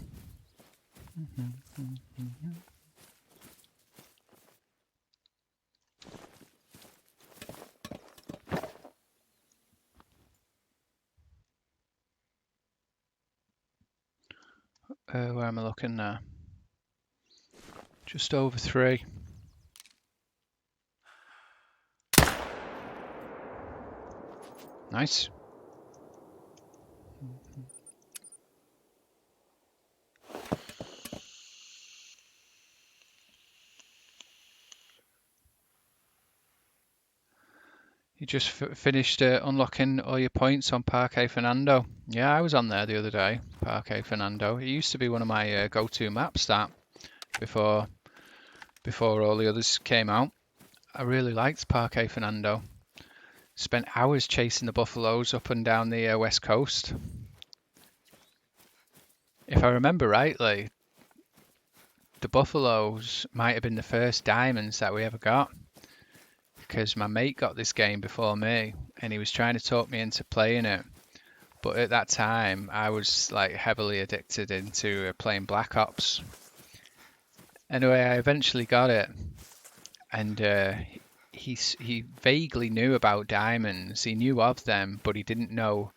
Where am I looking now? Just over 3. Nice. You just finished unlocking all your points on Parque Fernando. Yeah, I was on there the other day, Parque Fernando. It used to be one of my go-to maps that before all the others came out. I really liked Parque Fernando. Spent hours chasing the buffaloes up and down the west coast. If I remember rightly, the buffaloes might have been the first diamonds that we ever got, because my mate got this game before me and he was trying to talk me into playing it. But at that time, I was like heavily addicted into playing Black Ops. Anyway, I eventually got it, and he vaguely knew about diamonds. He knew of them, but he didn't know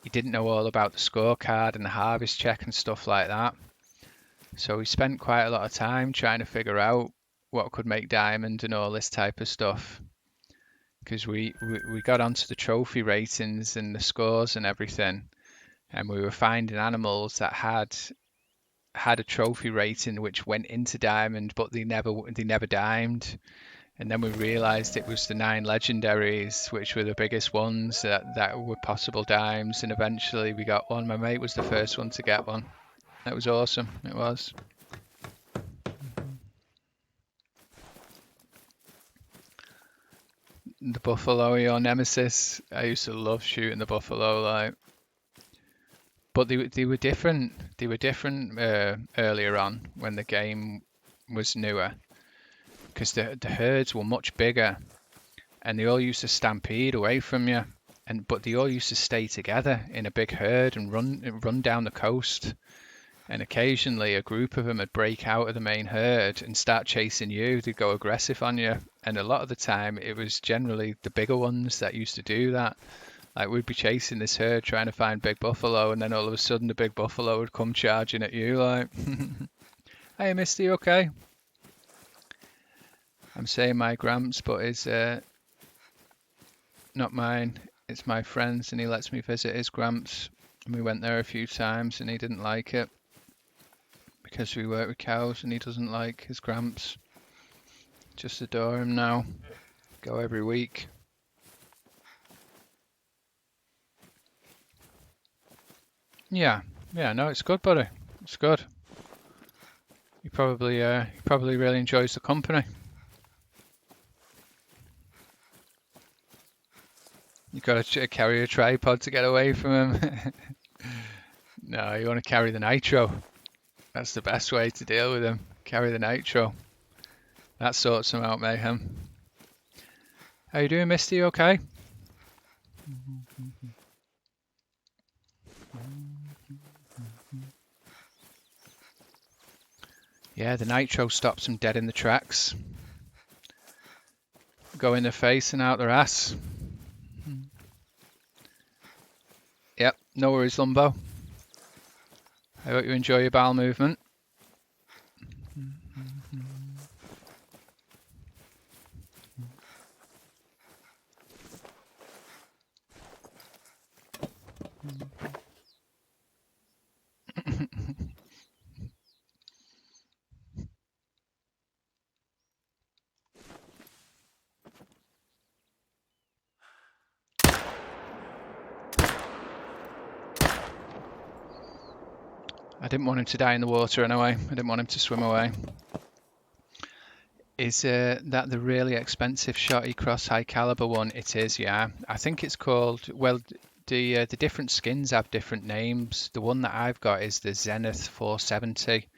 all about the scorecard and the harvest check and stuff like that. So we spent quite a lot of time trying to figure out what could make diamond and all this type of stuff, because we got onto the trophy ratings and the scores and everything, and we were finding animals that had a trophy rating which went into diamond, but they never dimed. And then we realised it was the 9 legendaries, which were the biggest ones that were possible dimes. And eventually we got one. My mate was the first one to get one. That was awesome. It was. The buffalo, your nemesis. I used to love shooting the buffalo, like. But they were different. They were different earlier on when the game was newer, because the herds were much bigger, and they all used to stampede away from you. But they all used to stay together in a big herd and run down the coast. And occasionally a group of them would break out of the main herd and start chasing you. They'd go aggressive on you. And a lot of the time it was generally the bigger ones that used to do that. Like we'd be chasing this herd trying to find big buffalo, and then all of a sudden the big buffalo would come charging at you like, hey Misty, okay? I'm saying my Gramps, but it's not mine. It's my friend's, and he lets me visit his Gramps. And we went there a few times and he didn't like it because we work with cows and he doesn't like his Gramps. Just adore him now. Go every week. Yeah, no, it's good, buddy. It's good. He probably really enjoys the company. You got to carry a tripod to get away from him. No, you want to carry the nitro. That's the best way to deal with him. Carry the nitro. That sorts him out, Mayhem. How you doing, Misty? Okay? Yeah, the nitro stops them dead in the tracks. Go in their face and out their ass. Yep, no worries, Lumbo. I hope you enjoy your bowel movement. I didn't want him to die in the water anyway. I didn't want him to swim away. Is that the really expensive shotty cross high caliber one? It is, yeah. I think it's called, well, the different skins have different names. The one that I've got is the Zenith 470.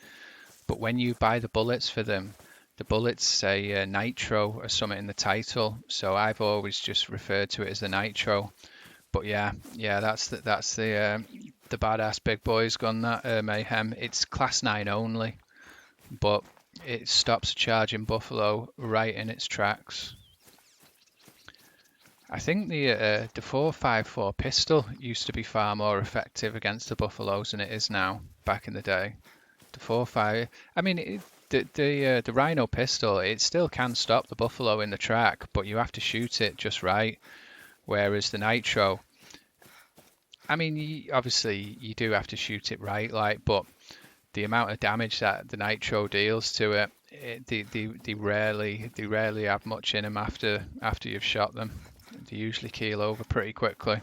But when you buy the bullets for them, the bullets say Nitro or something in the title. So I've always just referred to it as the Nitro. But yeah, that's the badass big boys gun, that Mayhem. It's class 9 only, but it stops a charging buffalo right in its tracks. I think the 4.54 pistol used to be far more effective against the buffaloes than it is now. Back in the day, the 4.5. I mean, the Rhino pistol, it still can stop the buffalo in the track, but you have to shoot it just right. Whereas the Nitro, I mean, obviously you do have to shoot it right, like, but the amount of damage that the Nitro deals to it, they rarely have much in them after you've shot them. They usually keel over pretty quickly.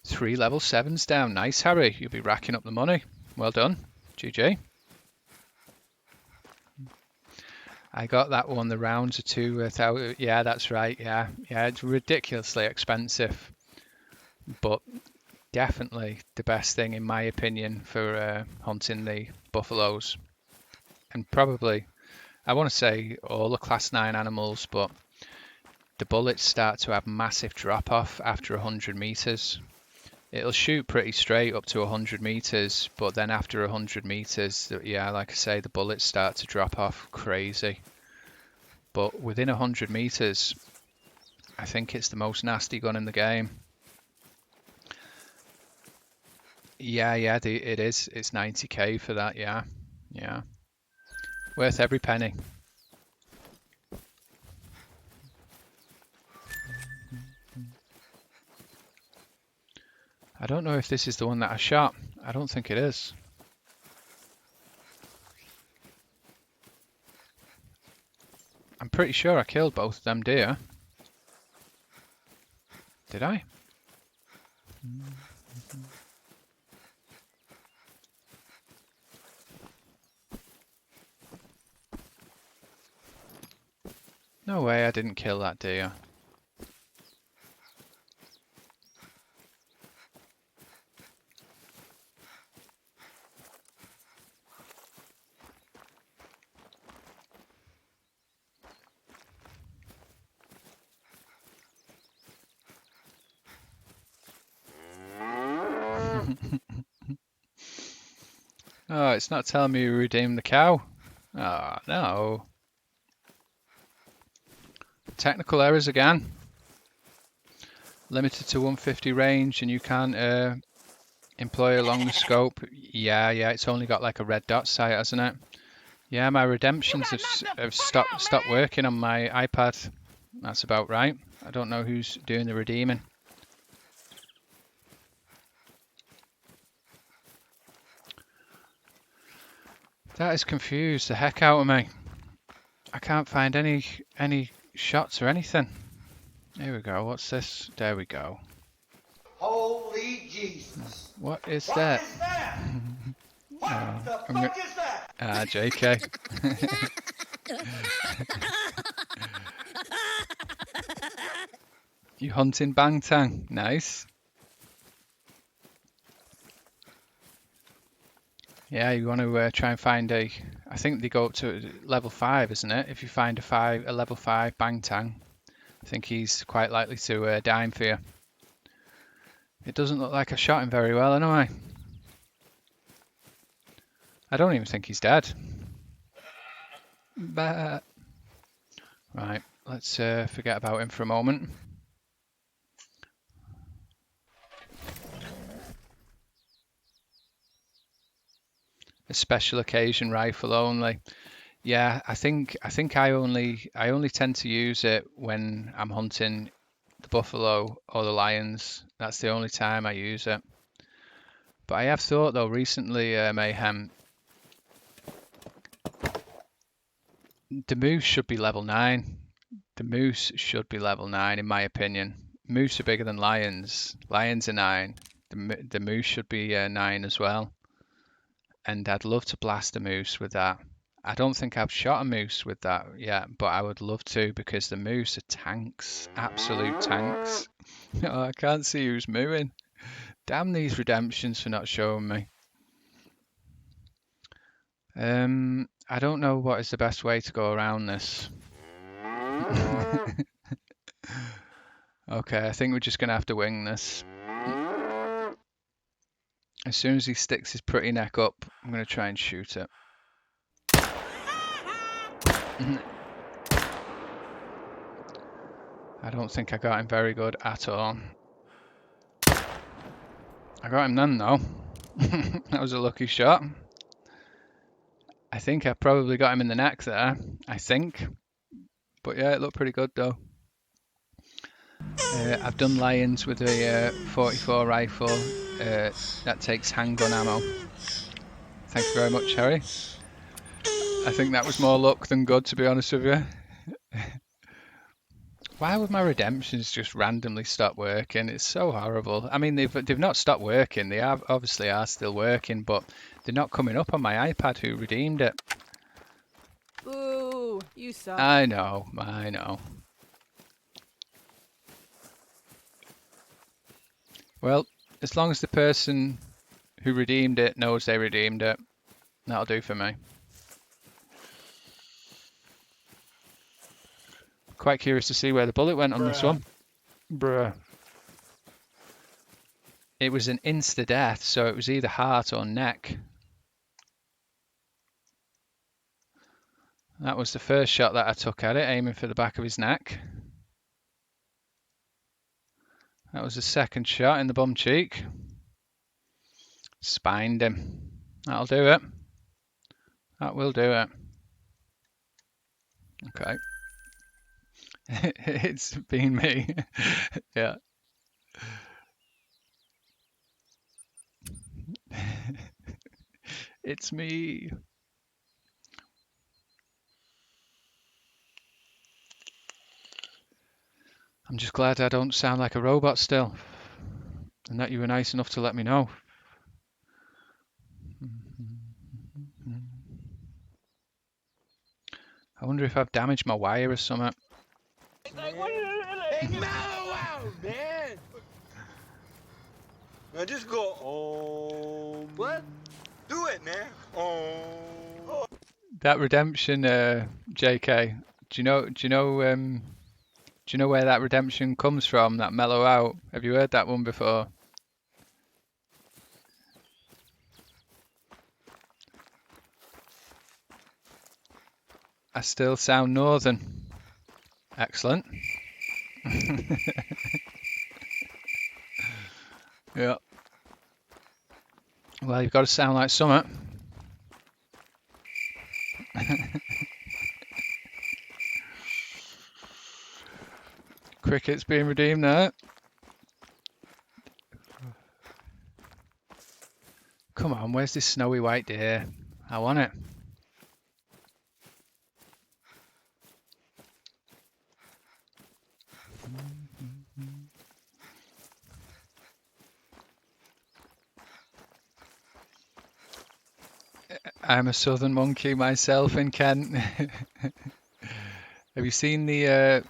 3 level 7s down. Nice, Harry. You'll be racking up the money. Well done. GG. I got that one. The rounds are 2,000. Yeah, that's right. Yeah, it's ridiculously expensive, but definitely the best thing in my opinion for hunting the buffaloes, and probably I want to say all the class 9 animals, but the bullets start to have massive drop off after 100 meters. It'll shoot pretty straight up to 100 meters, but then after 100 meters, yeah, like I say, the bullets start to drop off crazy. But within 100 meters, I think it's the most nasty gun in the game. Yeah, it is. It's 90k for that, yeah. Worth every penny. I don't know if this is the one that I shot. I don't think it is. pretty sure I killed both of them deer. Did I? No way I didn't kill that deer. Oh, it's not telling me you redeemed the cow. Oh, no. Technical errors again. Limited to 150 range and you can't employ along the scope. Yeah, it's only got like a red dot sight, hasn't it? Yeah, my redemptions have stopped working on my iPad. That's about right. I don't know who's doing the redeeming. That has confused the heck out of me. I can't find any shots or anything. Here we go. What's this? There we go. Holy Jesus. What is What that? is that? What the fuck is that? Ah, JK. You hunting Bangtang? Nice. Yeah, you want to try and find a. I think they go up to level 5, isn't it? If you find a level 5 Bangtang, I think he's quite likely to dime for you. It doesn't look like I shot him very well, anyway. I don't even think he's dead. But right, let's forget about him for a moment. A special occasion rifle only. Yeah, I think I only tend to use it when I'm hunting the buffalo or the lions. That's the only time I use it. But I have thought though recently, Mayhem, the moose should be level 9. The moose should be level 9 in my opinion. Moose are bigger than lions. Lions are 9. The moose should be 9 as well. And I'd love to blast a moose with that. I don't think I've shot a moose with that yet, but I would love to because the moose are tanks, absolute tanks. Oh, I can't see who's mooing. Damn these redemptions for not showing me. I don't know what is the best way to go around this. Okay, I think we're just gonna have to wing this. As soon as he sticks his pretty neck up, I'm gonna try and shoot it. I don't think I got him very good at all. I got him then though. That was a lucky shot. I think I probably got him in the neck there. I think. But yeah, it looked pretty good though. I've done lions with a 44 rifle that takes handgun ammo. Thank you very much, Harry. I think that was more luck than good, to be honest with you. Why would my redemptions just randomly stop working? It's so horrible. I mean, they've not stopped working. They obviously are still working, but they're not coming up on my iPad who redeemed it. Ooh, you suck. I know. Well, as long as the person who redeemed it knows they redeemed it, that'll do for me. Quite curious to see where the bullet went on this one. Bruh. It was an insta-death, so it was either heart or neck. That was the first shot that I took at it, aiming for the back of his neck. That was the second shot in the bum cheek. Spined him. That'll do it. That will do it. Okay. It's been me. Yeah. It's me. I'm just glad I don't sound like a robot still, and that you were nice enough to let me know. I wonder if I've damaged my wire or something. Hey, mellow out, man. Now just go. What? Do it, man. That redemption, JK. Do you know where that redemption comes from? That mellow out. Have you heard that one before? I still sound northern. Excellent. Yeah. Well, you've got to sound like something. Cricket's being redeemed there. Come on, where's this snowy white deer? I want it. I'm a southern monkey myself in Kent. Have you seen the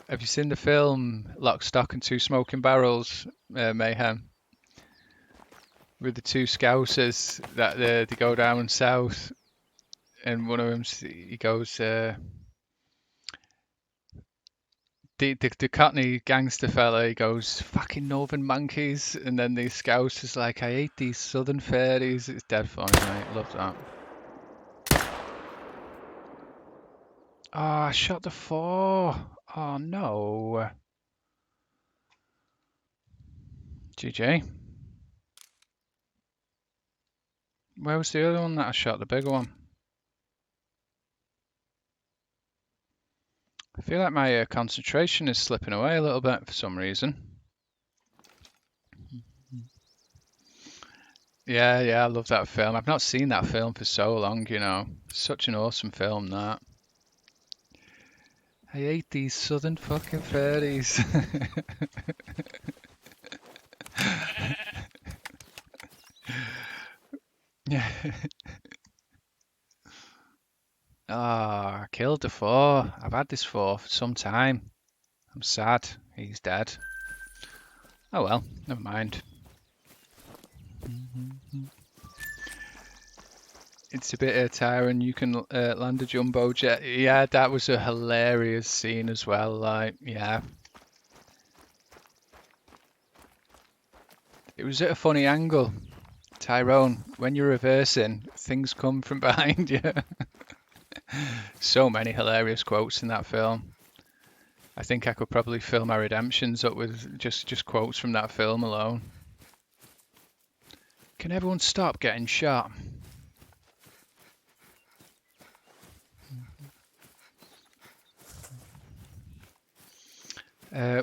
film Lock, Stock and Two Smoking Barrels, Mayhem? With the two Scousers that they go down south, and one of them he goes the Cockney gangster fella, he goes fucking northern monkeys, and then the Scousers like, I hate these southern fairies. It's dead funny, mate. Love that. Oh, I shot the 4. Oh no. GG. Where was the other one that I shot? The bigger one. I feel like my concentration is slipping away a little bit for some reason. Yeah, I love that film. I've not seen that film for so long, you know. Such an awesome film, that. I hate these southern fucking fairies. Yeah. Ah, I killed the 4. I've had this 4 for some time. I'm sad. He's dead. Oh well, never mind. It's a bit tiring. You can land a jumbo jet. Yeah, that was a hilarious scene as well. Like, yeah. It was at a funny angle. Tyrone, when you're reversing, things come from behind you. So many hilarious quotes in that film. I think I could probably fill my redemptions up with just quotes from that film alone. Can everyone stop getting shot?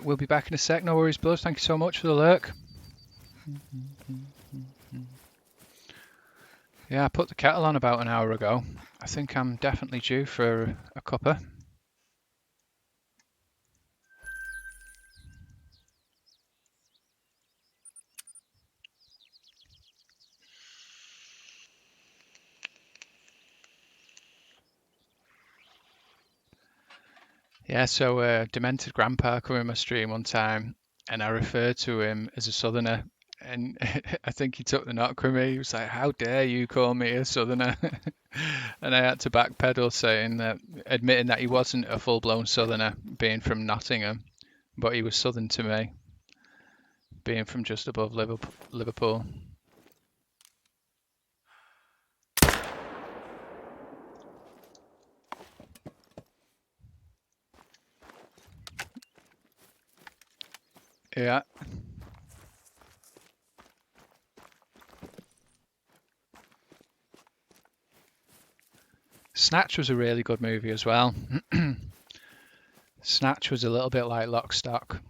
We'll be back in a sec. No worries, Blood. Thank you so much for the lurk. Yeah, I put the kettle on about an hour ago. I think I'm definitely due for a cuppa. Yeah, so Demented Grandpa came in my stream one time, and I referred to him as a southerner, and I think he took the knock with me. He was like, "How dare you call me a southerner?" And I had to backpedal, admitting that he wasn't a full-blown southerner, being from Nottingham, but he was southern to me, being from just above Liverpool. Yeah. Snatch was a really good movie as well. Snatch was a little bit like Lock, Stock.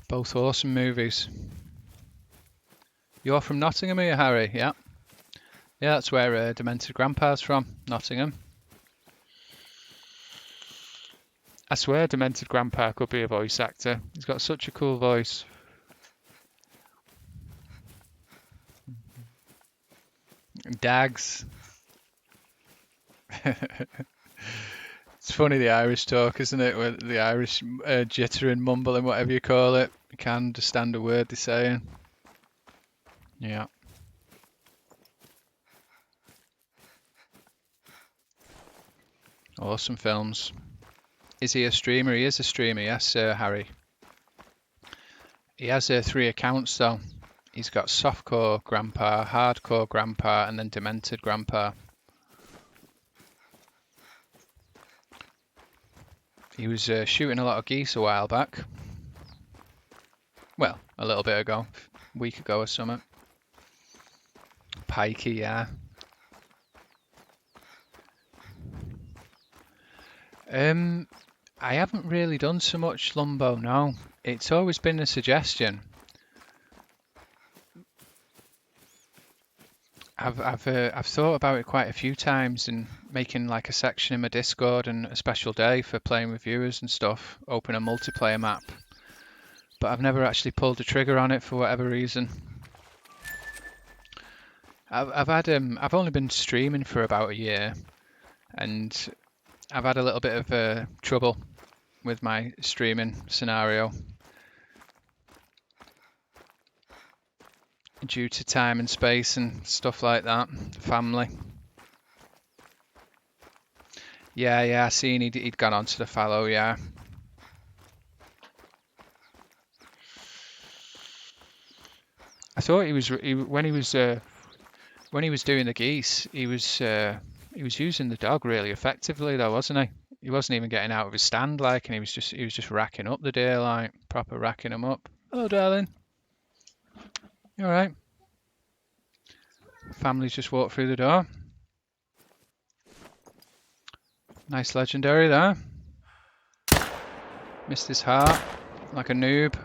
Both awesome movies. You're from Nottingham, are you, Harry? Yeah. Yeah, that's where Demented Grandpa's from, Nottingham. I swear Demented Grandpa could be a voice actor. He's got such a cool voice. Dags. It's funny, the Irish talk, isn't it? With the Irish jittering, mumbling, whatever you call it. You can't understand a word they're saying. Yeah. Awesome films. Is he a streamer? He is a streamer, yes, Harry. He has 3 accounts though. He's got Softcore Grandpa, Hardcore Grandpa, and then Demented Grandpa. He was shooting a lot of geese a while back. Well, a little bit ago. A week ago or something. Pikey, yeah. I haven't really done so much Lumbo, no. It's always been a suggestion. I've thought about it quite a few times and making like a section in my Discord and a special day for playing with viewers and stuff. Open a multiplayer map, but I've never actually pulled the trigger on it for whatever reason. I've only been streaming for about a year, and I've had a little bit of trouble with my streaming scenario due to time and space and stuff like that. Family. Yeah, I seen he'd gone on to the fallow, yeah. I thought when he was doing the geese, he was using the dog really effectively though, wasn't he? He wasn't even getting out of his stand like, and he was just racking up the deer, like proper racking them up. Hello, darling. You all right? Family's just walked through the door. Nice legendary there. Missed his heart like a noob.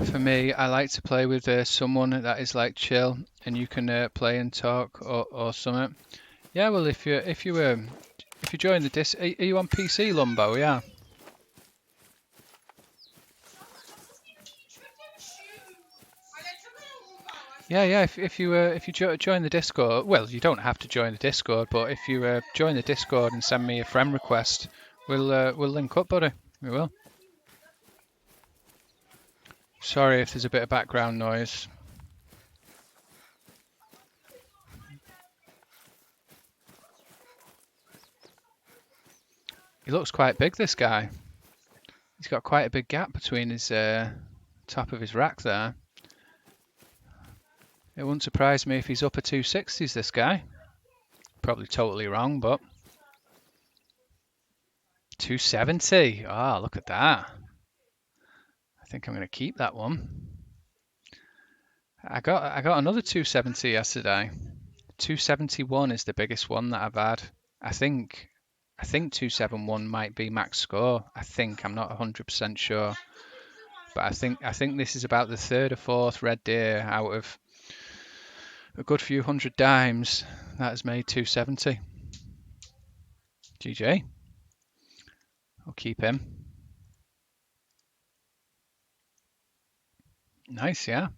For me, I like to play with someone that is like chill, and you can play and talk or something. Yeah, well, if you join the are you on PC, Lumbo? Yeah. Yeah. If you join the Discord, well, you don't have to join the Discord, but if you join the Discord and send me a friend request, we'll link up, buddy. We will. Sorry if there's a bit of background noise. He looks quite big, this guy. He's got quite a big gap between his top of his rack there. It wouldn't surprise me if he's upper 260s, this guy. Probably totally wrong, but 270. Oh, look at that. I think I'm going to keep that one. I got another 270 yesterday. 271 is the biggest one that I've had. I think 271 might be max score. I'm not 100% sure, but I think this is about the 3rd or 4th red deer out of a good few hundred dimes that has made 270. GG. I'll keep him. Nice, yeah.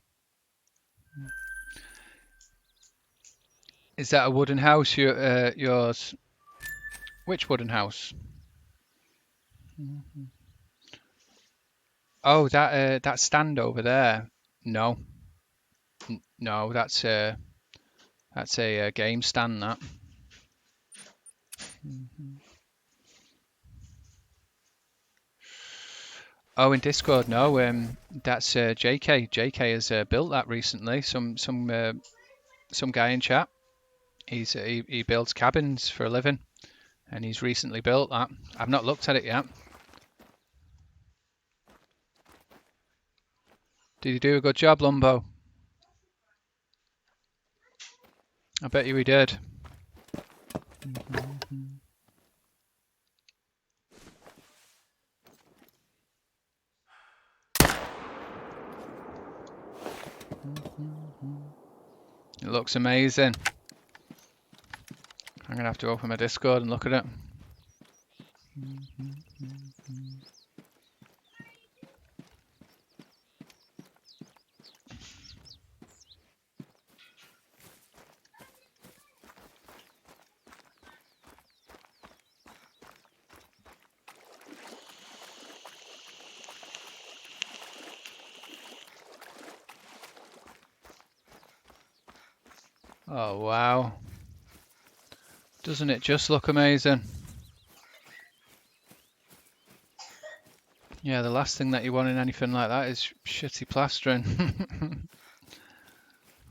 Is that a wooden house, yours? Which wooden house? Oh, that stand over there. No, no, that's a game stand. That. Oh, in Discord, no. That's JK. JK has built that recently. Some guy in chat. He builds cabins for a living, and he's recently built that. I've not looked at it yet. Did he do a good job, Lumbo? I bet you he did. It looks amazing. I'm gonna have to open my Discord and look at it. Oh wow. Doesn't it just look amazing? Yeah, the last thing that you want in anything like that is shitty plastering.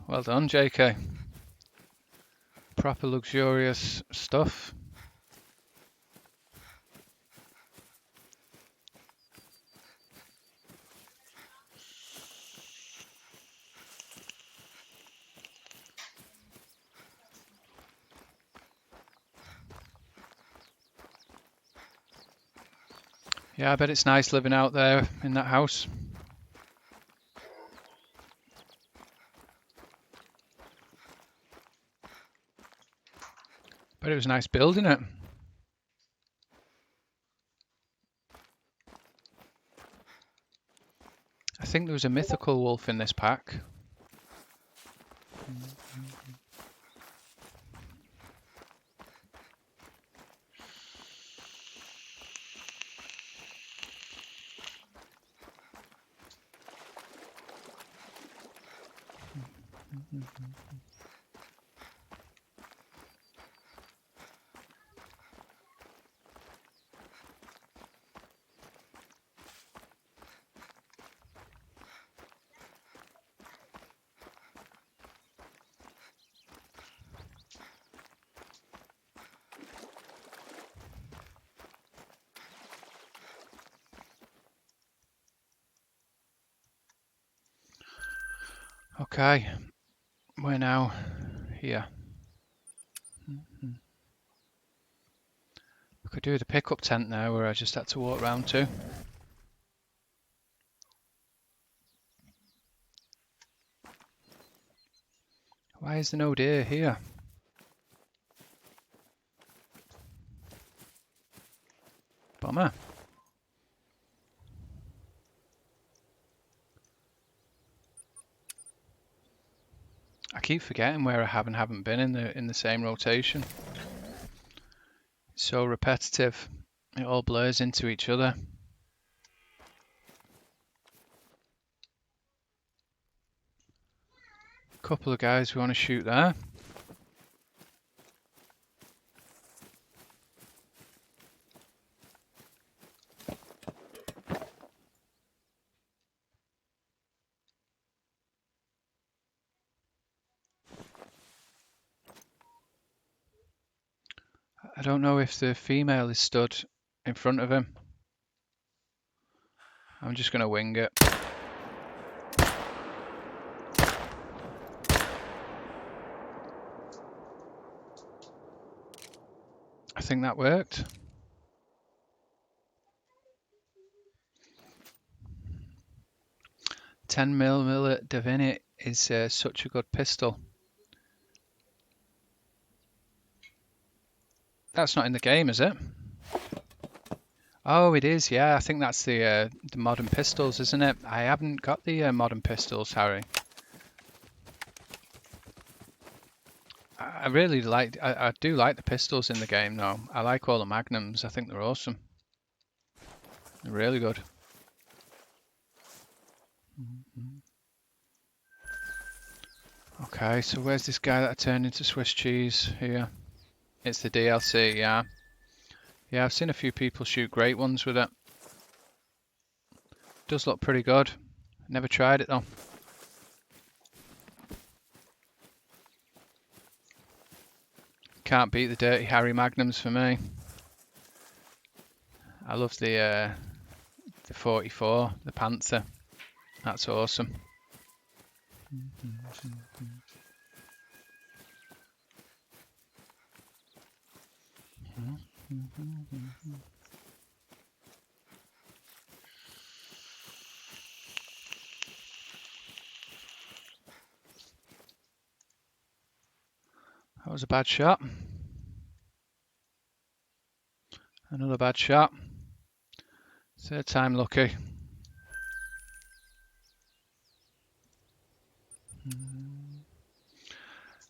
Well done, JK. Proper luxurious stuff. Yeah, I bet it's nice living out there in that house. But it was nice building it. I think there was a mythical wolf in this pack. Okay, we're now here. I could do the pickup tent now where I just had to walk round to. Why is there no deer here? Bummer. I keep forgetting where I have and haven't been in the same rotation. It's so repetitive. It all blurs into each other. Couple of guys we want to shoot there. I don't know if the female is stood in front of him. I'm just going to wing it. I think that worked. .10mm Davinit is such a good pistol. That's not in the game, is it? Oh, it is. Yeah, I think that's the modern pistols, isn't it? I haven't got the modern pistols, Harry. I really like. I do like the pistols in the game, though. I like all the magnums. I think they're awesome. They're really good. Okay, so where's this guy that I turned into Swiss cheese here? It's the DLC, yeah. Yeah, I've seen a few people shoot great ones with it. Does look pretty good. Never tried it though. Can't beat the Dirty Harry Magnums for me. I love the 44, the Panther. That's awesome. That was a bad shot. Another bad shot. Third time lucky.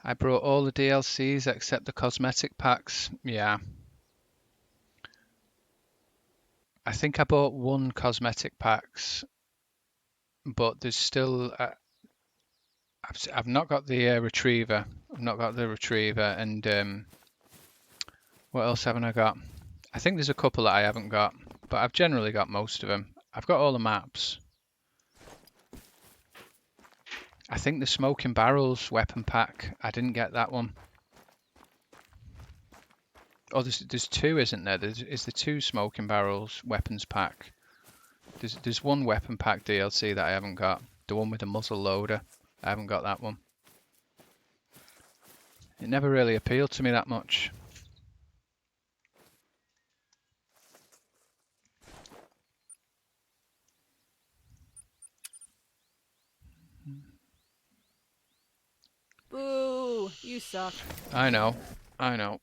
I brought all the DLCs except the cosmetic packs. Yeah. I think I bought one cosmetic packs, but there's still... I've not got the retriever. I've not got the retriever, and what else haven't I got? I think there's a couple that I haven't got, but I've generally got most of them. I've got all the maps. I think the Smoking Barrels weapon pack, I didn't get that one. Oh, there's two, isn't there? Is the two Smoking Barrels weapons pack. There's one weapon pack DLC that I haven't got. The one with the muzzle loader. I haven't got that one. It never really appealed to me that much. Boo! You suck. I know. I know.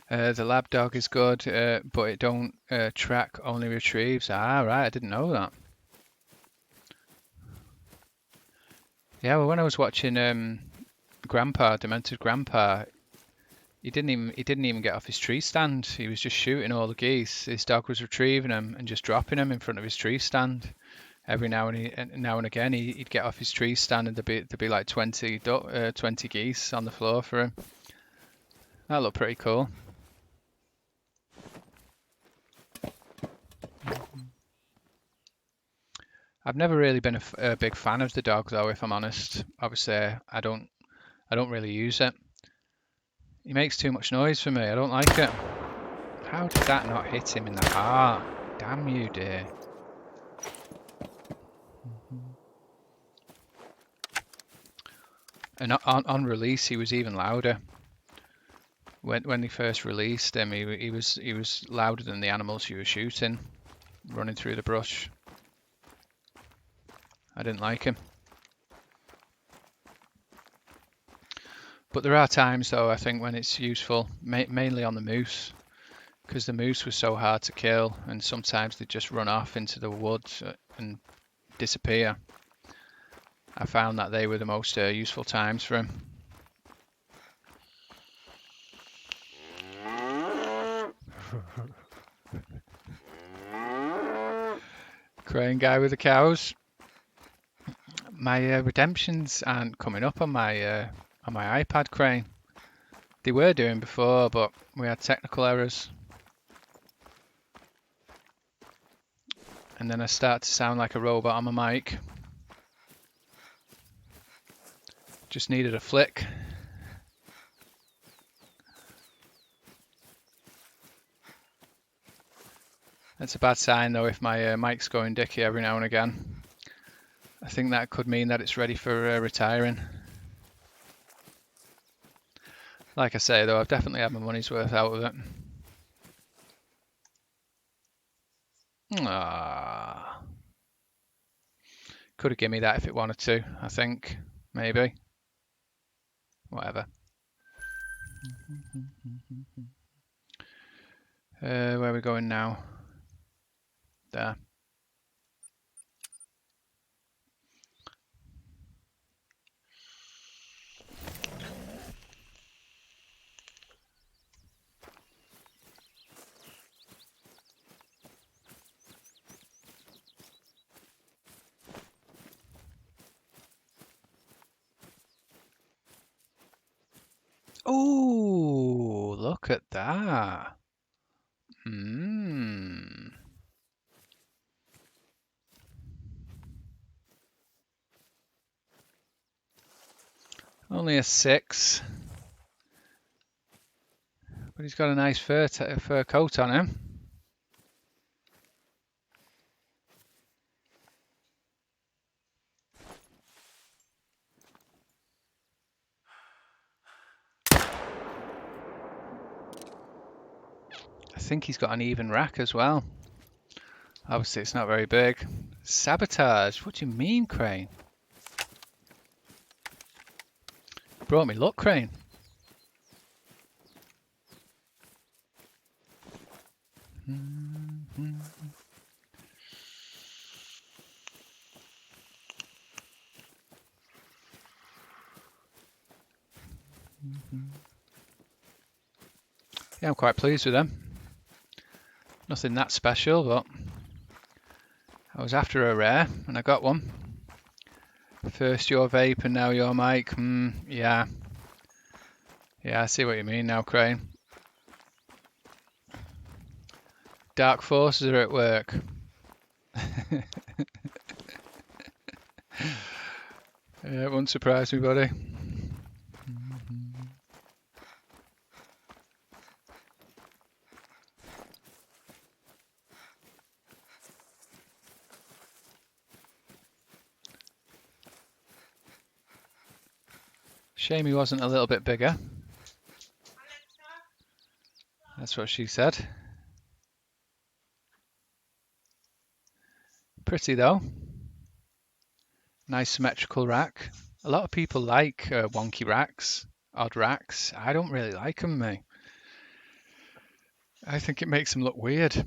The lab dog is good, but it don't track, only retrieves. Ah, right, I didn't know that. Yeah, well, when I was watching Grandpa, Demented Grandpa, he didn't even get off his tree stand. He was just shooting all the geese. His dog was retrieving them and just dropping them in front of his tree stand. Every now and again, he'd get off his tree stand and there'd be like 20 geese on the floor for him. That looked pretty cool. I've never really been a big fan of the dog, though, if I'm honest. Obviously, I don't really use it. He makes too much noise for me. I don't like it. How did that not hit him in the heart? Damn you, dear. And on release, he was even louder. When they first released him, he was louder than the animals you were shooting, running through the brush. I didn't like him. But there are times, though, I think, when it's useful, mainly on the moose, because the moose was so hard to kill, and sometimes they just run off into the woods and disappear. I found that they were the most useful times for him. Crane guy with the cows. My redemptions aren't coming up on my iPad, Crane. They were doing before, but we had technical errors. And then I start to sound like a robot on my mic. Just needed a flick. That's a bad sign, though, if my mic's going dicky every now and again. I think that could mean that it's ready for retiring. Like I say, though, I've definitely had my money's worth out of it. Ah, could have given me that if it wanted to, I think. Maybe. Whatever. Where are we going now? There. Oh, look at that. Only a 6. But he's got a nice fur coat on him. think he's got an even rack as well. Obviously, it's not very big. Sabotage. What do you mean, Crane? Brought me luck, Crane. Yeah, I'm quite pleased with them. Nothing that special, but I was after a rare and I got one. First your vape and now your mic. Yeah. Yeah, I see what you mean now, Crane. Dark forces are at work. Yeah, it won't surprise me, buddy. Shame he wasn't a little bit bigger. That's what she said. Pretty though. Nice symmetrical rack. A lot of people like wonky racks, odd racks. I don't really like them, mate. I think it makes them look weird.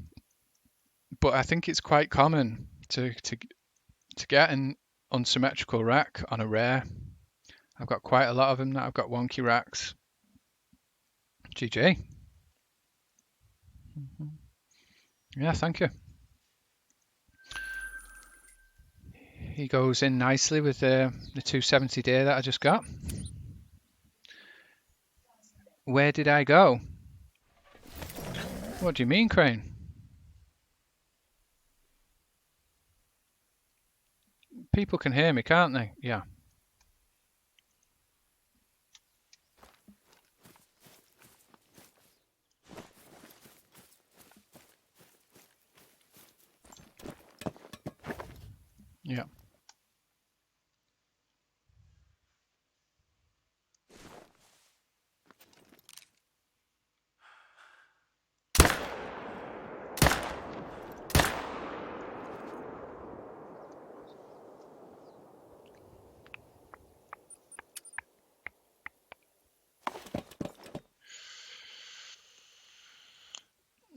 But I think it's quite common to get an unsymmetrical rack on a rare. I've got quite a lot of them that I've got wonky racks. GG. Yeah, thank you. He goes in nicely with the 270 day that I just got. Where did I go? What do you mean, Crane? People can hear me, can't they? Yeah. Yeah.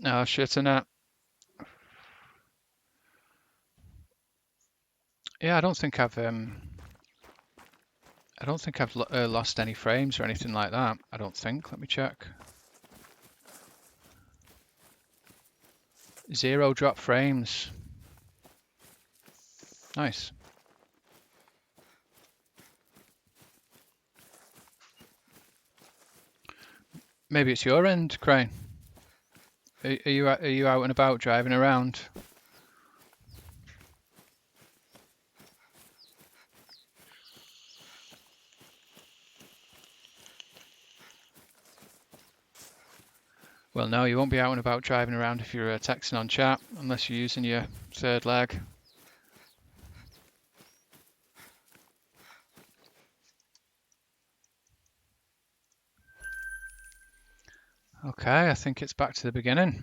Oh, shit, innit? Yeah, I don't think I've lost any frames or anything like that. I don't think. Let me check. 0 drop frames. Nice. Maybe it's your end, Crane. Are you out and about driving around? Well, no, you won't be out and about driving around if you're texting on chat, unless you're using your third leg. Okay, I think it's back to the beginning.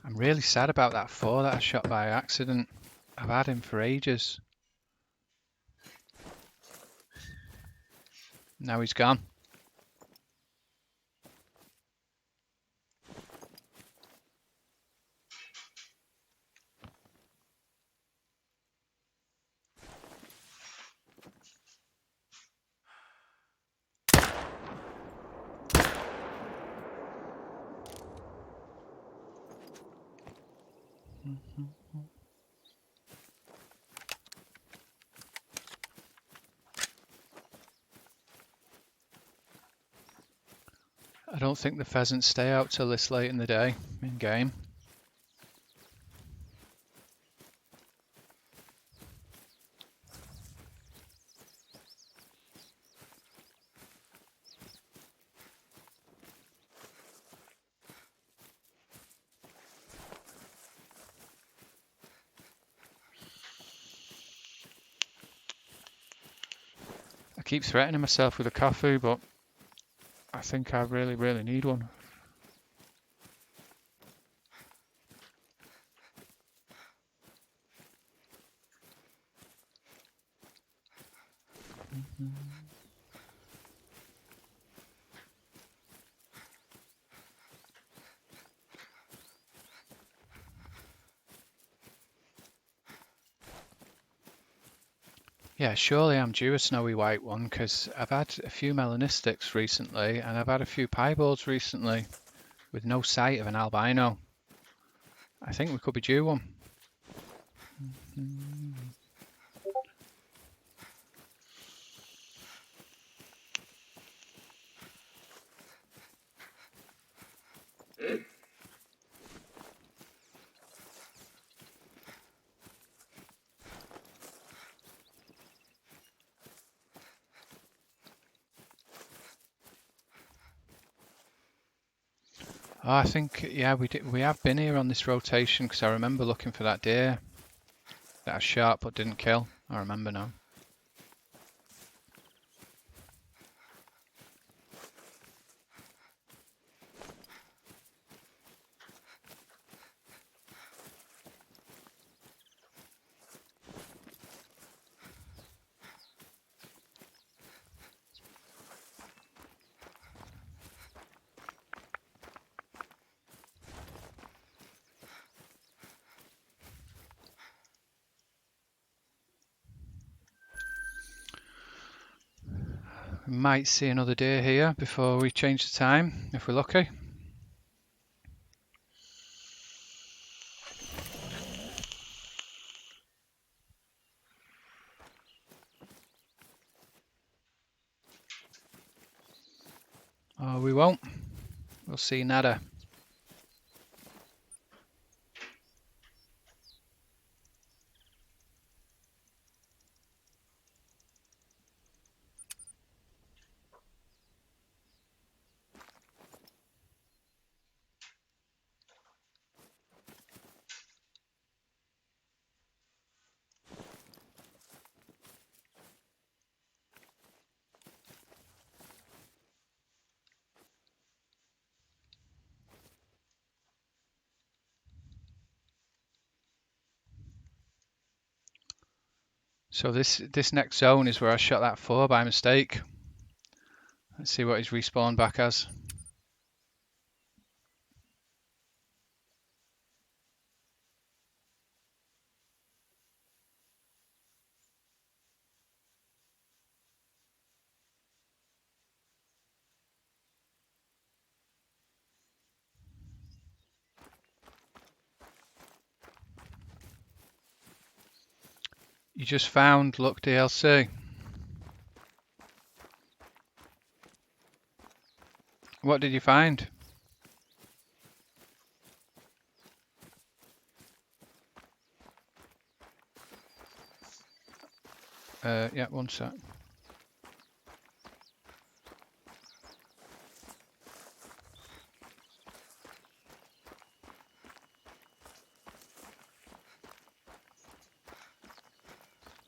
I'm really sad about that 4 that I shot by accident. I've had him for ages. Now he's gone. I don't think the pheasants stay out till this late in the day in game. keep threatening myself with a coffee, but I think I really, really need one. Yeah, surely I'm due a snowy white one because I've had a few melanistics recently and I've had a few piebalds recently with no sight of an albino. I think we could be due one. Oh, I think, yeah, we have been here on this rotation because I remember looking for that deer that I shot but didn't kill. I remember now. We might see another deer here before we change the time, if we're lucky. Or we won't. We'll see nada. So this next zone is where I shot that 4 by mistake. Let's see what he's respawned back as. You just found Luck DLC. What did you find? Yeah, one sec.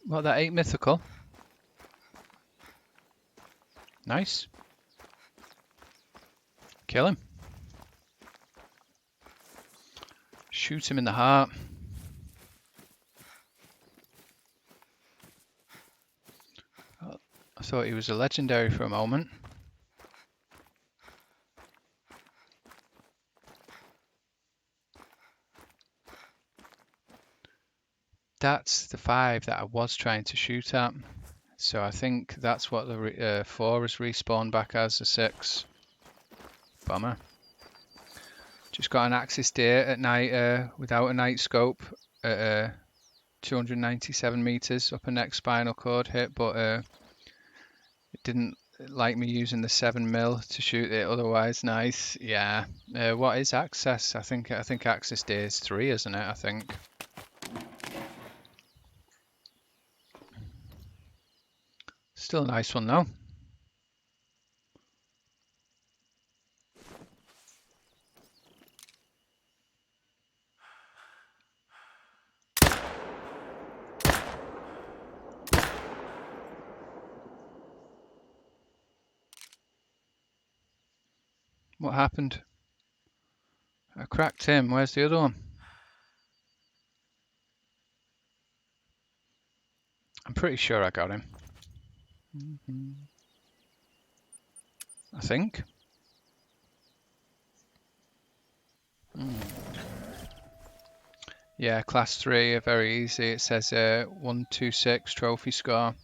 What, that 8 mythical? Nice. Kill him. Shoot him in the heart. I thought he was a legendary for a moment. That's the 5 that I was trying to shoot at. So I think that's what the 4 has respawned back as, a 6. Bummer. Just got an axis deer at night without a night scope at 297 meters up a next spinal cord hit, but it didn't like me using the 7mm to shoot it otherwise. Nice. Yeah. What is access? I think access deer is 3, isn't it? I think. Still a nice one though. What happened? I cracked him. Where's the other one? I'm pretty sure I got him. I think. Yeah, class 3 are very easy. It says 126 trophy score.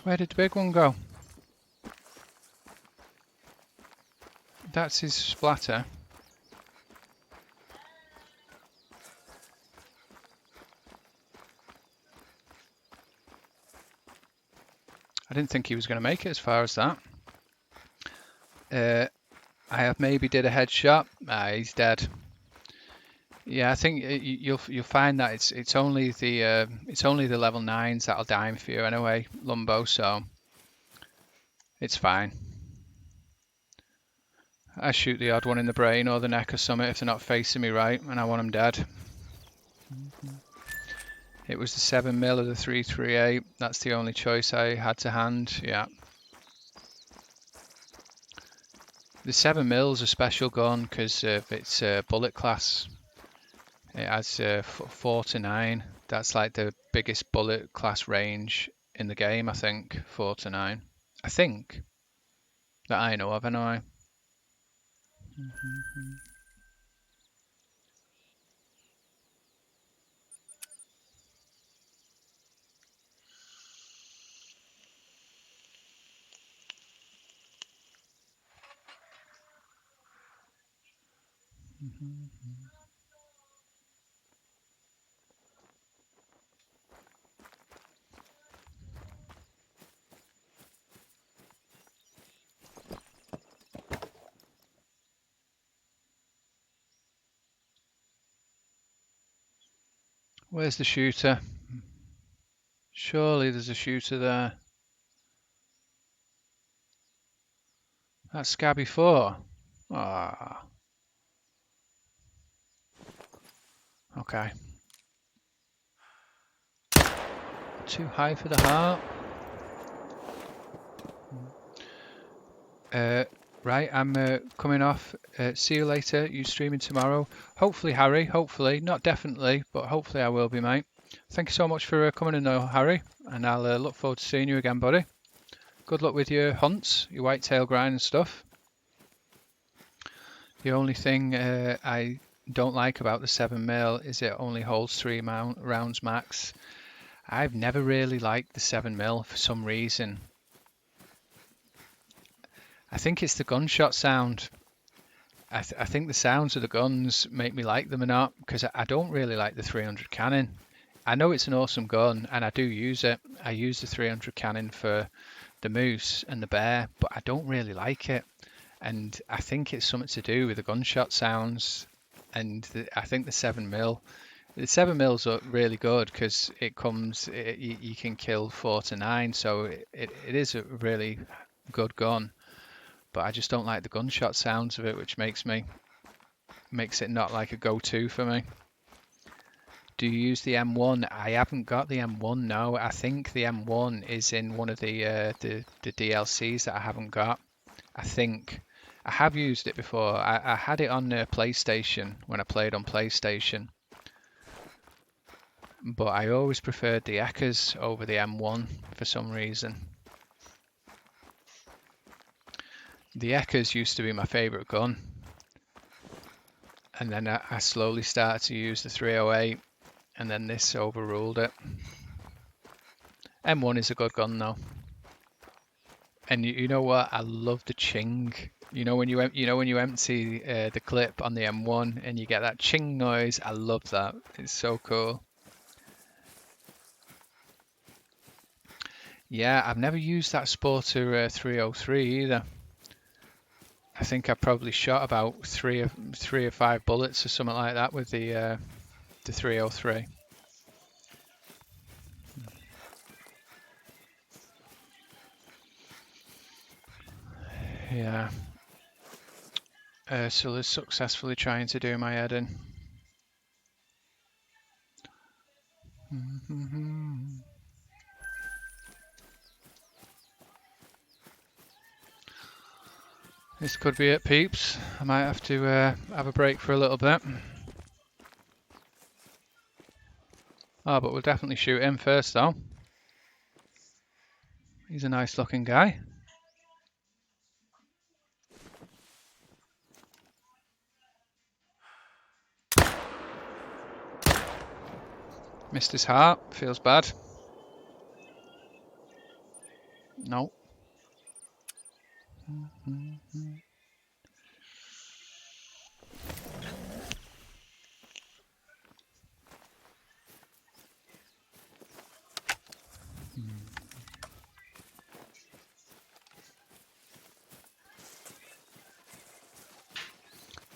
Where did the big one go? That's his splatter. I didn't think he was going to make it as far as that. I have maybe did a headshot. He's dead. Yeah, I think you'll find that it's only the level 9s that'll dime for you anyway, Lumbo. So it's fine. I shoot the odd one in the brain or the neck or something if they're not facing me right, and I want them dead. It was the 7mm or the 338. That's the only choice I had to hand. Yeah. The 7mm is a special gun because of its bullet class. It has 4 to 9. That's like the biggest bullet class range in the game, I think. 4 to 9. I think. That I know of, anyway. Where's the shooter? Surely there's a shooter there. That's Scabby 4. Ah. Okay. Too high for the heart. Right, I'm coming off. See you later. You streaming tomorrow? Hopefully, Harry. Hopefully, not definitely, but hopefully I will be, mate. Thank you so much for coming in, though, Harry. And I'll look forward to seeing you again, buddy. Good luck with your hunts, your whitetail grind and stuff. The only thing I don't like about the 7mm is it only holds 3 rounds max. I've never really liked the 7mm for some reason. I think it's the gunshot sound. I think the sounds of the guns make me like them or not, because I don't really like the 300 cannon. I know it's an awesome gun and I do use it. I use the 300 cannon for the moose and the bear, but I don't really like it. And I think it's something to do with the gunshot sounds. And I think the 7mm. The 7mm are really good because you can kill 4 to 9, so it is a really good gun. But I just don't like the gunshot sounds of it, which makes it not like a go-to for me. Do you use the M1? I haven't got the M1 now. I think the M1 is in one of the DLCs that I haven't got. I think I have used it before. I had it on PlayStation when I played on PlayStation, but I always preferred the Echoes over the M1 for some reason. The Echoes used to be my favourite gun, and then I slowly started to use the 308, and then this overruled it. M1 is a good gun though, and you know what? I love the ching. You know when you empty the clip on the M1 and you get that ching noise. I love that. It's so cool. Yeah, I've never used that Sporter 303 either. I think I probably shot about three or five bullets or something like that with the 303. Yeah. Ursula's successfully trying to do my head in. This could be it, peeps. I might have to have a break for a little bit. Oh, but we'll definitely shoot him first, though. He's a nice looking guy. Missed his heart. Feels bad. No.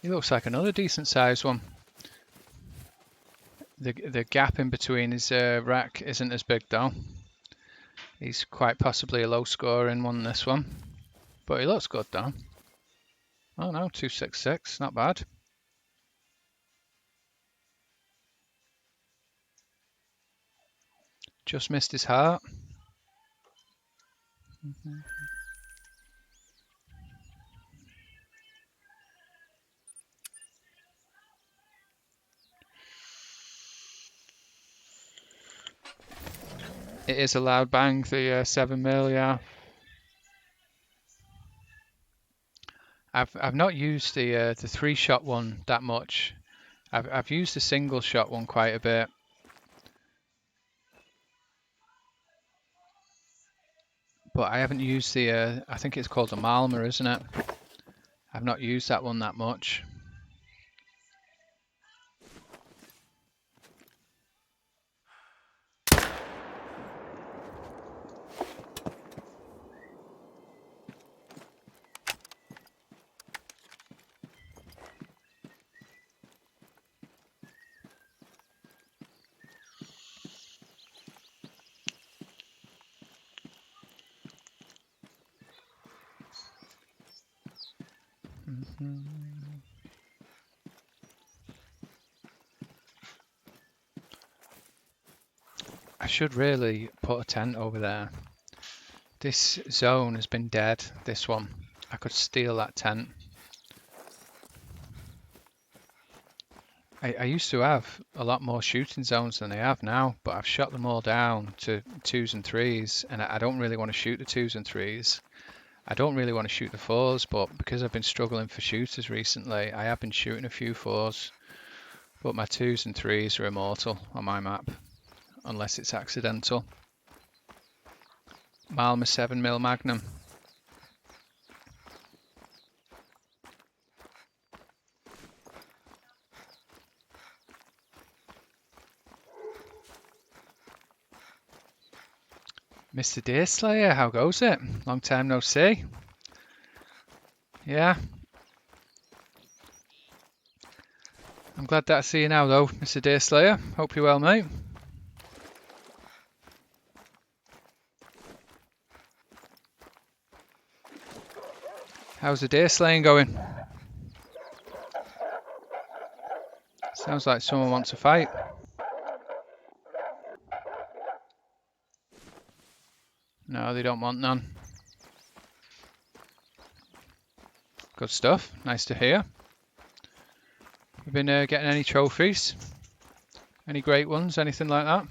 He looks like another decent sized one. The gap in between his rack isn't as big though. He's quite possibly a low scoring one, this one. But he looks good though. Oh no, 266, not bad. Just missed his heart. It is a loud bang, the 7mm, yeah. I've not used the 3-shot one that much. I've used the single shot one quite a bit. But I haven't used the I think it's called the Malma, isn't it? I've not used that one that much. I should really put a tent over there. This zone has been dead, this one. I could steal that tent. I used to have a lot more shooting zones than I have now, but I've shot them all down to 2s and 3s, and I don't really want to shoot the 2s and 3s. I don't really want to shoot the 4s, but because I've been struggling for shooters recently, I have been shooting a few 4s. But my 2s and 3s are immortal on my map, unless it's accidental. Malma 7mm Magnum. Mr. Deerslayer, how goes it? Long time no see. Yeah. I'm glad that I see you now though, Mr. Deerslayer. Hope you're well, mate. How's the deer slaying going? Sounds like someone wants a fight. No, they don't want none. Good stuff. Nice to hear. Have you been getting any trophies? Any great ones? Anything like that?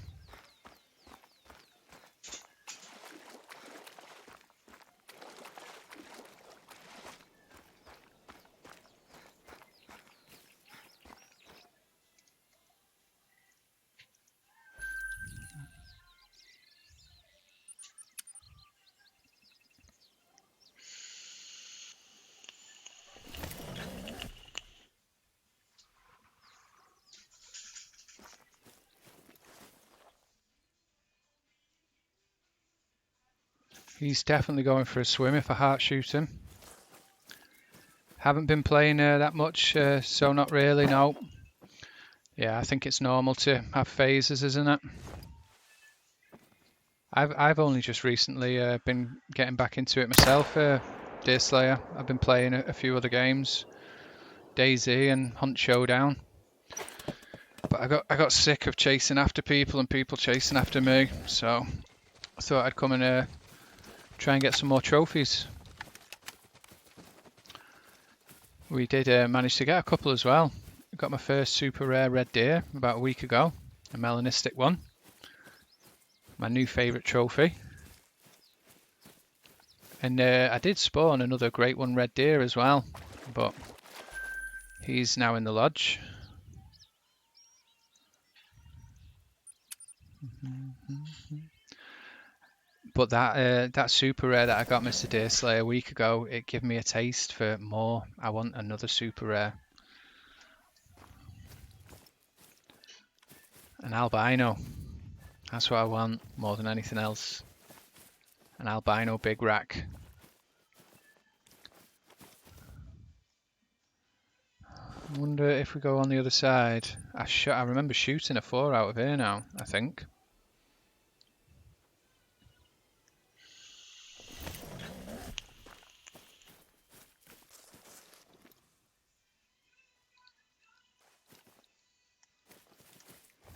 He's definitely going for a swim if I heart shoot him. Haven't been playing that much, so not really, no. Yeah, I think it's normal to have phases, isn't it? I've only just recently been getting back into it myself. Deerslayer. I've been playing a few other games, DayZ and Hunt Showdown. But I got sick of chasing after people and people chasing after me, so I thought I'd come and try and get some more trophies. We did manage to get a couple as well. I got my first super rare red deer about a week ago, a melanistic one. My new favourite trophy. And I did spawn another great one red deer as well, but he's now in the lodge. But that super rare that I got Mr. Deerslayer a week ago, it gave me a taste for more. I want another super rare. An albino. That's what I want more than anything else. An albino big rack. I wonder if we go on the other side. I remember shooting a 4 out of here now, I think.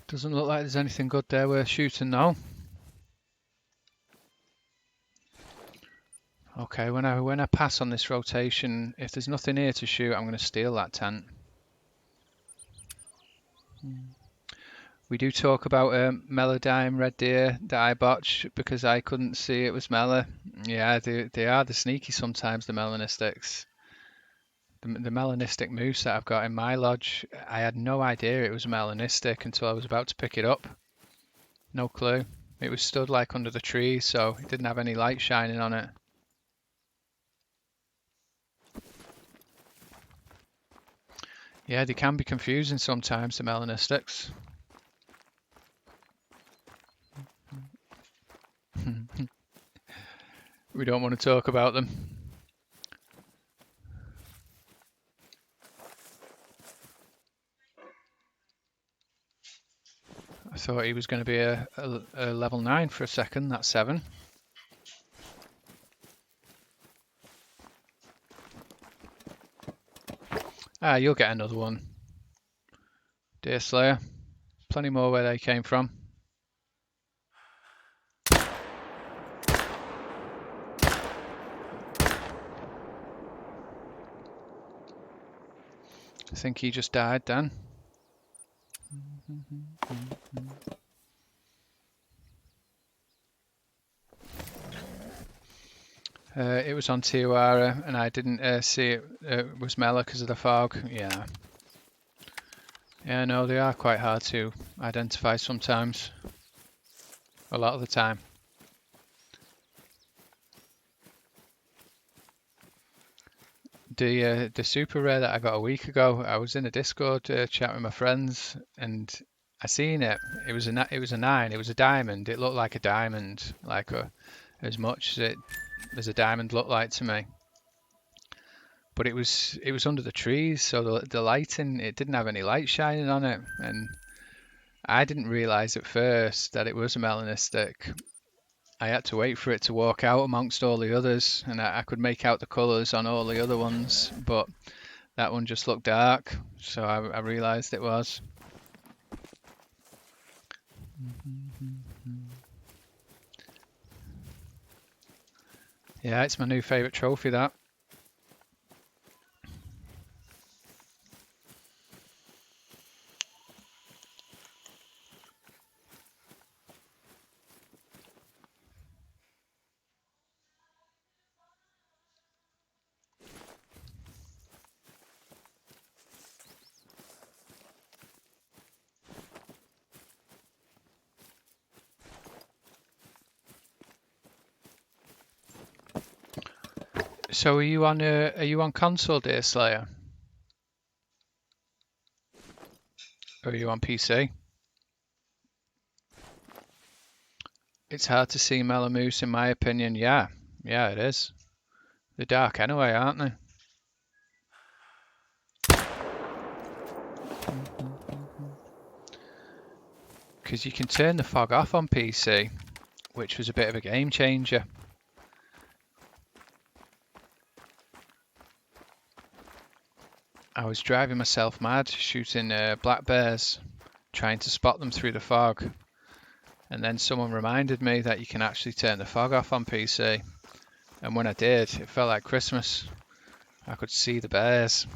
Doesn't look like there's anything good there worth shooting though. Okay, when I pass on this rotation, if there's nothing here to shoot, I'm going to steal that tent. We do talk about Melodime red deer that I botched because I couldn't see it was Mela. Yeah, they are the sneaky sometimes, the melanistics. The melanistic moose that I've got in my lodge, I had no idea it was melanistic until I was about to pick it up. No clue. It was stood like under the tree, so it didn't have any light shining on it. Yeah, they can be confusing sometimes, the melanistics. We don't want to talk about them. I thought he was going to be a level 9 for a second, that's 7. Ah, you'll get another one. Deerslayer. Plenty more where they came from. I think he just died then. It was on Tijuana and I didn't see it was Mela because of the fog. Yeah. Yeah, no, they are quite hard to identify sometimes. A lot of the time. The super rare that I got a week ago, I was in a Discord chat with my friends and I seen it. It was a 9. It was a diamond. It looked like a diamond, like as much as a diamond looked like to me. But it was under the trees, so the lighting, it didn't have any light shining on it, and I didn't realise at first that it was a melanistic. I had to wait for it to walk out amongst all the others, and I could make out the colours on all the other ones, but that one just looked dark, so I realised it was. Yeah, it's my new favourite trophy, that. So are you on console, Deerslayer? Or are you on PC? It's hard to see Melamoose in my opinion. Yeah, it is. They're dark anyway, aren't they? Because you can turn the fog off on PC, which was a bit of a game changer. I was driving myself mad shooting black bears, trying to spot them through the fog. And then someone reminded me that you can actually turn the fog off on PC. And when I did, it felt like Christmas. I could see the bears.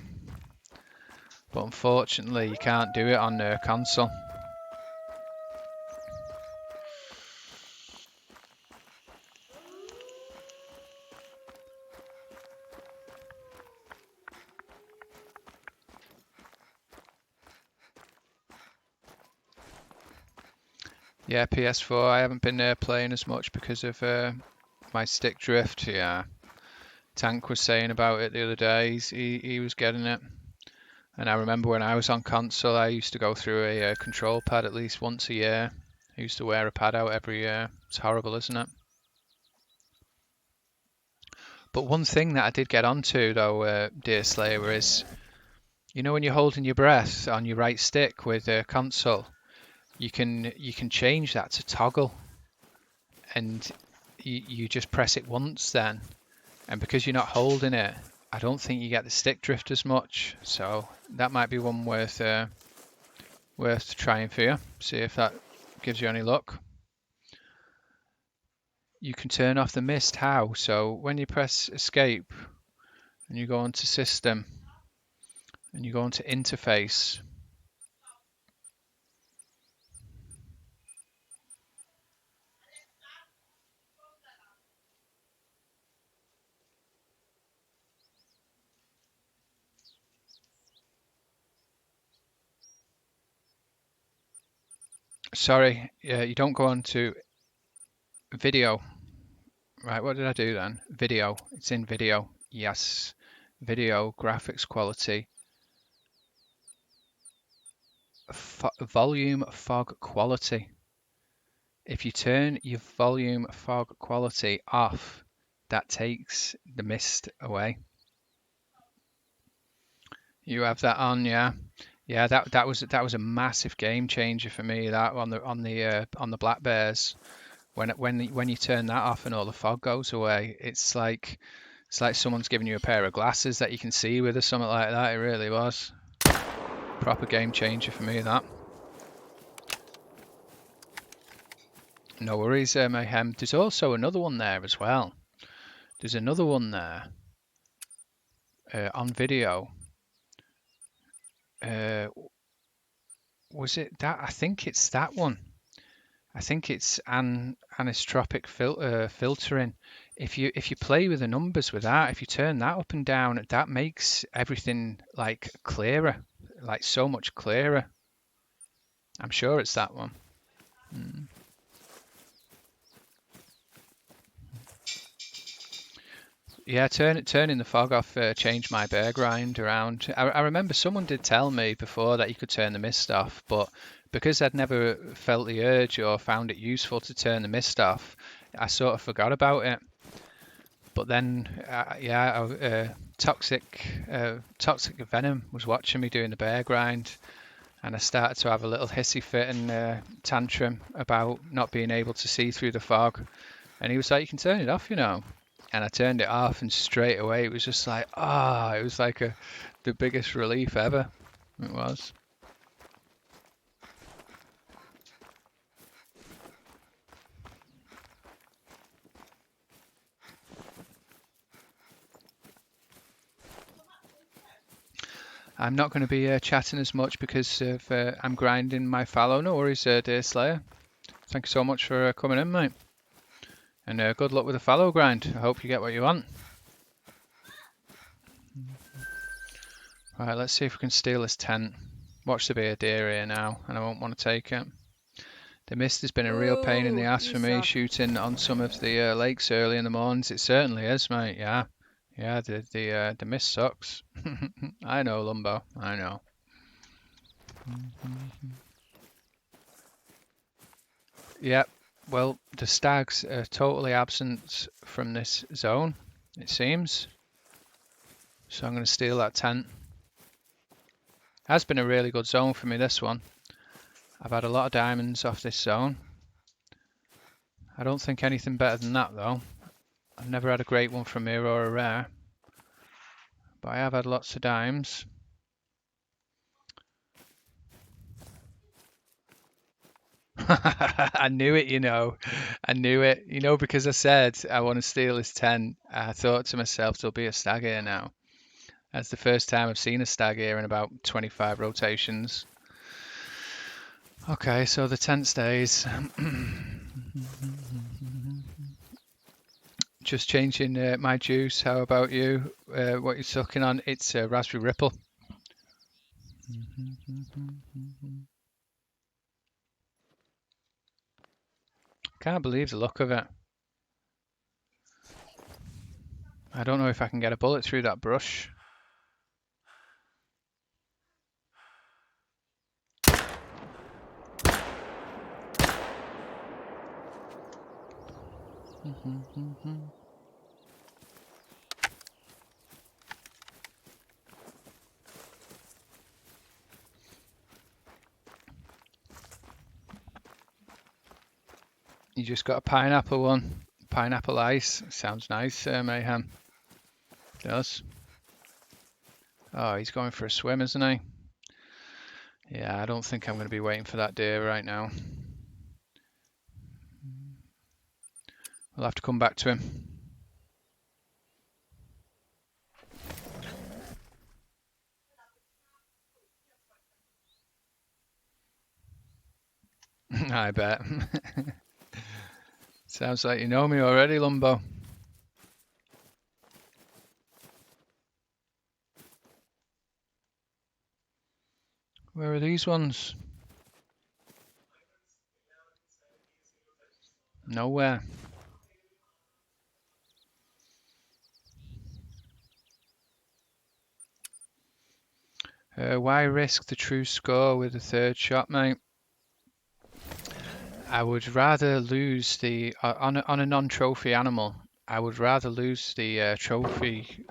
But unfortunately, you can't do it on console. Yeah, PS4, I haven't been playing as much because of my stick drift. Yeah, Tank was saying about it the other day. He was getting it. And I remember when I was on console, I used to go through a control pad at least once a year. I used to wear a pad out every year. It's horrible, isn't it? But one thing that I did get onto though, Dear Slayer, is you know when you're holding your breath on your right stick with a console, you can change that to toggle, and you just press it once then, and because you're not holding it, I don't think you get the stick drift as much. So that might be one worth trying for you. See if that gives you any luck. You can turn off the mist. How? So when you press escape and you go onto system and you go onto interface, sorry, you don't go onto video. Right, what did I do then? Video. It's in video. Yes. Video, graphics quality, volume fog quality. If you turn your volume fog quality off, that takes the mist away. You have that on, yeah. Yeah, that was a massive game changer for me. That on the Black Bears, when you turn that off and all the fog goes away, it's like someone's giving you a pair of glasses that you can see with or something like that. It really was proper game changer for me. That. No worries, Mayhem. There's also another one there as well. There's another one there on video. Was it that? I think it's that one. I think it's anisotropic filtering. If you play with the numbers with that, if you turn that up and down, that makes everything like clearer, like so much clearer. I'm sure it's that one. Yeah, turning the fog off changed my bear grind around. I remember someone did tell me before that you could turn the mist off, but because I'd never felt the urge or found it useful to turn the mist off, I sort of forgot about it. But then, toxic venom was watching me doing the bear grind, and I started to have a little hissy fit and tantrum about not being able to see through the fog. And he was like, "You can turn it off, you know." And I turned it off, and straight away it was just like, it was like the biggest relief ever. It was. I'm not going to be chatting as much because of I'm grinding my fallow. No worries, Dear Slayer. Thank you so much for coming in, mate. And good luck with the fallow grind. I hope you get what you want. Right, let's see if we can steal this tent. Watch there be a deer here now, and I won't want to take it. The mist has been a real pain in the ass for me shooting on some of the lakes early in the mornings. It certainly is, mate. Yeah, the mist sucks. I know, Lumbo. I know. Yep. Well, the stags are totally absent from this zone, it seems. So I'm going to steal that tent. Has been a really good zone for me, this one. I've had a lot of diamonds off this zone. I don't think anything better than that, though. I've never had a great one from here or a rare. But I have had lots of dimes. I knew it, you know. I knew it. You know, because I said I want to steal his tent. I thought to myself, there'll be a stag here now. That's the first time I've seen a stag here in about 25 rotations. Okay, so the tent stays. Just changing my juice. How about you? What you're sucking on? It's raspberry ripple. Can't believe the look of it. I don't know if I can get a bullet through that brush. You just got a pineapple one. Pineapple ice. Sounds nice, Mayhem. Does. Oh, he's going for a swim, isn't he? Yeah, I don't think I'm going to be waiting for that deer right now. We'll have to come back to him. I bet. Sounds like you know me already, Lumbo. Where are these ones? Nowhere. Why risk the true score with a third shot, mate? I would rather lose the on a non-trophy animal. I would rather lose the trophy,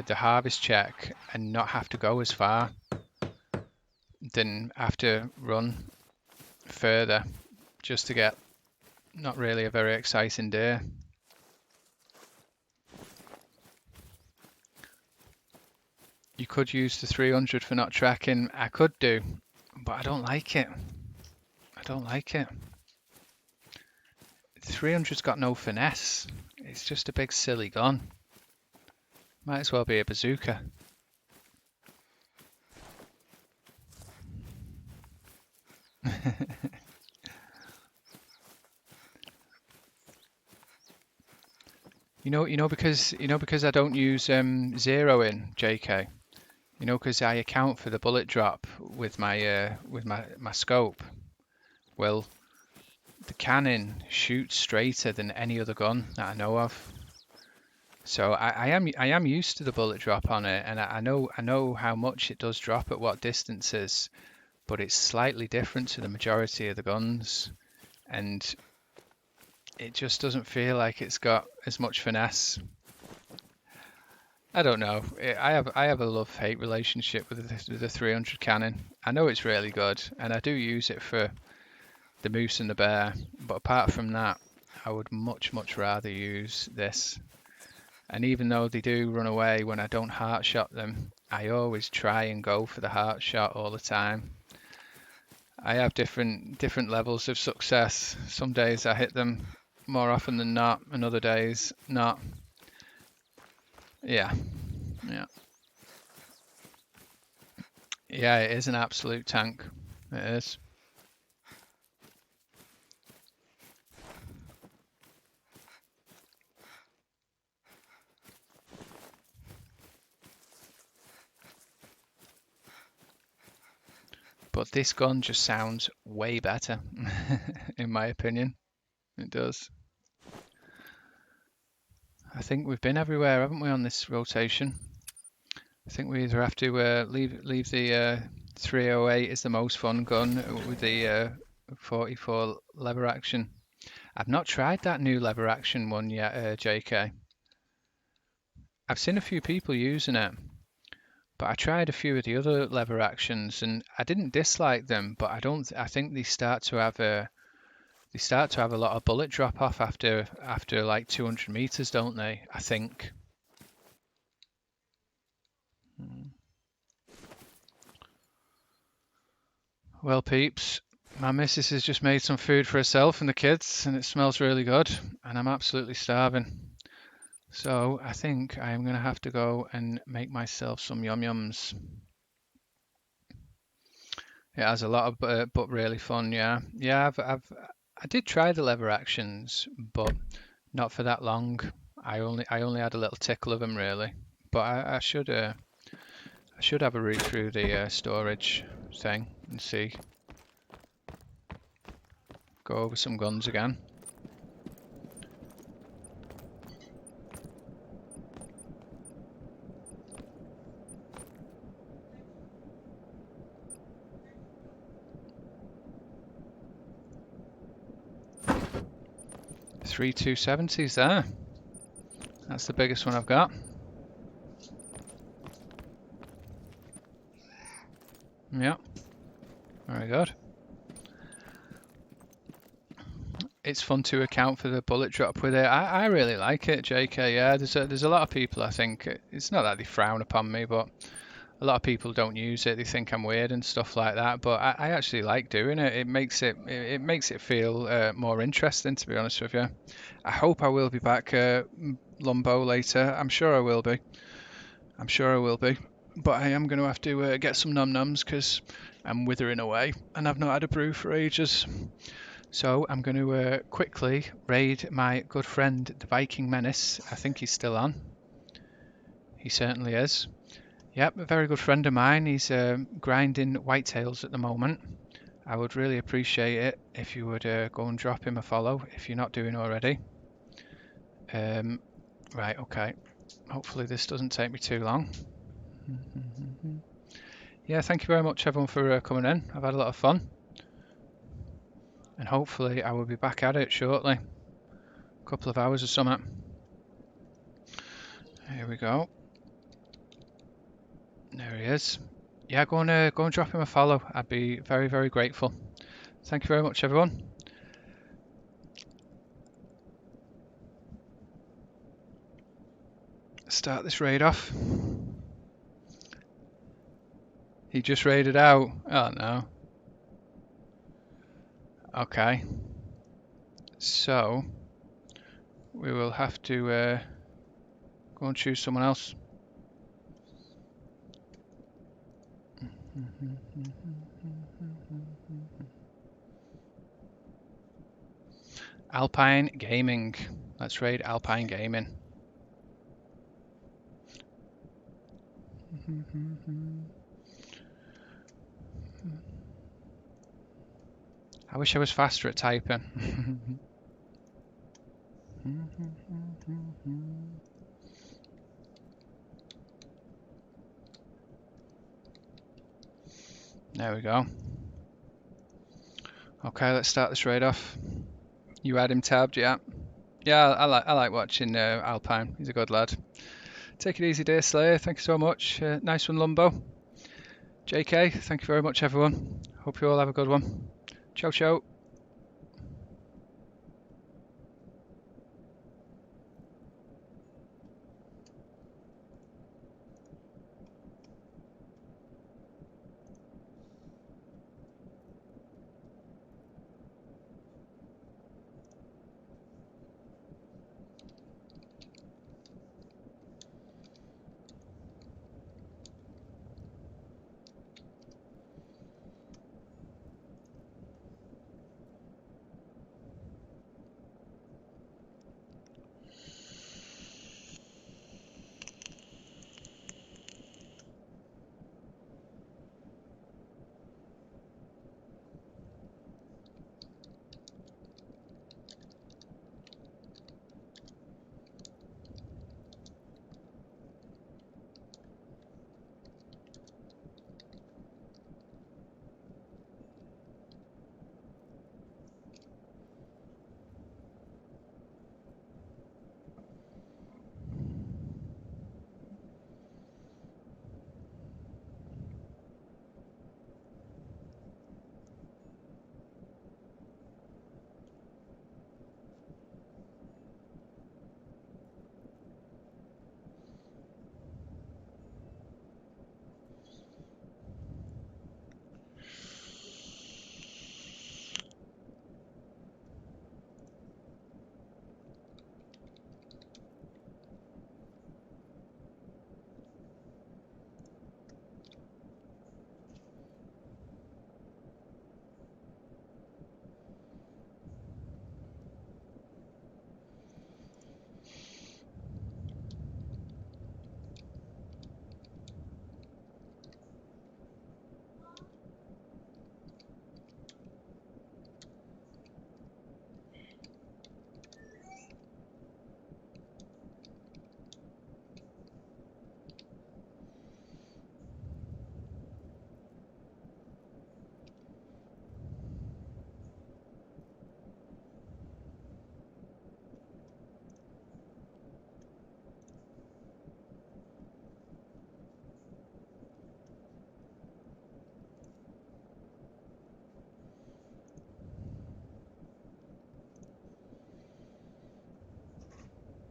the harvest check, and not have to go as far than have to run further just to get not really a very exciting deer. You could use the 300 for not tracking. I could do, but I don't like it. I don't like it. 300's got no finesse. It's just a big silly gun. Might as well be a bazooka. because I don't use zero in JK. You know, because I account for the bullet drop with my scope. Well, the cannon shoots straighter than any other gun that I know of. So I am used to the bullet drop on it, and I know how much it does drop at what distances, but it's slightly different to the majority of the guns, and it just doesn't feel like it's got as much finesse. I don't know. I have a love-hate relationship with the 300 cannon. I know it's really good, and I do use it for the moose and the bear, but apart from that, I would much rather use this. And even though they do run away when I don't heart shot them, I always try and go for the heart shot all the time. I have different levels of success. Some days I hit them more often than not, and other days not. Yeah. Yeah, it is an absolute tank. It is. But this gun just sounds way better, in my opinion. It does. I think we've been everywhere, haven't we, on this rotation? I think we either have to leave the 308 is the most fun gun with the 44 lever action. I've not tried that new lever action one yet, JK. I've seen a few people using it, but I tried a few of the other lever actions and I didn't dislike them, but I think they start to have a lot of bullet drop off after like 200 meters, don't they? I think. Well, peeps, My missus has just made some food for herself and the kids, and it smells really good, and I'm absolutely starving. So I think I'm going to have to go and make myself some yum yums. It has a lot of but really fun, yeah. Yeah, I did try the lever actions, but not for that long. I only had a little tickle of them really, but I should have a read through the storage thing and see. Go over some guns again. Three 270s there. That's the biggest one I've got. Yeah, very good. It's fun to account for the bullet drop with it. I really like it, JK. Yeah, there's a lot of people. I think it's not that they frown upon me, but a lot of people don't use it. They think I'm weird and stuff like that. But I actually like doing it. It makes it feel more interesting, to be honest with you. I hope I will be back, Lumbo, later. I'm sure I will be. I'm sure I will be. But I am going to have to get some num nums because I'm withering away and I've not had a brew for ages. So I'm going to quickly raid my good friend, the Viking Menace. I think he's still on. He certainly is. Yep, a very good friend of mine. He's grinding whitetails at the moment. I would really appreciate it if you would go and drop him a follow if you're not doing already. Right, okay. Hopefully this doesn't take me too long. Yeah, thank you very much everyone for coming in. I've had a lot of fun. And hopefully I will be back at it shortly. A couple of hours or something. Here we go. There he is. Yeah, go and drop him a follow. I'd be very, very grateful. Thank you very much, everyone. Start this raid off. He just raided out. Oh no. Okay. So we will have to go and choose someone else. Alpine Gaming. Let's raid Alpine Gaming. I wish I was faster at typing. There we go. Okay, let's start this raid off. You had him tabbed, yeah. Yeah, I like watching Alpine. He's a good lad. Take it easy, dear Slayer. Thank you so much. Nice one, Lumbo. JK, thank you very much, everyone. Hope you all have a good one. Ciao, ciao.